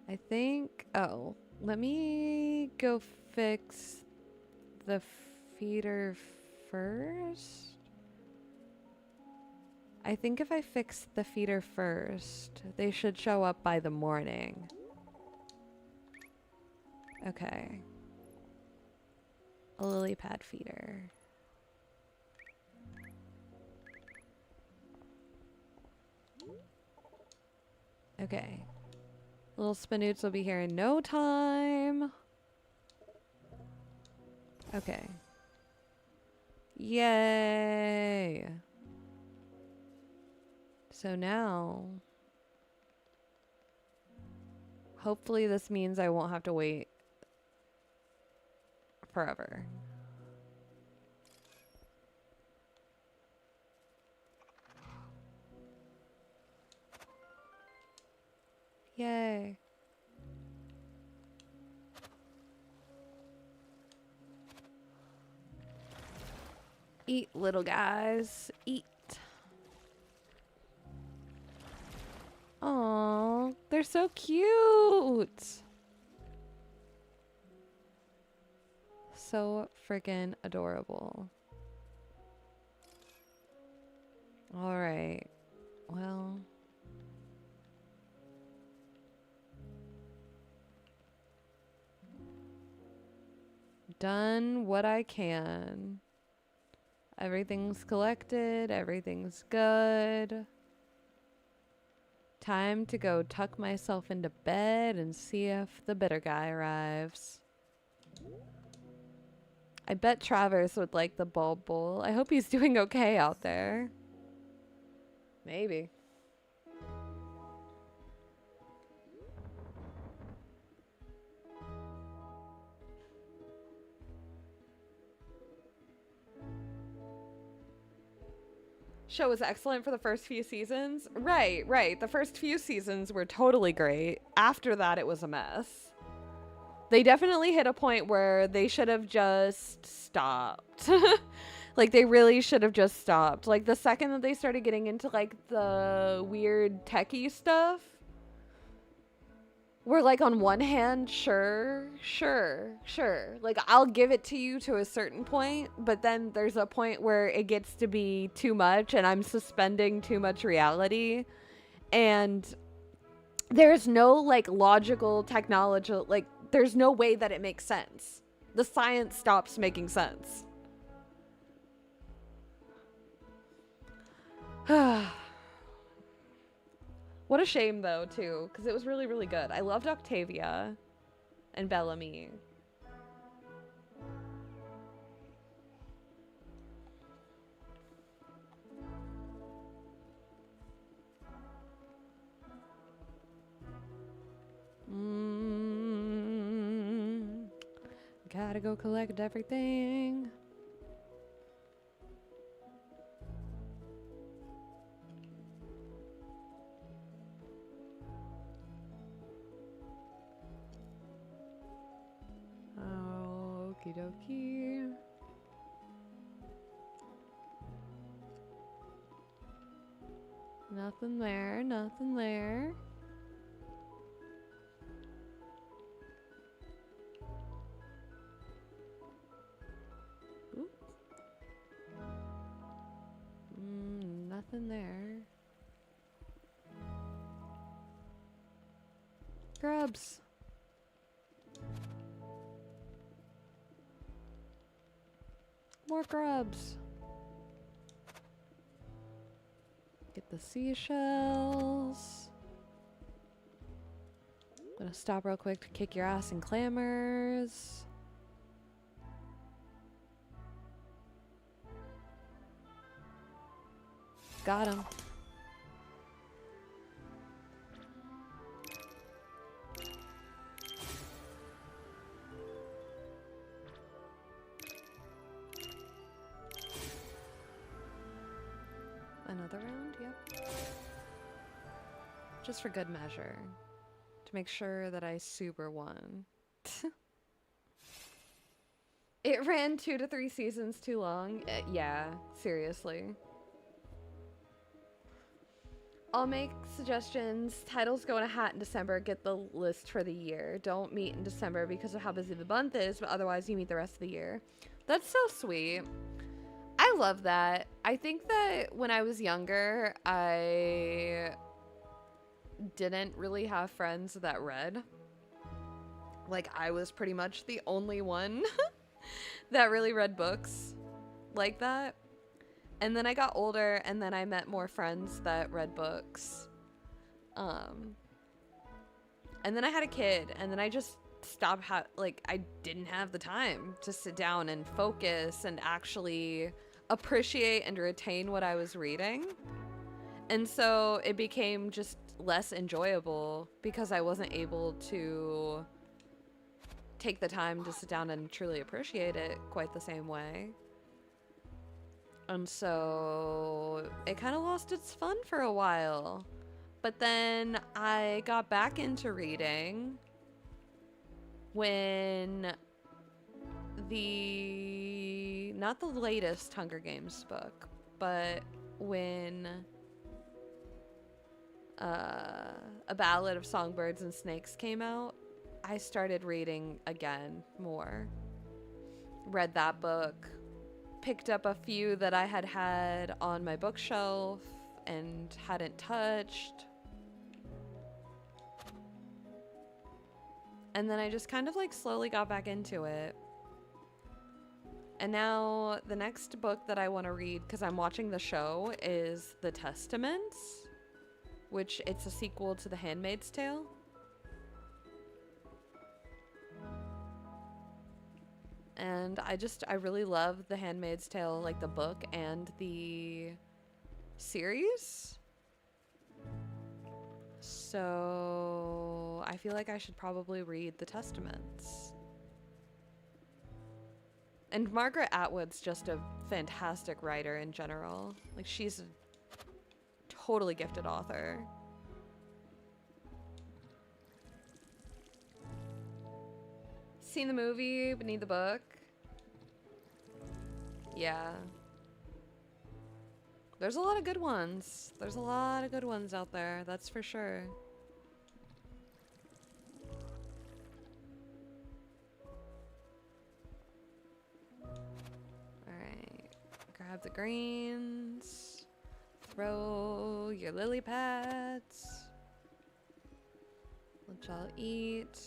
I think, oh, let me go fix the feeder first. I think if I fix the feeder first, they should show up by the morning. Okay. A lily pad feeder. Okay. Little Spinoots will be here in no time. Okay. Yay! So now, hopefully this means I won't have to wait forever. Yay. Eat, little guys. Eat. Aw, they're so cute. So freaking adorable. All right. Well. Done what I can. Everything's collected. Everything's good. Time to go tuck myself into bed and see if the bitter guy arrives. I bet Travers would like the bulb bowl. I hope he's doing okay out there. Maybe. Show was excellent for the first few seasons. Right. The first few seasons were totally great. After that, it was a mess. They definitely hit a point where they should have just stopped. Like, they really should have just stopped. Like, the second that they started getting into, like, the weird techie stuff, we're like, on one hand, sure. Like, I'll give it to you to a certain point, but then there's a point where it gets to be too much and I'm suspending too much reality. And there's no, like, logical technology, like, there's no way that it makes sense. The science stops making sense. What a shame, though, too, because it was really, really good. I loved Octavia and Bellamy. Gotta go collect everything. Okie dokie. Nothing there, nothing there. Oop. Nothing there. Grubs. More grubs. Get the seashells. Gonna stop real quick to kick your ass in clammers. Got him. Another round, yep. Just for good measure. To make sure that I super won. It ran 2 to 3 seasons too long. Yeah, seriously. I'll make suggestions. Titles go in a hat in December. Get the list for the year. Don't meet in December because of how busy the month is, but otherwise you meet the rest of the year. That's so sweet. I love that. I think that when I was younger, I didn't really have friends that read. Like, I was pretty much the only one that really read books like that. And then I got older, and then I met more friends that read books. And then I had a kid, and then I just stopped, I didn't have the time to sit down and focus and actually appreciate and retain what I was reading. And so it became just less enjoyable because I wasn't able to take the time to sit down and truly appreciate it quite the same way. And so it kind of lost its fun for a while. But then I got back into reading when not the latest Hunger Games book, but when A Ballad of Songbirds and Snakes came out, I started reading again more. Read that book. Picked up a few that I had on my bookshelf and hadn't touched. And then I just kind of slowly got back into it. And now the next book that I want to read, because I'm watching the show, is The Testaments, which it's a sequel to The Handmaid's Tale. And I really love The Handmaid's Tale, like the book and the series. So I feel like I should probably read The Testaments. And Margaret Atwood's just a fantastic writer in general. Like, she's a totally gifted author. Seen the movie, but need the book. Yeah. There's a lot of good ones. There's a lot of good ones out there, that's for sure. Alright. Grab the greens. Throw your lily pads. Let y'all eat.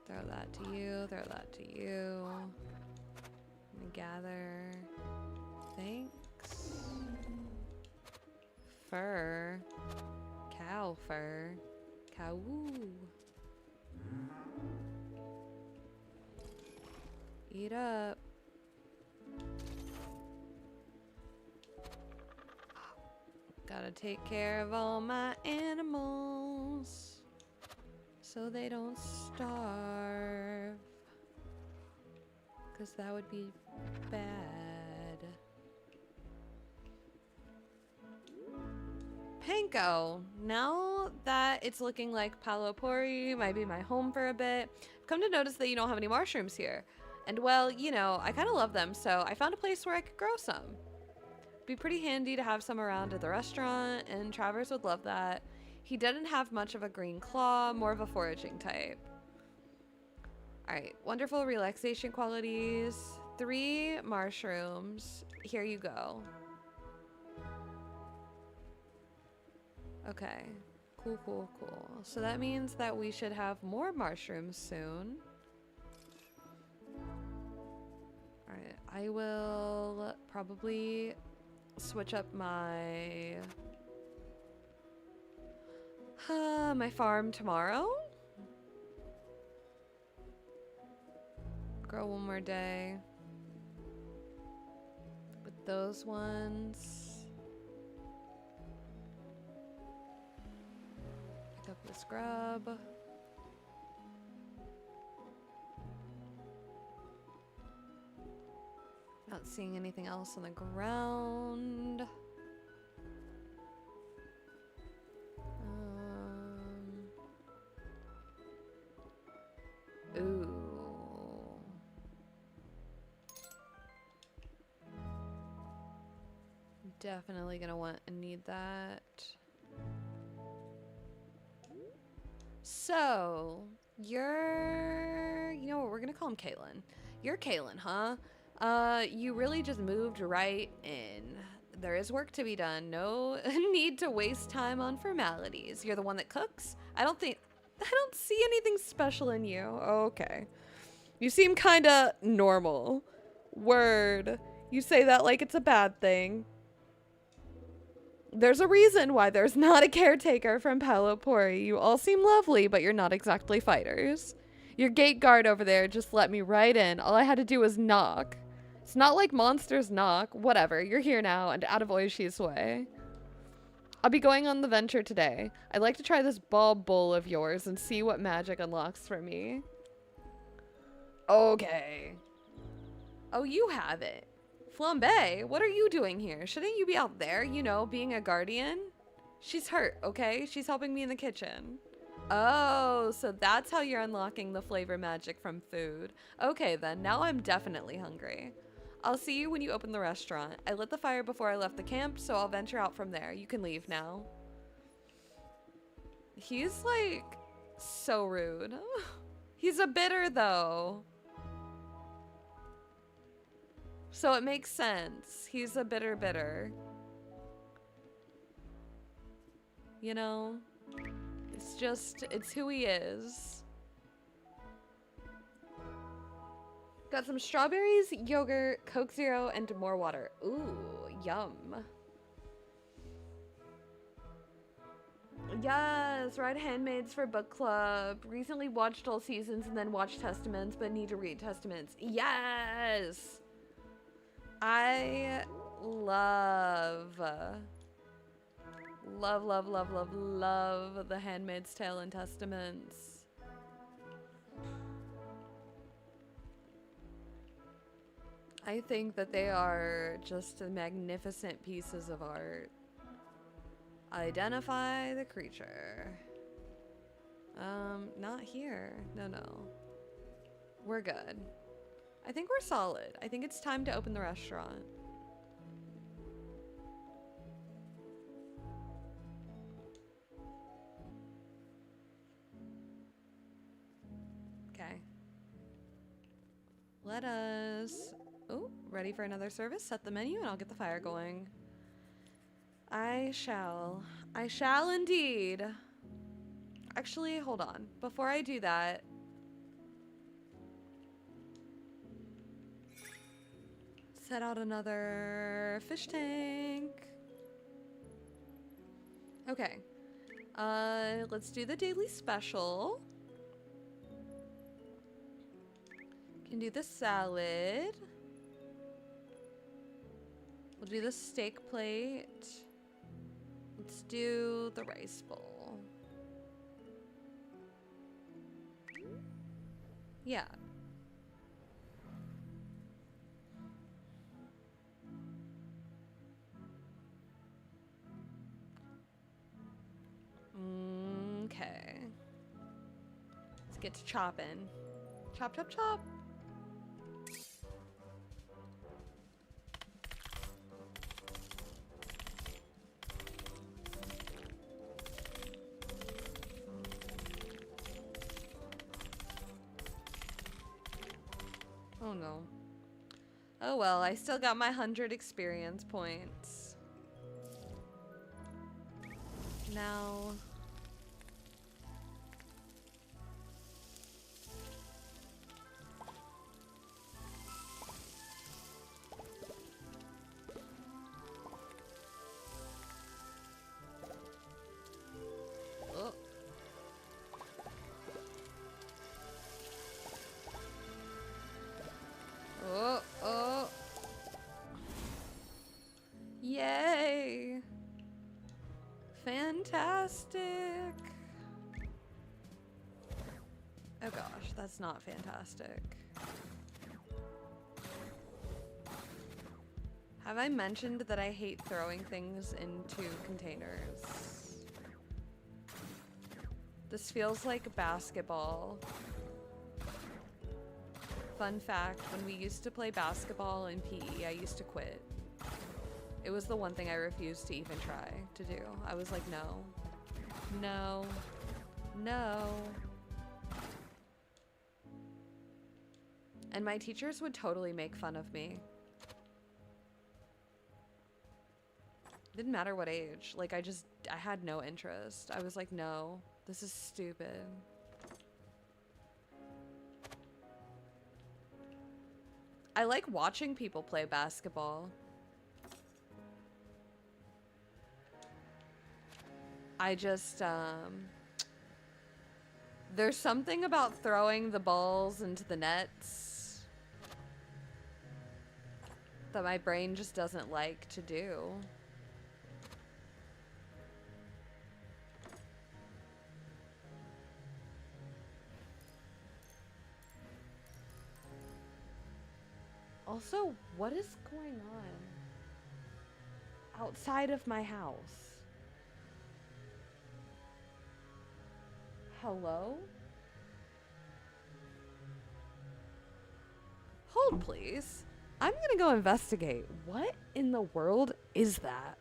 Throw that to you, throw that to you. Let me gather. Thanks. Fur. Cow fur. Cow. Eat up. Gotta take care of all my animals so they don't starve, 'cause that would be bad. Panko, now that it's looking like Palo Pori might be my home for a bit, I've come to notice that you don't have any mushrooms here. And well, you know, I kind of love them, so I found a place where I could grow some. Be pretty handy to have some around at the restaurant, and Travers would love that. He didn't have much of a green claw, more of a foraging type. Alright, wonderful relaxation qualities. 3 mushrooms. Here you go. Okay. Cool, cool, cool. So that means that we should have more mushrooms soon. Alright, I will probably switch up my my farm tomorrow. Grow one more day with those ones. Pick up the scrub. Not seeing anything else on the ground. Ooh. Definitely gonna want and need that. So, you know what, we're gonna call him Kalen. You're Kalen, huh? You really just moved right in. There is work to be done. No need to waste time on formalities. You're the one that cooks? I don't see anything special in you. Okay. You seem kinda normal. Word. You say that like it's a bad thing. There's a reason why there's not a caretaker from Palo Pori. You all seem lovely, but you're not exactly fighters. Your gate guard over there just let me right in. All I had to do was knock. It's not like monsters knock. Whatever, you're here now and out of Oishi's way. I'll be going on the venture today. I'd like to try this ball bowl of yours and see what magic unlocks for me. Okay. Oh, you have it. Flambe, what are you doing here? Shouldn't you be out there, you know, being a guardian? She's hurt, okay? She's helping me in the kitchen. Oh, so that's how you're unlocking the flavor magic from food. Okay then, now I'm definitely hungry. I'll see you when you open the restaurant. I lit the fire before I left the camp, so I'll venture out from there. You can leave now. He's like so rude. He's a bitter though. So it makes sense. He's a bitter. You know? It's who he is. Got some strawberries, yogurt, Coke Zero, and more water. Ooh, yum. Yes, read Handmaids for book club. Recently watched all seasons and then watched Testaments, but need to read Testaments. Yes! I love The Handmaid's Tale and Testaments. I think that they are just magnificent pieces of art. Identify the creature. Not here. No. We're good. I think we're solid. I think it's time to open the restaurant. Okay. Let us... Oh, ready for another service? Set the menu and I'll get the fire going. I shall indeed. Actually, hold on. Before I do that, set out another fish tank. Okay. Let's do the daily special. Can do the salad. We'll do the steak plate. Let's do the rice bowl. Yeah. Okay. Let's get to chopping. Chop, chop, chop. Oh no. Oh well, I still got my 100 experience points. Now... Oh. Oh. Yay! Fantastic! Oh gosh, that's not fantastic. Have I mentioned that I hate throwing things into containers? This feels like basketball. Fun fact, when we used to play basketball in PE, I used to quit. It was the one thing I refused to even try to do. I was like, no. No. No. And my teachers would totally make fun of me. Didn't matter what age. Like, I had no interest. I was like, no, this is stupid. I like watching people play basketball. I just, there's something about throwing the balls into the nets that my brain just doesn't like to do. Also, what is going on outside of my house? Hello? Hold, please. I'm gonna go investigate. What in the world is that?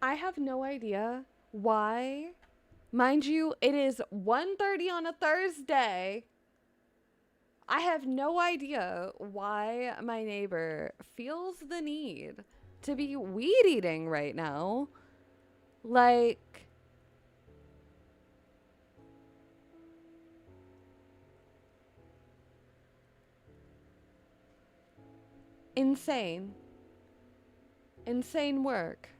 I have no idea why. Mind you, it is 1:30 on a Thursday. I have no idea why my neighbor feels the need to be weed eating right now. Like, insane. Insane work.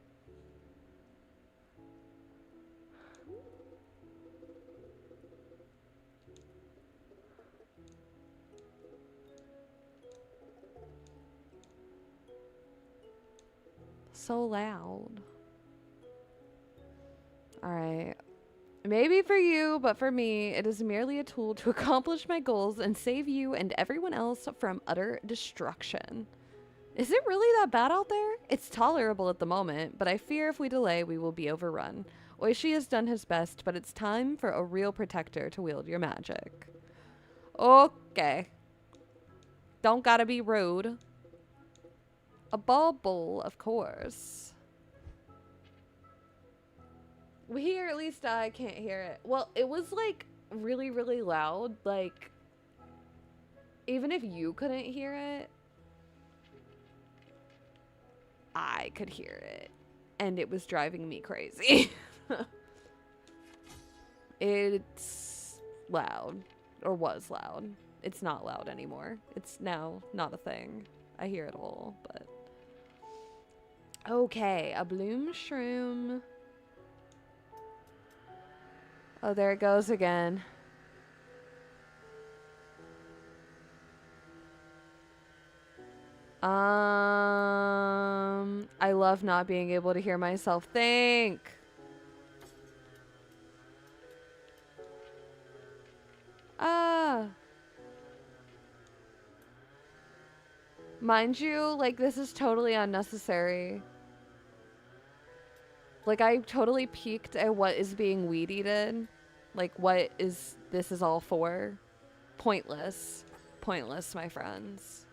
So loud. All right. Maybe for you, but for me, it is merely a tool to accomplish my goals and save you and everyone else from utter destruction. Is it really that bad out there? It's tolerable at the moment, but I fear if we delay, we will be overrun. Oishi has done his best, but it's time for a real protector to wield your magic. Okay. Don't gotta be rude. A bubble, of course. We hear, at least I can't hear it. Well, it was like really, really loud. Like, even if you couldn't hear it, I could hear it. And it was driving me crazy. It's loud. Or was loud. It's not loud anymore. It's now not a thing. I hear it all, but... Okay, a bloom shroom. Oh, there it goes again. I love not being able to hear myself think. Mind you, like, this is totally unnecessary. Like, I totally peeked at what is being weed eaten. Like, what is this is all for. Pointless. Pointless, my friends.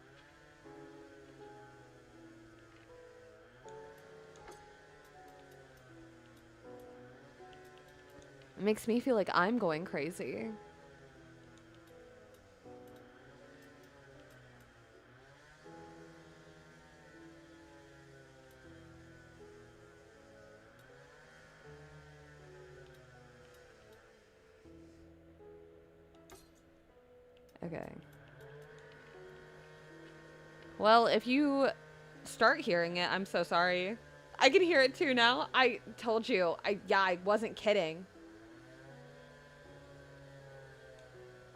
It makes me feel like I'm going crazy. Okay. Well, if you start hearing it, I'm so sorry. I can hear it too now. I told you. I wasn't kidding.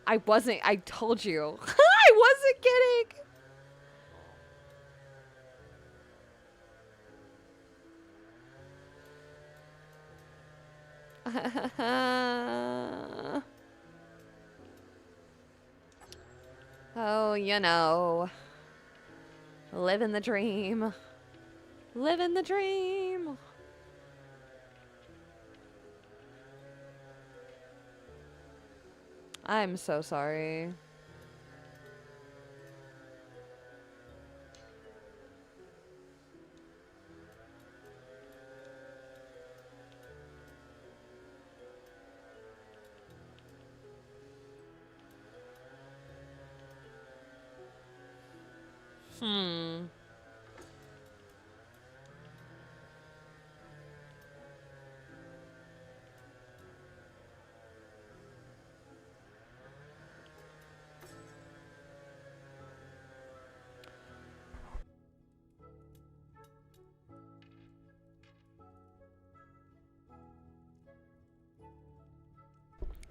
I told you. I wasn't kidding. Oh, you know. Living the dream. Living the dream. I'm so sorry.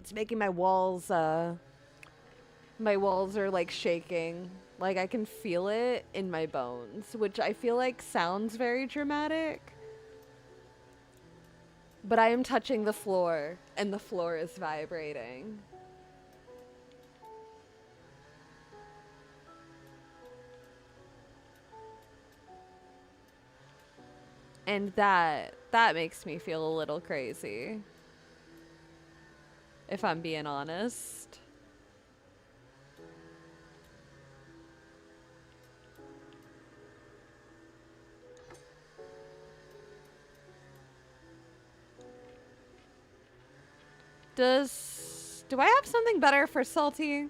It's making my walls are like shaking. Like I can feel it in my bones, which I feel like sounds very dramatic. But I am touching the floor and the floor is vibrating. And that makes me feel a little crazy. If I'm being honest. Do I have something better for salty?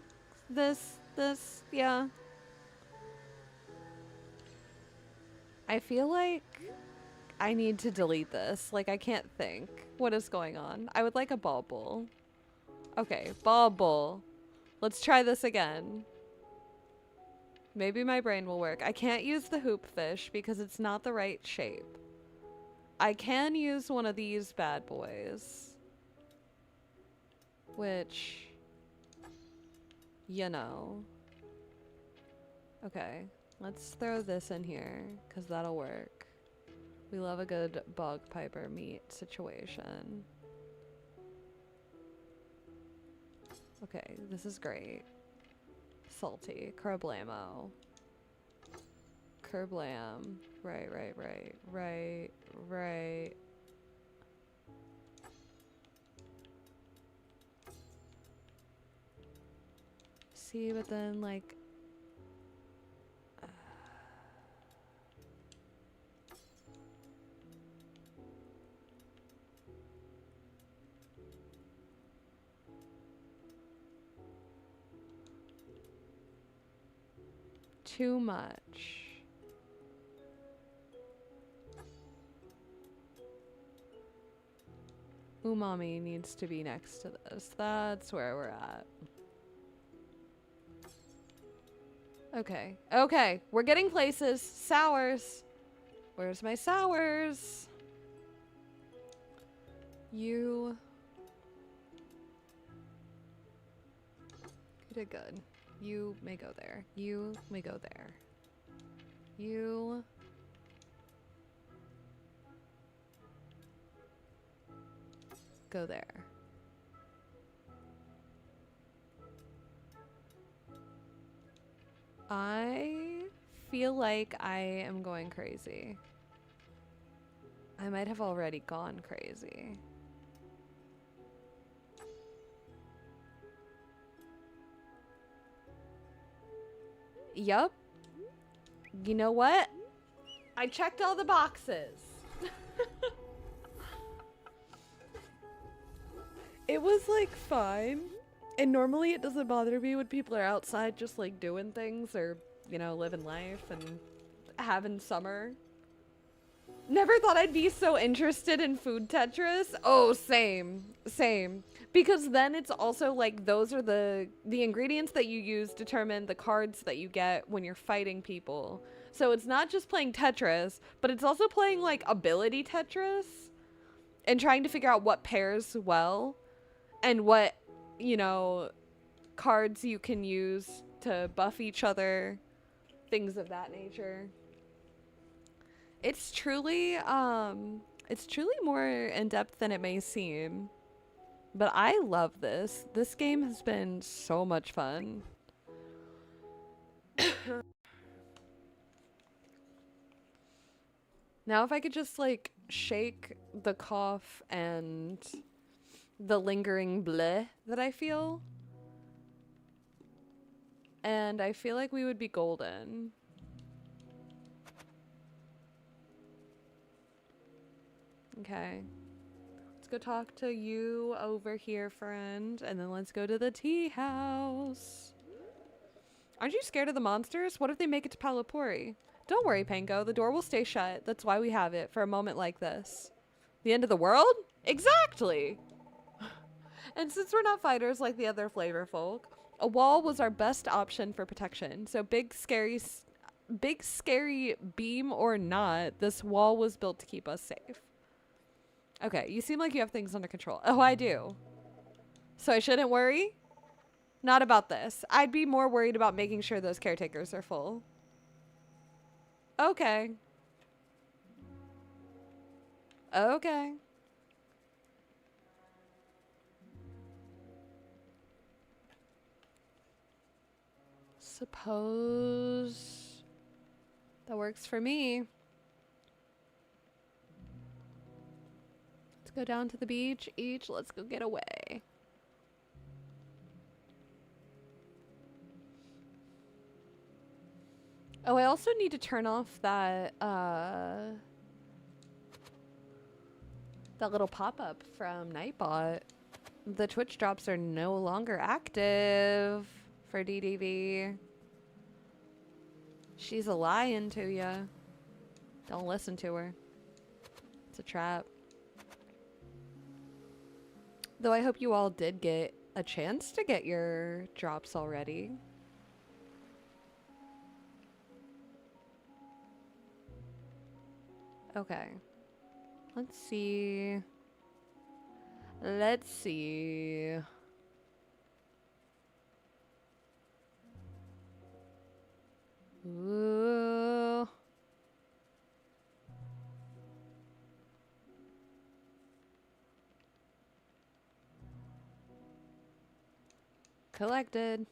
Yeah. I feel like I need to delete this. Like, I can't think. What is going on? I would like a ball bowl. Okay, ball bowl. Let's try this again. Maybe my brain will work. I can't use the hoop fish because it's not the right shape. I can use one of these bad boys. Which, you know. Okay, let's throw this in here because that'll work. We love a good bog piper meat situation. Okay, this is great. Salty. Kerblamo. Kerblam. Right. See, but then, like... too much. Umami needs to be next to this. That's where we're at. Okay. Okay. We're getting places. Sours. Where's my sours? You did good. You may go there. You may go there. You... go there. I feel like I am going crazy. I might have already gone crazy. Yup. You know what? I checked all the boxes. It was like fine. And normally it doesn't bother me when people are outside just like doing things or, you know, living life and having summer. Never thought I'd be so interested in food Tetris. Oh, same. Because then it's also like those are the ingredients that you use determine the cards that you get when you're fighting people. So it's not just playing Tetris, but it's also playing like ability Tetris and trying to figure out what pairs well and what, you know, cards you can use to buff each other, things of that nature. It's truly more in depth than it may seem. But I love this. This game has been so much fun. Now if I could just like shake the cough and the lingering bleh that I feel. And I feel like we would be golden. Okay. Let's go talk to you over here, friend. And then let's go to the tea house. Aren't you scared of the monsters? What if they make it to Palapuri? Don't worry, Panko. The door will stay shut. That's why we have it for a moment like this. The end of the world? Exactly! And since we're not fighters like the other flavor folk, a wall was our best option for protection. So big scary beam or not, this wall was built to keep us safe. Okay, you seem like you have things under control. Oh, I do. So I shouldn't worry? Not about this. I'd be more worried about making sure those caretakers are full. Okay. Okay. Suppose that works for me. Let's go down to the beach each. Let's go get away. Oh, I also need to turn off that that little pop-up from Nightbot. the Twitch drops are no longer active for DDV. She's a lying to ya. Don't listen to her. It's a trap. Though I hope you all did get a chance to get your drops already. Okay. Let's see. Let's see. Ooh. Collected.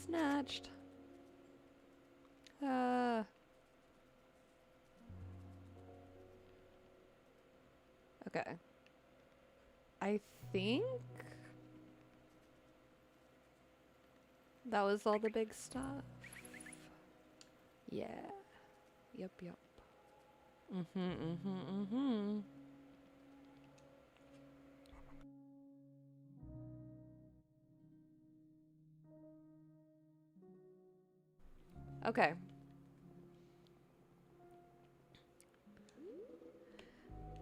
Snatched. Okay. I think that was all the big stuff. Yeah. Yep. Okay.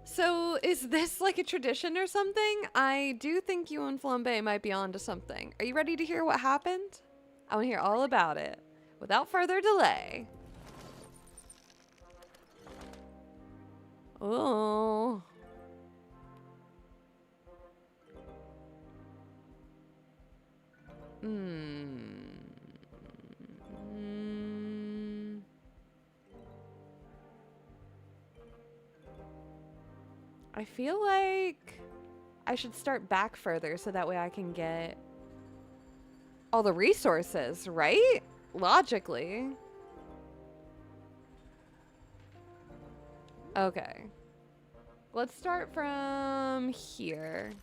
So is this like a tradition or something? I do think you and Flambe might be onto something. Are you ready to hear what happened? I want to hear all about it. Without further delay. Oh. I feel like I should start back further so that way I can get all the resources, right? Logically. Okay. Let's start from here.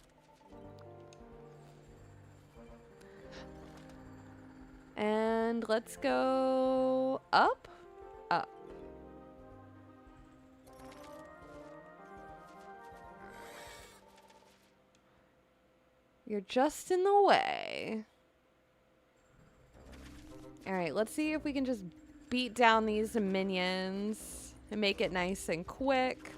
And let's go up. Up. You're just in the way. All right, let's see if we can just beat down these minions and make it nice and quick.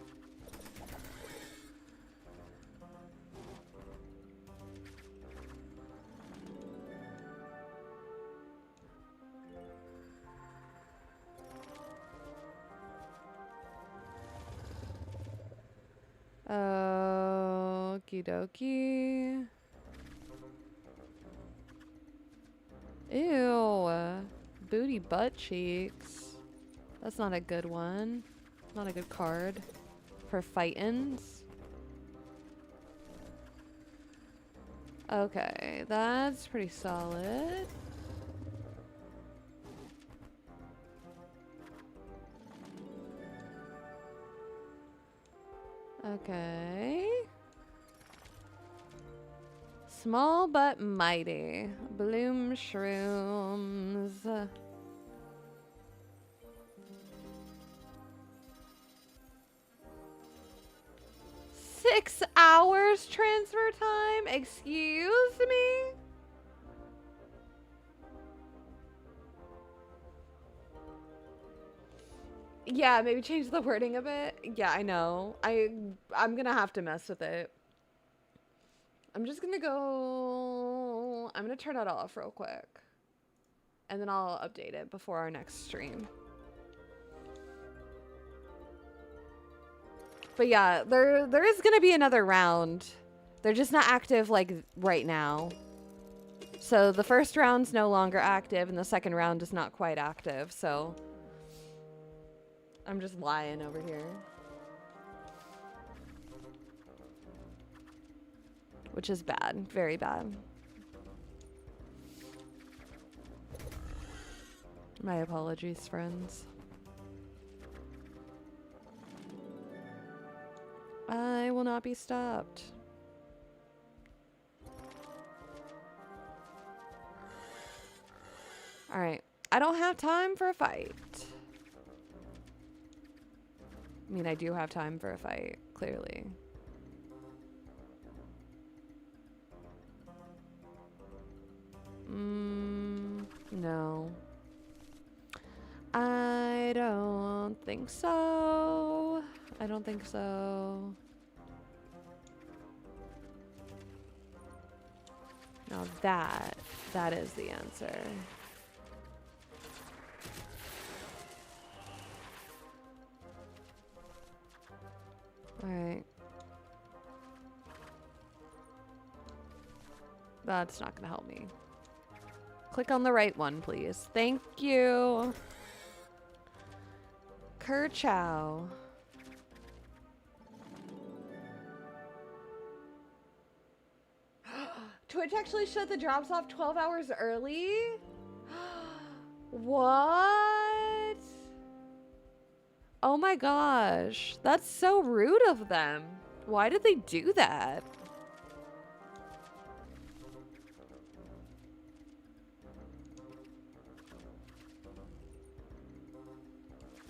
Okie dokie. Ew. Booty butt cheeks. That's not a good one. Not a good card for fightin'. Okay, that's pretty solid. Okay. Small but mighty. Bloom shrooms. Six hours transfer time? Excuse me? Yeah, maybe change the wording a bit. Yeah, I know. I'm gonna have to mess with it. I'm just gonna go... I'm gonna turn it off real quick. And then I'll update it before our next stream. But yeah, there is gonna be another round. They're just not active like right now. So the first round's no longer active and the second round is not quite active, so... I'm just lying over here. Which is bad. Very bad. My apologies, friends. I will not be stopped. Alright. I don't have time for a fight. I mean, I do have time for a fight, clearly. No. I don't think so. I don't think so. Now that is the answer. All right. That's not gonna help me. Click on the right one, please. Thank you. Kerchow. Twitch actually shut the drops off 12 hours early? What? Oh my gosh. That's so rude of them. Why did they do that?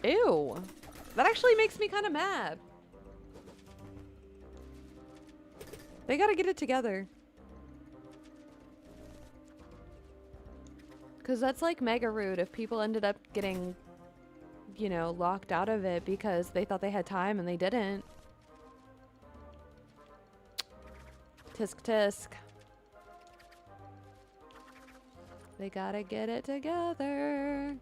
Ew. That actually makes me kind of mad. They gotta get it together. Because that's like mega rude if people ended up getting, you know, locked out of it because they thought they had time and they didn't. Tisk tisk. They gotta get it together.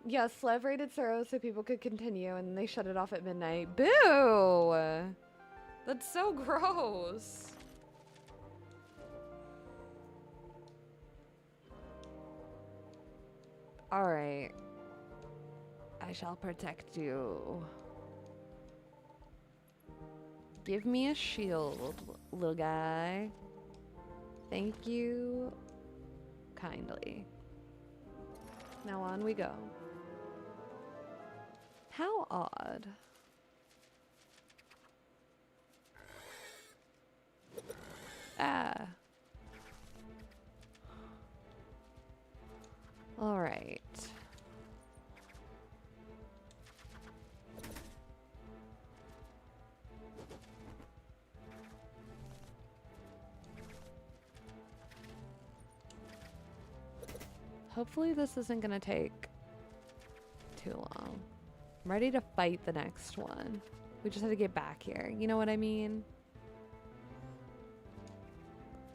Yeah, Slev rated Soro so people could continue and they shut it off at midnight. Boo! That's so gross. Alright. I shall protect you. Give me a shield, little guy. Thank you kindly. Now on we go. How odd. Ah. All right. Hopefully this isn't gonna take too long. I'm ready to fight the next one. We just have to get back here. You know what I mean?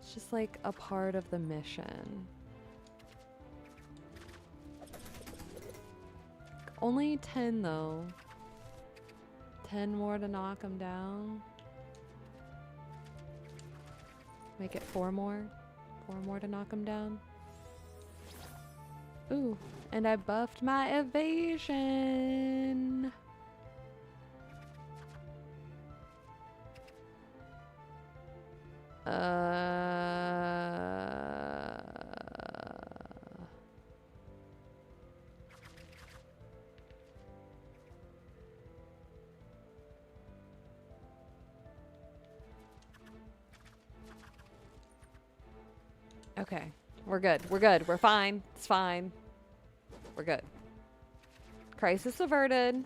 It's just like a part of the mission. Only 10 though. 10 more to knock him down. Make it 4 more. 4 more to knock him down. Ooh, and I buffed my evasion. Okay, we're good. We're good. We're fine. It's fine. We're good. Crisis averted.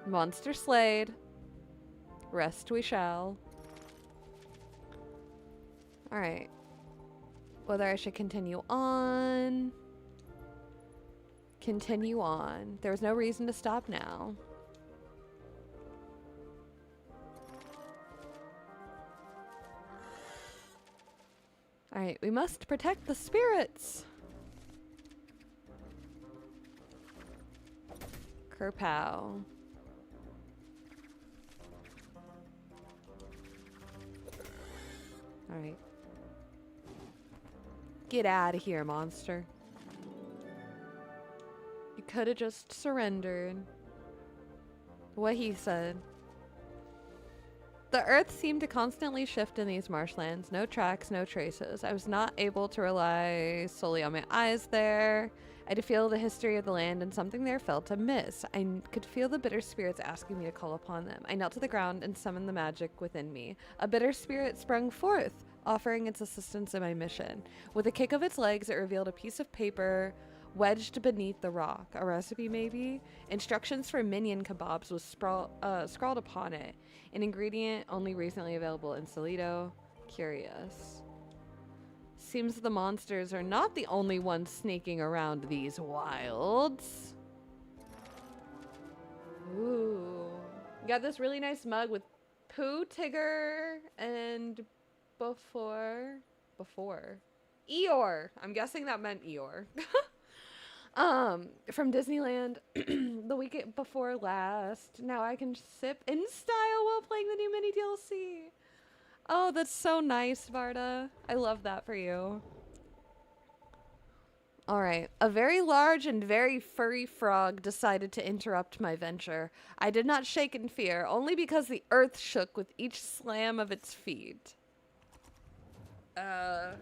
Monster slayed. Rest we shall. Alright. Whether I should continue on. Continue on. There's no reason to stop now. Alright, we must protect the spirits. Kerpow. Alright. Get out of here, monster. You could have just surrendered. What he said. The earth seemed to constantly shift in these marshlands. No tracks, no traces. I was not able to rely solely on my eyes there. I had to feel the history of the land, and something there felt amiss. I could feel the bitter spirits asking me to call upon them. I knelt to the ground and summoned the magic within me. A bitter spirit sprung forth, offering its assistance in my mission. With a kick of its legs, it revealed a piece of paper Wedged beneath the rock. A recipe, maybe? Instructions for minion kebabs was scrawled upon it. An ingredient only recently available in Toledo. Curious. Seems the monsters are not the only ones sneaking around these wilds. Ooh. Got this really nice mug with Pooh, Tigger, and before Eeyore. I'm guessing that meant Eeyore. From Disneyland the week before last. Now I can sip in style while playing the new mini DLC. Oh, that's so nice, Varda. I love that for you. All right. A very large and very furry frog decided to interrupt my venture. I did not shake in fear, only because the earth shook with each slam of its feet. The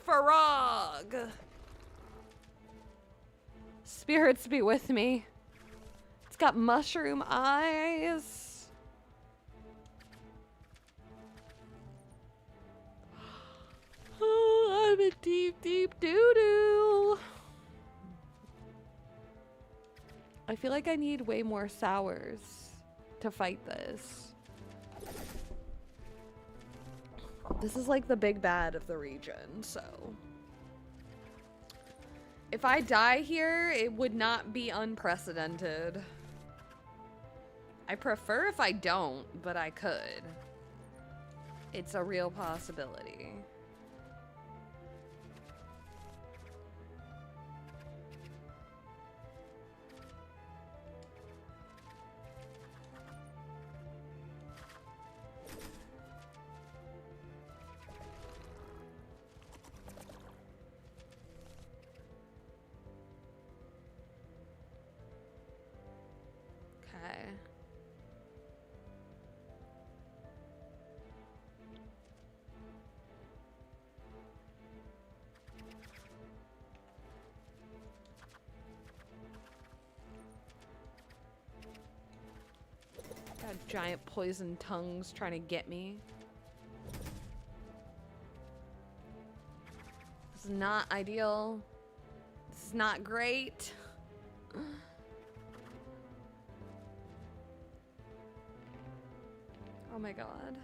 frog. Spirits be with me. It's got mushroom eyes. Oh, I'm in deep, deep doo-doo. I feel like I need way more sours to fight this. This is like the big bad of the region, so. If I die here, it would not be unprecedented. I prefer if I don't, but I could. It's a real possibility. Giant poison tongues trying to get me. This is not ideal. This is not great. Oh my god.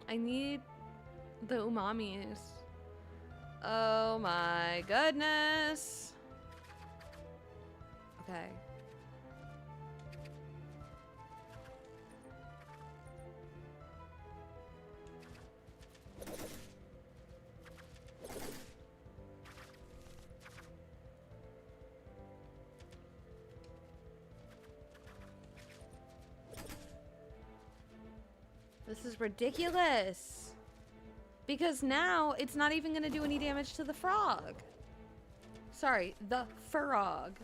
I need the umamis. Oh my goodness. Okay. This is ridiculous. Because now it's not even going to do any damage to the frog. Sorry, the frog.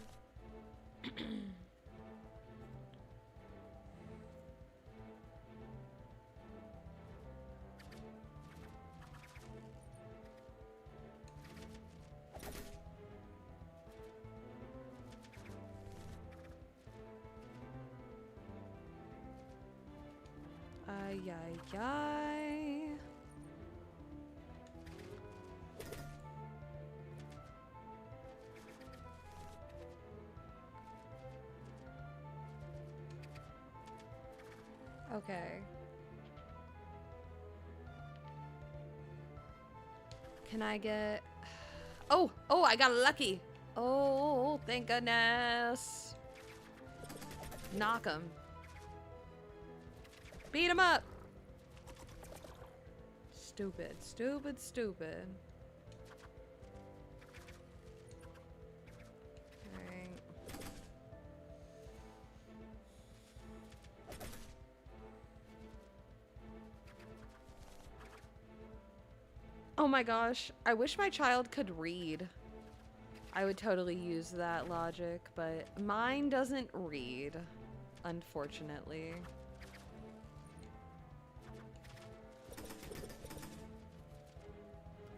Ay, ay, ay. Okay. Can I get... Oh, I got lucky. Oh, thank goodness. Knock him. Beat him up. Stupid, stupid, stupid. Alright. Oh my gosh, I wish my child could read. I would totally use that logic, but mine doesn't read, unfortunately.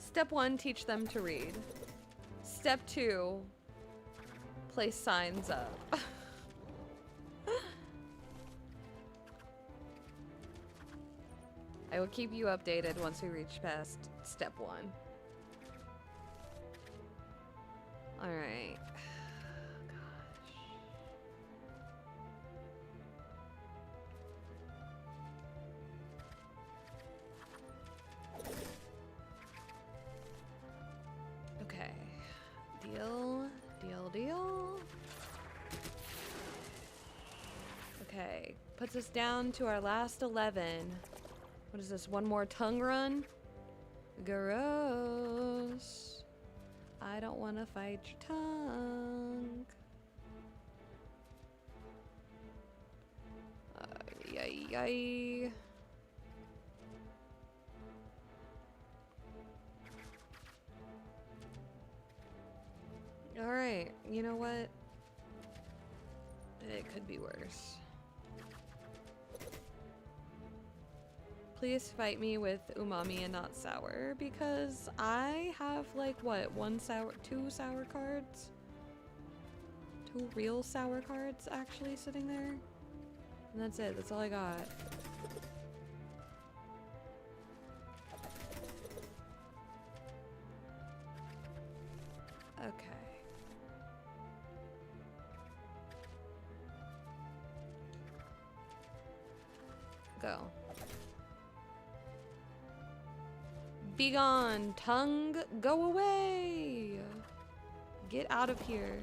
Step 1, teach them to read. Step 2, place signs up. I will keep you updated once we reach past step 1. Alright. Okay. Deal. Okay. Puts us down to our last 11. What is this? One more tongue run? Gross. I don't want to fight your tongue. Yay. Alright, you know what? It could be worse. Please fight me with umami and not sour, because I have like what, two sour cards? 2 real sour cards actually sitting there. And that's it, that's all I got. Okay. Go. Be gone, tongue, go away! Get out of here.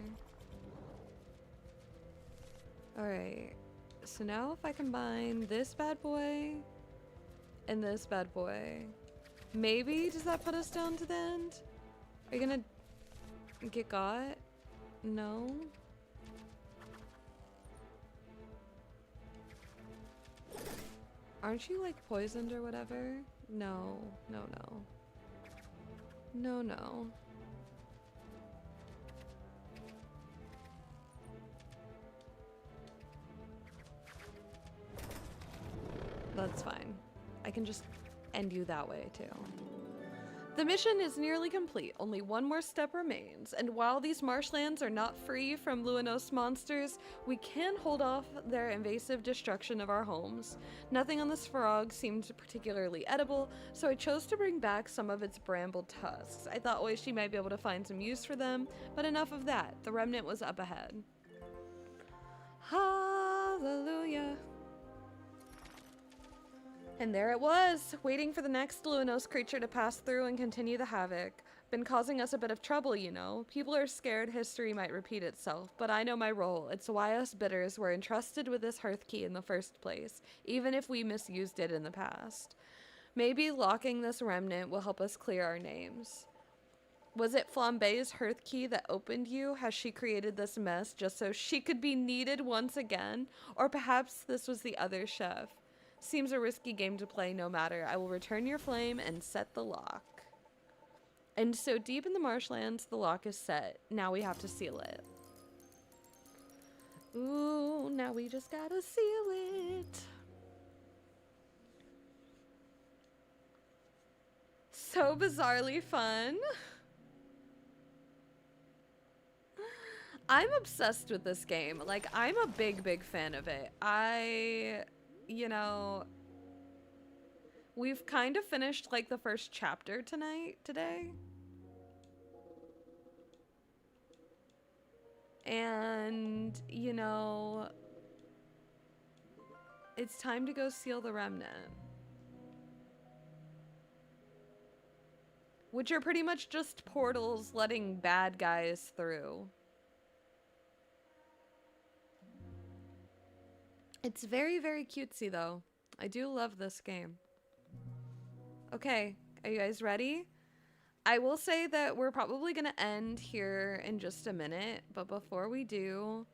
Alright, so now if I combine this bad boy and this bad boy, maybe does that put us down to the end? Are you gonna get got? No? Aren't you like poisoned or whatever? No. That's fine. I can just end you that way too. The mission is nearly complete. Only one more step remains. And while these marshlands are not free from Luinos monsters, we can hold off their invasive destruction of our homes. Nothing on this frog seemed particularly edible, so I chose to bring back some of its bramble tusks. I thought Oishi might be able to find some use for them, but enough of that. The remnant was up ahead. Hallelujah. And there it was, waiting for the next Luinos creature to pass through and continue the havoc. Been causing us a bit of trouble, you know. People are scared history might repeat itself, but I know my role. It's why us bitters were entrusted with this hearth key in the first place, even if we misused it in the past. Maybe locking this remnant will help us clear our names. Was it Flambe's hearth key that opened you? Has she created this mess just so she could be needed once again? Or perhaps this was the other chef. Seems a risky game to play no matter. I will return your flame and set the lock. And so deep in the marshlands, the lock is set. Now we have to seal it. Ooh, now we just gotta seal it. So bizarrely fun. I'm obsessed with this game. Like, I'm a big fan of it. You know, we've kind of finished like the first chapter today. And, you know, it's time to go seal the remnant. Which are pretty much just portals letting bad guys through. It's very cutesy though. I do love this game. Okay, are you guys ready? I will say that we're probably gonna end here in just a minute, but before we do,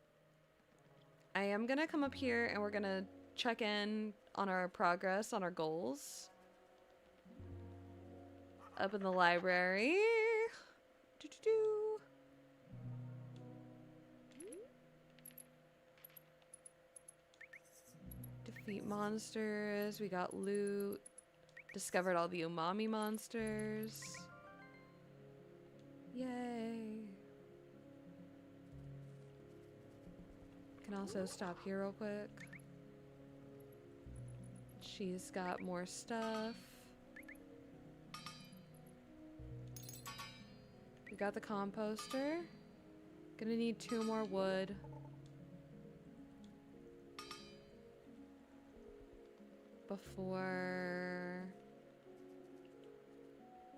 I am gonna come up here and we're gonna check in on our progress, on our goals. Up in the library. Defeat monsters. We got loot. Discovered all the umami monsters. Yay. Can also stop here real quick. She's got more stuff. We got the composter. Gonna need 2 more wood. Before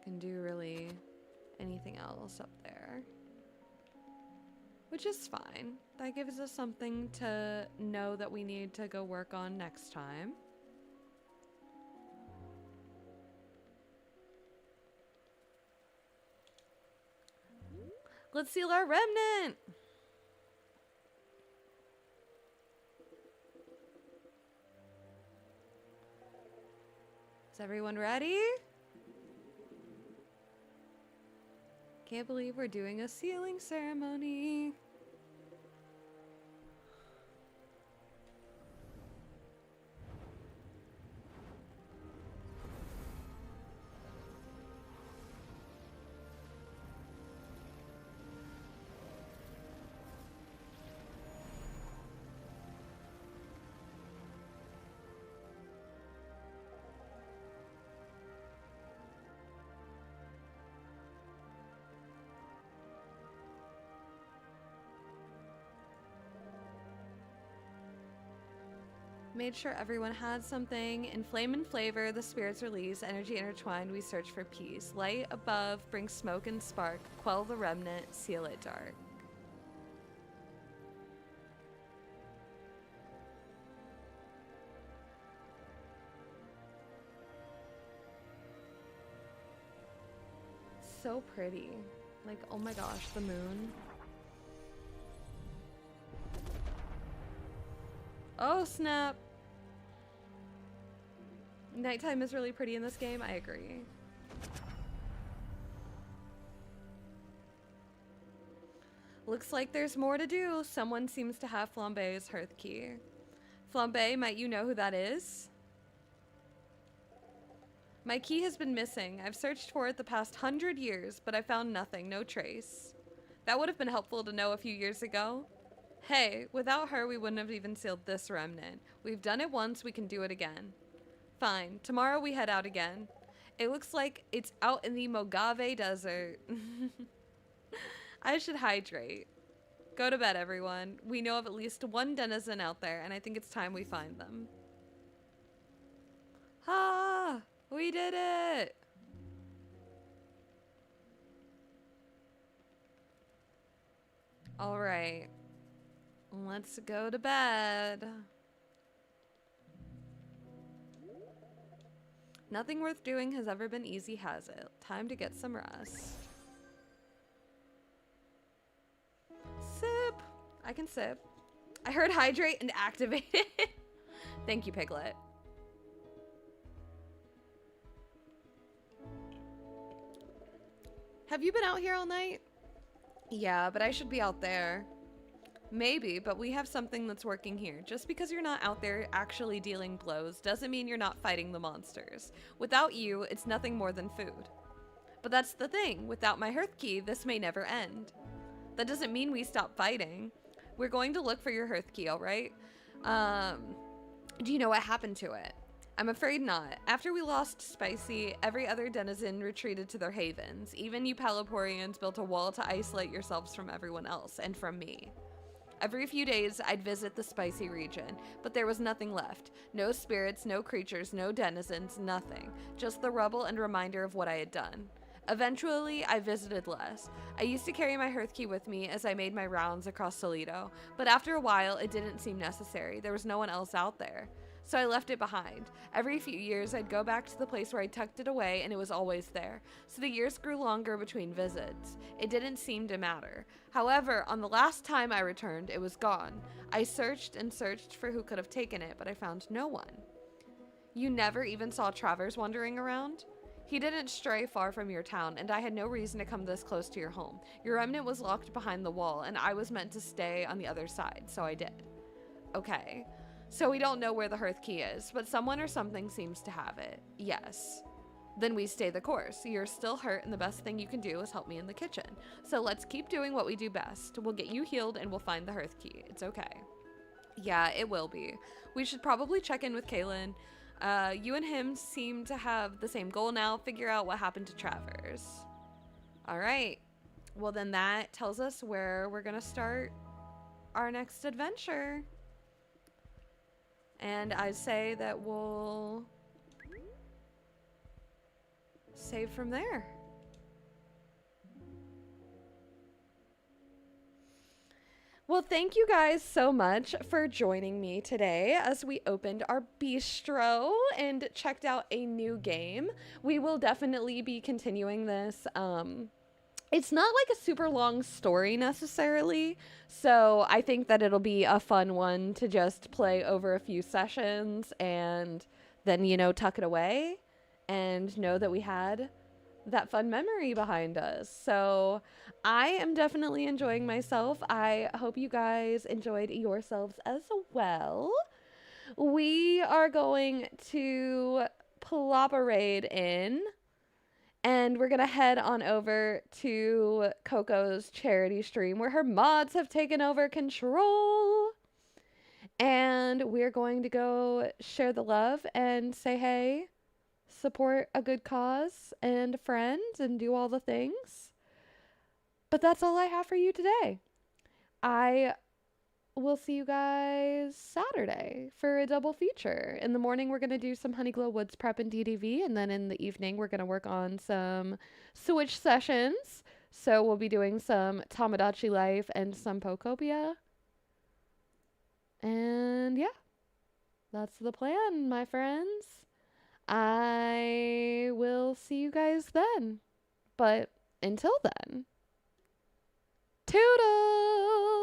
can do really anything else up there. Which is fine. That gives us something to know that we need to go work on next time. Let's seal our remnant! Is everyone ready? Can't believe we're doing a sealing ceremony. Made sure everyone had something. In flame and flavor, the spirits release, energy intertwined, we search for peace. Light above, bring smoke and spark, quell the remnant, seal it dark. So pretty. Like, oh my gosh, the moon. Oh, snap. Nighttime is really pretty in this game. I agree. Looks like there's more to do. Someone seems to have Flambe's hearth key. Flambe, might you know who that is? My key has been missing. I've searched for it the past 100 years, but I found nothing, no trace. That would have been helpful to know a few years ago. Hey, without her, we wouldn't have even sealed this remnant. We've done it once, we can do it again. Fine, tomorrow we head out again. It looks like it's out in the Mojave Desert. I should hydrate. Go to bed, everyone. We know of at least one denizen out there, and I think it's time we find them. Ah, we did it! All right. Let's go to bed. Nothing worth doing has ever been easy, has it? Time to get some rest. Sip. I can sip. I heard hydrate and activate it. Thank you, Piglet. Have you been out here all night? Yeah, but I should be out there. Maybe, but we have something that's working here. Just because you're not out there actually dealing blows doesn't mean you're not fighting the monsters. Without you, it's nothing more than food. But that's the thing. Without my hearth key, this may never end. That doesn't mean we stop fighting. We're going to look for your hearth key, all right? Do you know what happened to it? I'm afraid not. After we lost Spicy, every other denizen retreated to their havens. Even you Peloporians built a wall to isolate yourselves from everyone else, and from me. Every few days, I'd visit the Spicy region, but there was nothing left. No spirits, no creatures, no denizens, nothing. Just the rubble and reminder of what I had done. Eventually, I visited less. I used to carry my hearth key with me as I made my rounds across Toledo, but after a while, it didn't seem necessary. There was no one else out there. So I left it behind. Every few years, I'd go back to the place where I tucked it away, and it was always there. So the years grew longer between visits. It didn't seem to matter. However, on the last time I returned, it was gone. I searched and searched for who could have taken it, but I found no one. You never even saw Travers wandering around? He didn't stray far from your town, and I had no reason to come this close to your home. Your remnant was locked behind the wall, and I was meant to stay on the other side, so I did. Okay. So we don't know where the hearth key is, but someone or something seems to have it. Yes. Then we stay the course. You're still hurt, and the best thing you can do is help me in the kitchen. So let's keep doing what we do best. We'll get you healed, and we'll find the hearth key. It's okay. Yeah, it will be. We should probably check in with Kaylin. You and him seem to have the same goal now. Figure out what happened to Travers. All right. Well, then that tells us where we're going to start our next adventure. And I say that we'll save from there. Well, thank you guys so much for joining me today as we opened our bistro and checked out a new game. We will definitely be continuing this. It's not like a super long story necessarily, so I think that it'll be a fun one to just play over a few sessions and then, you know, tuck it away and know that we had that fun memory behind us. So I am definitely enjoying myself. I hope you guys enjoyed yourselves as well. We are going to plopperade in and we're going to head on over to Coco's charity stream where her mods have taken over control. And we're going to go share the love and say hey, support a good cause and friends and do all the things. But that's all I have for you today. I will see you guys Saturday for a double feature. In the morning, we're going to do some Honeyglow Woods prep and DDV. And then in the evening, we're going to work on some Switch sessions. So we'll be doing some Tamagotchi Life and some Pokopia. And yeah, that's the plan, my friends. I will see you guys then. But until then, toodles!